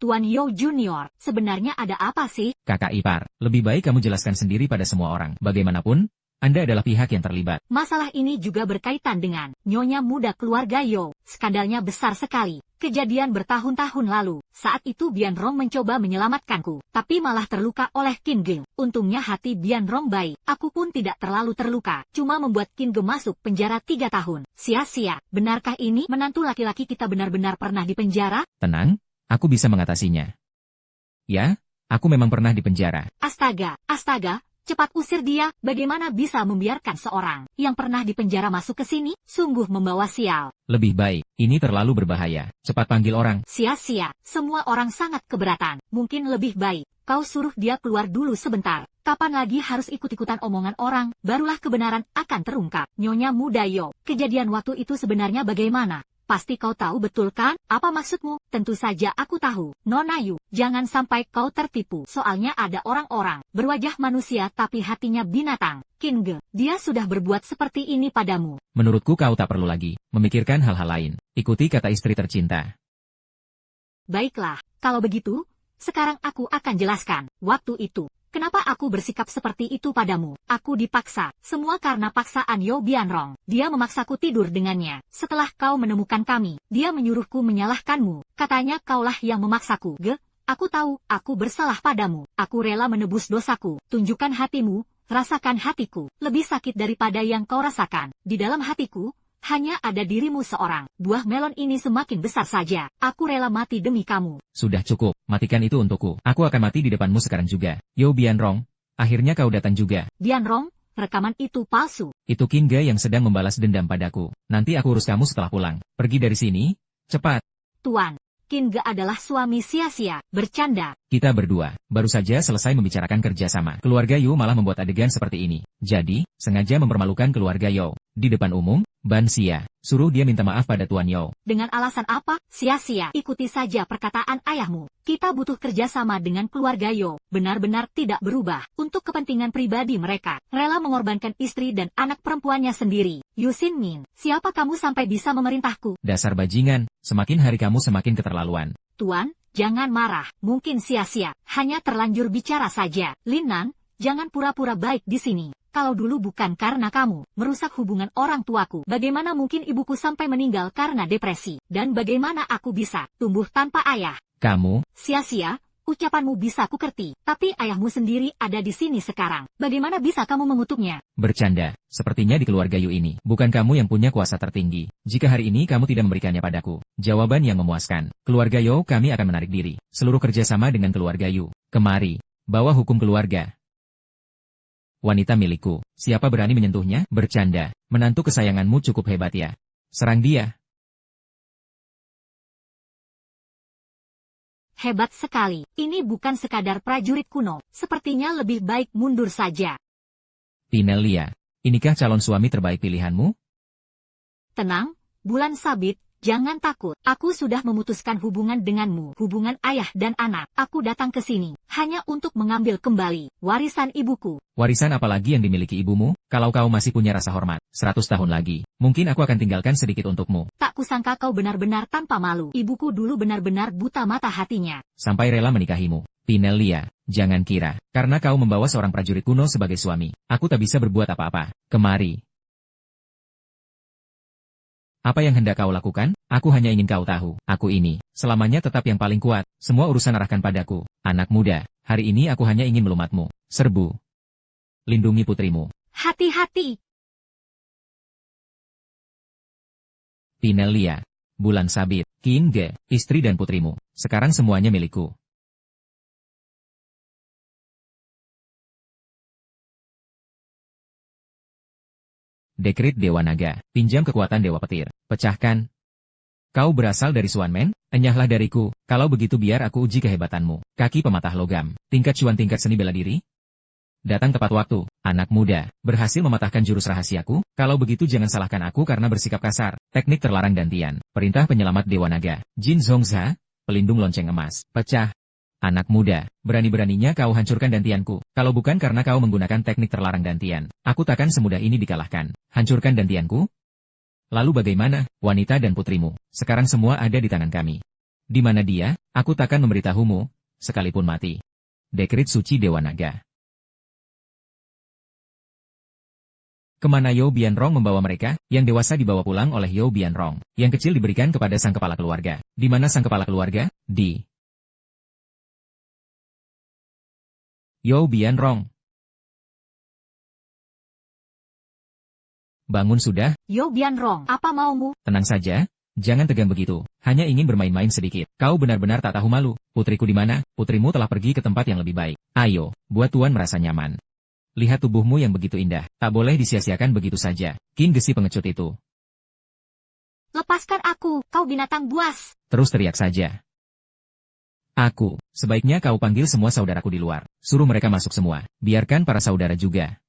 Tuan Yo Junior, sebenarnya ada apa sih? Kakak ipar, lebih baik kamu jelaskan sendiri pada semua orang. Bagaimanapun, Anda adalah pihak yang terlibat. Masalah ini juga berkaitan dengan nyonya muda keluarga Yo. Skandalnya besar sekali. Kejadian bertahun-tahun lalu. Saat itu Bian Rong mencoba menyelamatkanku, tapi malah terluka oleh Qin Ge. Untungnya hati Bian Rong baik. Aku pun tidak terlalu terluka. Cuma membuat Qin Ge masuk penjara 3 tahun. Sia-sia. Benarkah ini menantu laki-laki kita benar-benar pernah di penjara? Tenang, aku bisa mengatasinya. Ya, aku memang pernah di penjara. Astaga, astaga. Cepat usir dia, bagaimana bisa membiarkan seorang yang pernah di penjara masuk ke sini? Sungguh membawa sial. Lebih baik, ini terlalu berbahaya. Cepat panggil orang. Sia-sia, semua orang sangat keberatan. Mungkin lebih baik, kau suruh dia keluar dulu sebentar. Kapan lagi harus ikut-ikutan omongan orang, barulah kebenaran akan terungkap. Nyonya muda Yo, kejadian waktu itu sebenarnya bagaimana? Pasti kau tahu betul kan? Apa maksudmu? Tentu saja aku tahu. Nona Yu, jangan sampai kau tertipu. Soalnya ada orang-orang berwajah manusia tapi hatinya binatang. Qin Ge, dia sudah berbuat seperti ini padamu. Menurutku kau tak perlu lagi memikirkan hal-hal lain. Ikuti kata istri tercinta. Baiklah, kalau begitu, sekarang aku akan jelaskan. Waktu itu, kenapa aku bersikap seperti itu padamu? Aku dipaksa, semua karena paksaan Yo Bianrong. Dia memaksaku tidur dengannya. Setelah kau menemukan kami, dia menyuruhku menyalahkanmu. Katanya kaulah yang memaksaku. Ge, aku tahu, aku bersalah padamu. Aku rela menebus dosaku. Tunjukkan hatimu, rasakan hatiku. Lebih sakit daripada yang kau rasakan. Di dalam hatiku, Hanya ada dirimu seorang. Buah melon ini semakin besar saja. Aku rela mati demi kamu. Sudah cukup, matikan itu untukku. Aku akan mati di depanmu sekarang juga. Yo Bianrong, akhirnya kau datang juga. Bianrong, rekaman itu palsu. Itu King Ge yang sedang membalas dendam padaku. Nanti aku urus kamu setelah pulang. Pergi dari sini, cepat. Tuan, King Ge adalah suami sia-sia. Bercanda. Kita berdua, baru saja selesai membicarakan kerjasama. Keluarga Yu malah membuat adegan seperti ini. Jadi, sengaja mempermalukan keluarga Yo. Di depan umum, Ban Xia, suruh dia minta maaf pada Tuan Yo. Dengan alasan apa? Sia-sia. Ikuti saja perkataan ayahmu. Kita butuh kerjasama dengan keluarga Yo. Benar-benar tidak berubah. Untuk kepentingan pribadi mereka. Rela mengorbankan istri dan anak perempuannya sendiri. Yu Xinmin, siapa kamu sampai bisa memerintahku? Dasar bajingan, semakin hari kamu semakin keterlaluan. Tuan, jangan marah. Mungkin sia-sia. Hanya terlanjur bicara saja. Lin Nan, jangan pura-pura baik di sini. Kalau dulu bukan karena kamu merusak hubungan orang tuaku, bagaimana mungkin ibuku sampai meninggal karena depresi? Dan bagaimana aku bisa tumbuh tanpa ayah? Kamu, Sia-sia, ucapanmu bisa kukerti, tapi ayahmu sendiri ada di sini sekarang. Bagaimana bisa kamu mengutuknya? bercanda. Sepertinya di keluarga Yu ini, bukan kamu yang punya kuasa tertinggi. Jika hari ini kamu tidak memberikannya padaku, jawaban yang memuaskan. Keluarga Yo kami akan menarik diri. Seluruh kerjasama dengan keluarga Yu. Kemari, bawa hukum keluarga. Wanita milikku, siapa berani menyentuhnya? Bercanda, menantu kesayanganmu cukup hebat ya. Serang dia. Hebat sekali. Ini bukan sekadar prajurit kuno. Sepertinya lebih baik mundur saja. Pinelia, inikah calon suami terbaik pilihanmu? Tenang, Bulan Sabit. Jangan takut, aku sudah memutuskan hubungan denganmu, hubungan ayah dan anak. Aku datang ke sini, hanya untuk mengambil kembali warisan ibuku. Warisan apa lagi yang dimiliki ibumu? Kalau kau masih punya rasa hormat, 100 tahun lagi, mungkin aku akan tinggalkan sedikit untukmu. Tak kusangka kau benar-benar tanpa malu. Ibuku dulu benar-benar buta mata hatinya. Sampai rela menikahimu. Pinelia, jangan kira, karena kau membawa seorang prajurit kuno sebagai suami, aku tak bisa berbuat apa-apa. Kemari. Apa yang hendak kau lakukan? Aku hanya ingin kau tahu, aku ini, selamanya tetap yang paling kuat, semua urusan arahkan padaku. Anak muda, hari ini aku hanya ingin melumatmu. Serbu. Lindungi putrimu. Hati-hati. Pinelia, Bulan Sabit, King Ge, istri dan putrimu, sekarang semuanya milikku. Dekrit Dewa Naga, pinjam kekuatan Dewa Petir, pecahkan. Kau berasal dari Xuanmen? Enyahlah dariku, kalau begitu biar aku uji kehebatanmu. Kaki pematah logam, tingkat cuan tingkat seni bela diri. Datang tepat waktu, anak muda, berhasil mematahkan jurus rahasiaku? Kalau begitu jangan salahkan aku karena bersikap kasar. Teknik terlarang gantian, perintah penyelamat Dewa Naga, Jin Zhongza, pelindung lonceng emas, pecah. Anak muda, berani-beraninya kau hancurkan dantianku. Kalau bukan karena kau menggunakan teknik terlarang dantian, aku takkan semudah ini dikalahkan. Hancurkan dantianku? Lalu bagaimana, wanita dan putrimu? Sekarang semua ada di tangan kami. Di mana dia? Aku takkan memberitahumu, sekalipun mati. Dekrit suci Dewa Naga. Kemana Yo Bianrong membawa mereka? Yang dewasa dibawa pulang oleh Yo Bianrong. Yang kecil diberikan kepada sang kepala keluarga. Di mana sang kepala keluarga? Di Yo Bianrong. Bangun sudah? Yo Bianrong, apa maumu? Tenang saja, jangan tegang begitu. Hanya ingin bermain-main sedikit. Kau benar-benar tak tahu malu. Putriku di mana? Putrimu telah pergi ke tempat yang lebih baik. Ayo, buat tuan merasa nyaman. Lihat tubuhmu yang begitu indah. Tak boleh disia-siakan begitu saja. King Gesi pengecut itu. Lepaskan aku, kau binatang buas. Terus teriak saja. Aku, sebaiknya kau panggil semua saudaraku di luar. Suruh mereka masuk semua. Biarkan para saudara juga.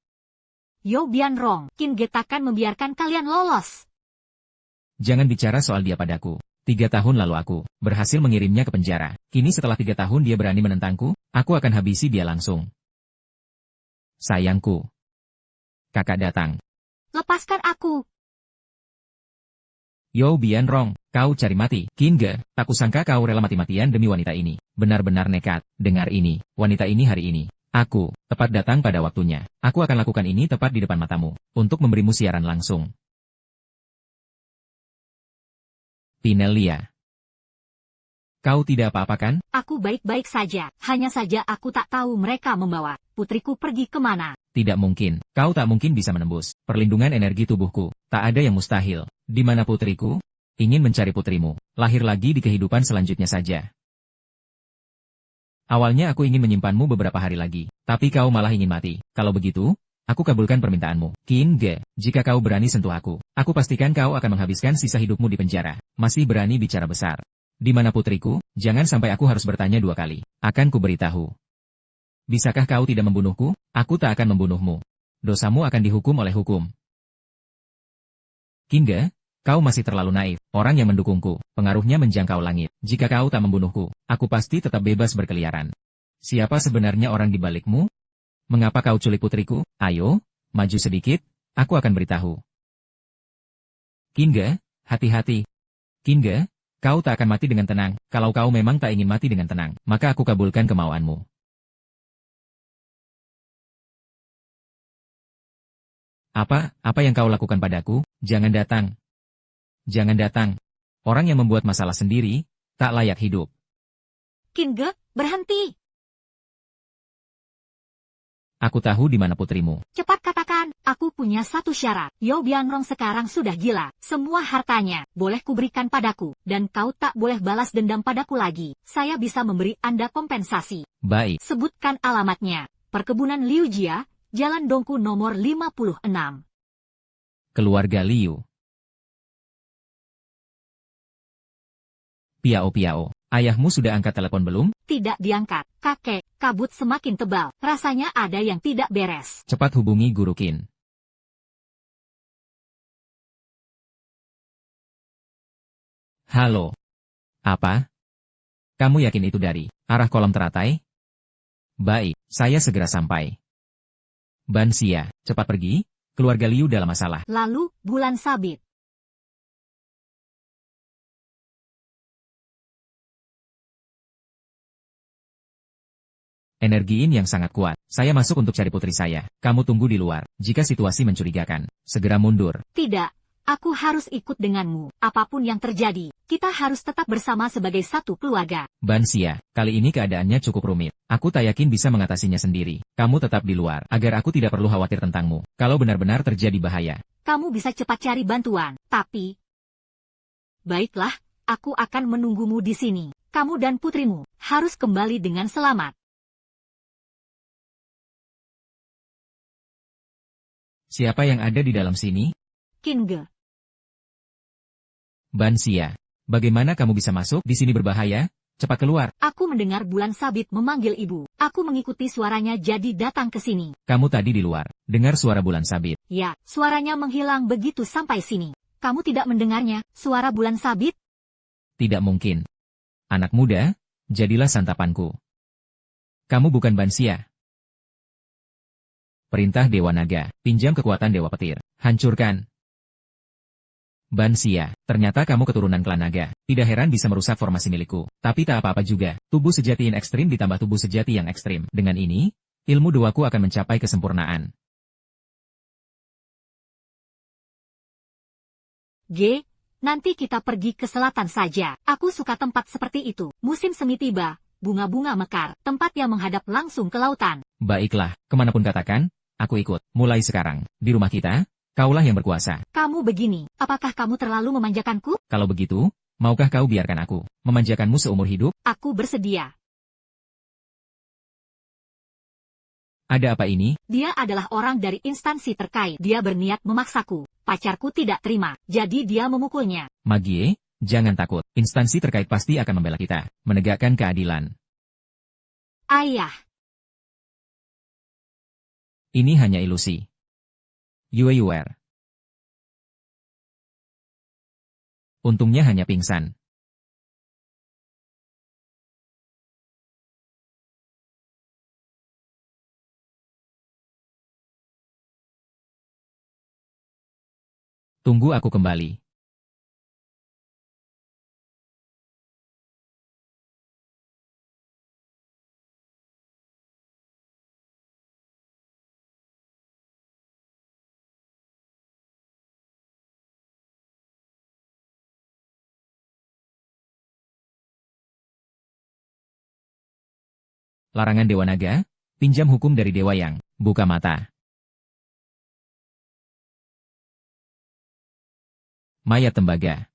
Yo Bianrong, King Ge takkan membiarkan kalian lolos. Jangan bicara soal dia padaku. 3 tahun lalu aku berhasil mengirimnya ke penjara. Kini setelah 3 tahun dia berani menentangku, aku akan habisi dia langsung. Sayangku. Kakak datang. Lepaskan aku. Yo Bianrong, kau cari mati. King Ge, tak kusangka kau rela mati-matian demi wanita ini. Benar-benar nekat. Dengar ini, wanita ini hari ini. Aku, tepat datang pada waktunya. Aku akan lakukan ini tepat di depan matamu, untuk memberimu siaran langsung. Pinelia. Kau tidak apa-apa kan? Aku baik-baik saja. Hanya saja aku tak tahu mereka membawa putriku pergi kemana. Tidak mungkin. Kau tak mungkin bisa menembus perlindungan energi tubuhku. Tak ada yang mustahil. Di mana putriku? Ingin mencari putrimu, lahir lagi di kehidupan selanjutnya saja. Awalnya aku ingin menyimpanmu beberapa hari lagi, tapi kau malah ingin mati. Kalau begitu, aku kabulkan permintaanmu. Qin Ge, jika kau berani sentuh aku pastikan kau akan menghabiskan sisa hidupmu di penjara. Masih berani bicara besar. Di mana putriku? Jangan sampai aku harus bertanya 2 kali. Akan kuberitahu. Bisakah kau tidak membunuhku? Aku tak akan membunuhmu. Dosamu akan dihukum oleh hukum. Qin Ge, kau masih terlalu naif. Orang yang mendukungku, pengaruhnya menjangkau langit. Jika kau tak membunuhku, aku pasti tetap bebas berkeliaran. Siapa sebenarnya orang di balikmu? Mengapa kau culik putriku? Ayo, maju sedikit, aku akan beritahu. Qin Ge, hati-hati. Qin Ge, kau tak akan mati dengan tenang. Kalau kau memang tak ingin mati dengan tenang, maka aku kabulkan kemauanmu. Apa yang kau lakukan padaku? Jangan datang. Jangan datang. Orang yang membuat masalah sendiri, tak layak hidup. Qin Ge, berhenti. Aku tahu di mana putrimu. Cepat katakan, aku punya satu syarat. Yao Bianrong sekarang sudah gila. Semua hartanya, boleh kuberikan padaku. Dan kau tak boleh balas dendam padaku lagi. Saya bisa memberi Anda kompensasi. Baik. Sebutkan alamatnya. Perkebunan Liu Jia, Jalan Dongku nomor 56. Keluarga Liu. Piao, ayahmu sudah angkat telepon belum? Tidak diangkat. Kakek, kabut semakin tebal. Rasanya ada yang tidak beres. Cepat hubungi Guru Qin. Halo. Apa? Kamu yakin itu dari arah kolam teratai? Baik, saya segera sampai. Ban Xia, cepat pergi. Keluarga Liu dalam masalah. Lalu, bulan sabit. Energi Yin yang sangat kuat. Saya masuk untuk cari putri saya. Kamu tunggu di luar. Jika situasi mencurigakan, segera mundur. Tidak, aku harus ikut denganmu. Apapun yang terjadi, kita harus tetap bersama sebagai satu keluarga. Ban Xia, kali ini keadaannya cukup rumit. Aku tak yakin bisa mengatasinya sendiri. Kamu tetap di luar, agar aku tidak perlu khawatir tentangmu. Kalau benar-benar terjadi bahaya. Kamu bisa cepat cari bantuan, tapi... Baiklah, aku akan menunggumu di sini. Kamu dan putrimu harus kembali dengan selamat. Siapa yang ada di dalam sini? Qin Ge. Ban Xia, bagaimana kamu bisa masuk? Di sini berbahaya. Cepat keluar. Aku mendengar bulan sabit memanggil ibu. Aku mengikuti suaranya jadi datang ke sini. Kamu tadi di luar, dengar suara bulan sabit. Ya, suaranya menghilang begitu sampai sini. Kamu tidak mendengarnya, suara bulan sabit? Tidak mungkin. Anak muda, jadilah santapanku. Kamu bukan Ban Xia. Perintah Dewa Naga, pinjam kekuatan Dewa Petir. Hancurkan. Ban Xia, ternyata kamu keturunan klan naga. Tidak heran bisa merusak formasi milikku. Tapi tak apa-apa juga. Tubuh sejati yang ekstrim ditambah tubuh sejati yang ekstrim. Dengan ini, ilmu doaku akan mencapai kesempurnaan. G, nanti kita pergi ke selatan saja. Aku suka tempat seperti itu. Musim semi tiba, bunga-bunga mekar, tempat yang menghadap langsung ke lautan. Baiklah, kemanapun katakan, aku ikut. Mulai sekarang, di rumah kita, kaulah yang berkuasa. Kamu begini, apakah kamu terlalu memanjakanku? Kalau begitu, maukah kau biarkan aku memanjakanmu seumur hidup? Aku bersedia. Ada apa ini? Dia adalah orang dari instansi terkait. Dia berniat memaksaku. Pacarku tidak terima, jadi dia memukulnya. Magie, jangan takut. Instansi terkait pasti akan membela kita, menegakkan keadilan. Ayah. Ini hanya ilusi. Yue Yuer. Untungnya hanya pingsan. Tunggu aku kembali. Larangan Dewa Naga, pinjam hukum dari Dewa Yang, buka mata. mayat tembaga.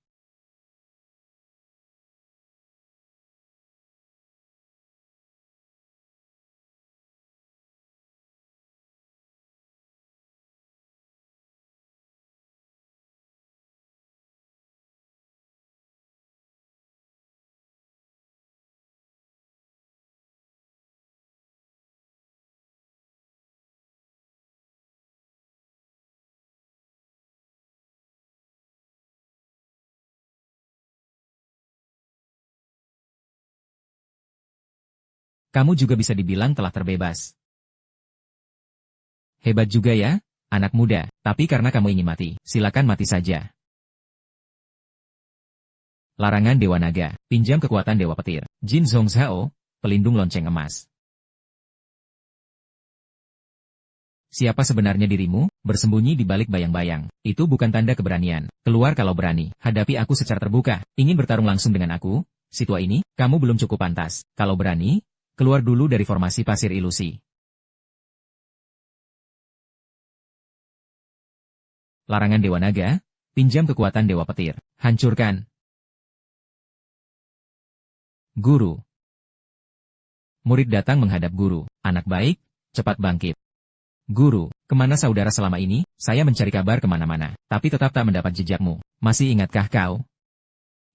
Kamu juga bisa dibilang telah terbebas. Hebat juga ya, anak muda, tapi karena kamu ingin mati, silakan mati saja. Larangan Dewa Naga, pinjam kekuatan Dewa Petir. Jin Zhongzhao, pelindung lonceng emas. Siapa sebenarnya dirimu? Bersembunyi di balik bayang-bayang. Itu bukan tanda keberanian. Keluar kalau berani. Hadapi aku secara terbuka. Ingin bertarung langsung dengan aku? Si tua ini, kamu belum cukup pantas. Kalau berani, keluar dulu dari formasi pasir ilusi. Larangan Dewa Naga, pinjam kekuatan Dewa Petir. Hancurkan. Guru. Murid datang menghadap guru. Anak baik, cepat bangkit. Guru, kemana saudara selama ini? Saya mencari kabar kemana-mana, tapi tetap tak mendapat jejakmu. Masih ingatkah kau?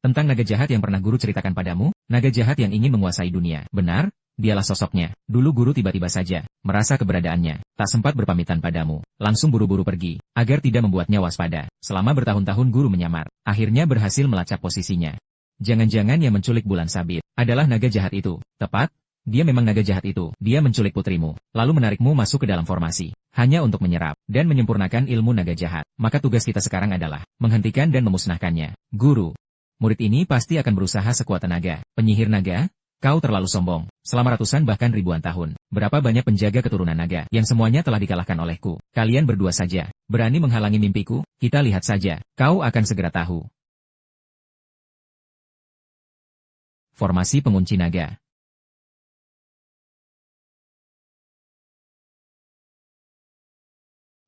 Tentang naga jahat yang pernah guru ceritakan padamu? Naga jahat yang ingin menguasai dunia. Benar? Dialah sosoknya. Dulu guru tiba-tiba saja merasa keberadaannya, tak sempat berpamitan padamu, langsung buru-buru pergi, agar tidak membuatnya waspada. Selama bertahun-tahun guru menyamar, akhirnya berhasil melacak posisinya. Jangan-jangan yang menculik Bulan Sabit adalah naga jahat itu. Tepat? Dia memang naga jahat itu. Dia menculik putrimu, lalu menarikmu masuk ke dalam formasi, hanya untuk menyerap dan menyempurnakan ilmu naga jahat. Maka tugas kita sekarang adalah menghentikan dan memusnahkannya. Guru, murid ini pasti akan berusaha sekuat tenaga. Penyihir naga? Kau terlalu sombong. Selama ratusan bahkan ribuan tahun, berapa banyak penjaga keturunan naga yang semuanya telah dikalahkan olehku. Kalian berdua saja berani menghalangi mimpiku? Kita lihat saja. Kau akan segera tahu. Formasi pengunci naga.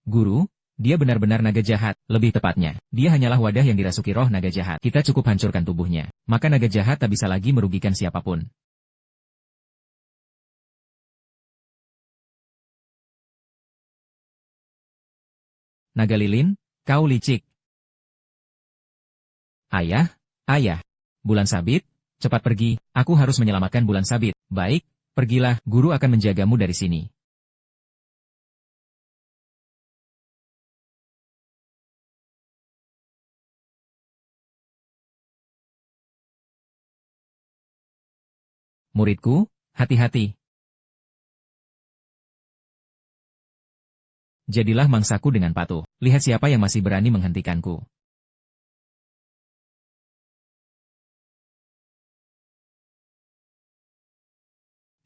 Guru, dia benar-benar naga jahat. Lebih tepatnya, dia hanyalah wadah yang dirasuki roh naga jahat. Kita cukup hancurkan tubuhnya, maka naga jahat tak bisa lagi merugikan siapapun. Naga lilin, kau licik. Ayah, ayah. Bulan Sabit, cepat pergi, aku harus menyelamatkan Bulan Sabit. Baik, pergilah, guru akan menjagamu dari sini. Muridku, hati-hati. Jadilah mangsaku dengan patuh. Lihat siapa yang masih berani menghentikanku.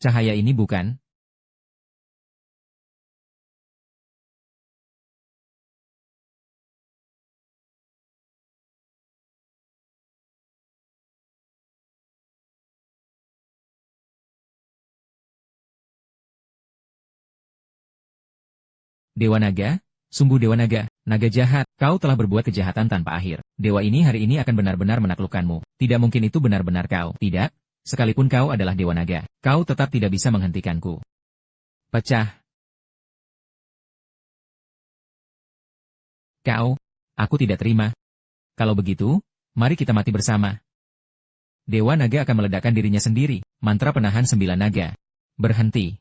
Cahaya ini bukan? Dewa Naga, sungguh Dewa Naga, naga jahat, kau telah berbuat kejahatan tanpa akhir. Dewa ini hari ini akan benar-benar menaklukkanmu. Tidak mungkin itu benar-benar kau. Tidak, sekalipun kau adalah Dewa Naga, kau tetap tidak bisa menghentikanku. Pecah. Kau, aku tidak terima. Kalau begitu, mari kita mati bersama. Dewa Naga akan meledakkan dirinya sendiri. Mantra penahan 9 naga. Berhenti.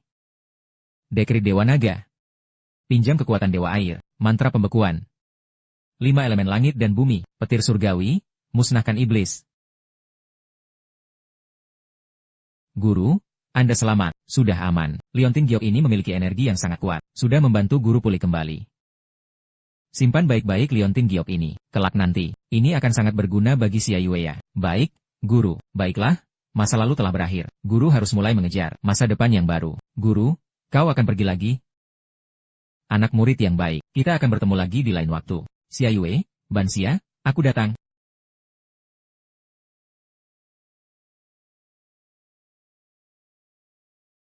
Dekrit Dewa Naga. Pinjam kekuatan Dewa Air, mantra pembekuan. 5 elemen langit dan bumi, petir surgawi, musnahkan iblis. Guru, Anda selamat, sudah aman. Liontin Giok ini memiliki energi yang sangat kuat, sudah membantu guru pulih kembali. Simpan baik-baik Liontin Giok ini, kelak nanti, ini akan sangat berguna bagi Xia Yue ya. Baik, guru, baiklah, masa lalu telah berakhir, guru harus mulai mengejar masa depan yang baru. Guru, kau akan pergi lagi? Anak murid yang baik, kita akan bertemu lagi di lain waktu. Xia Yue, Ban Xia, aku datang.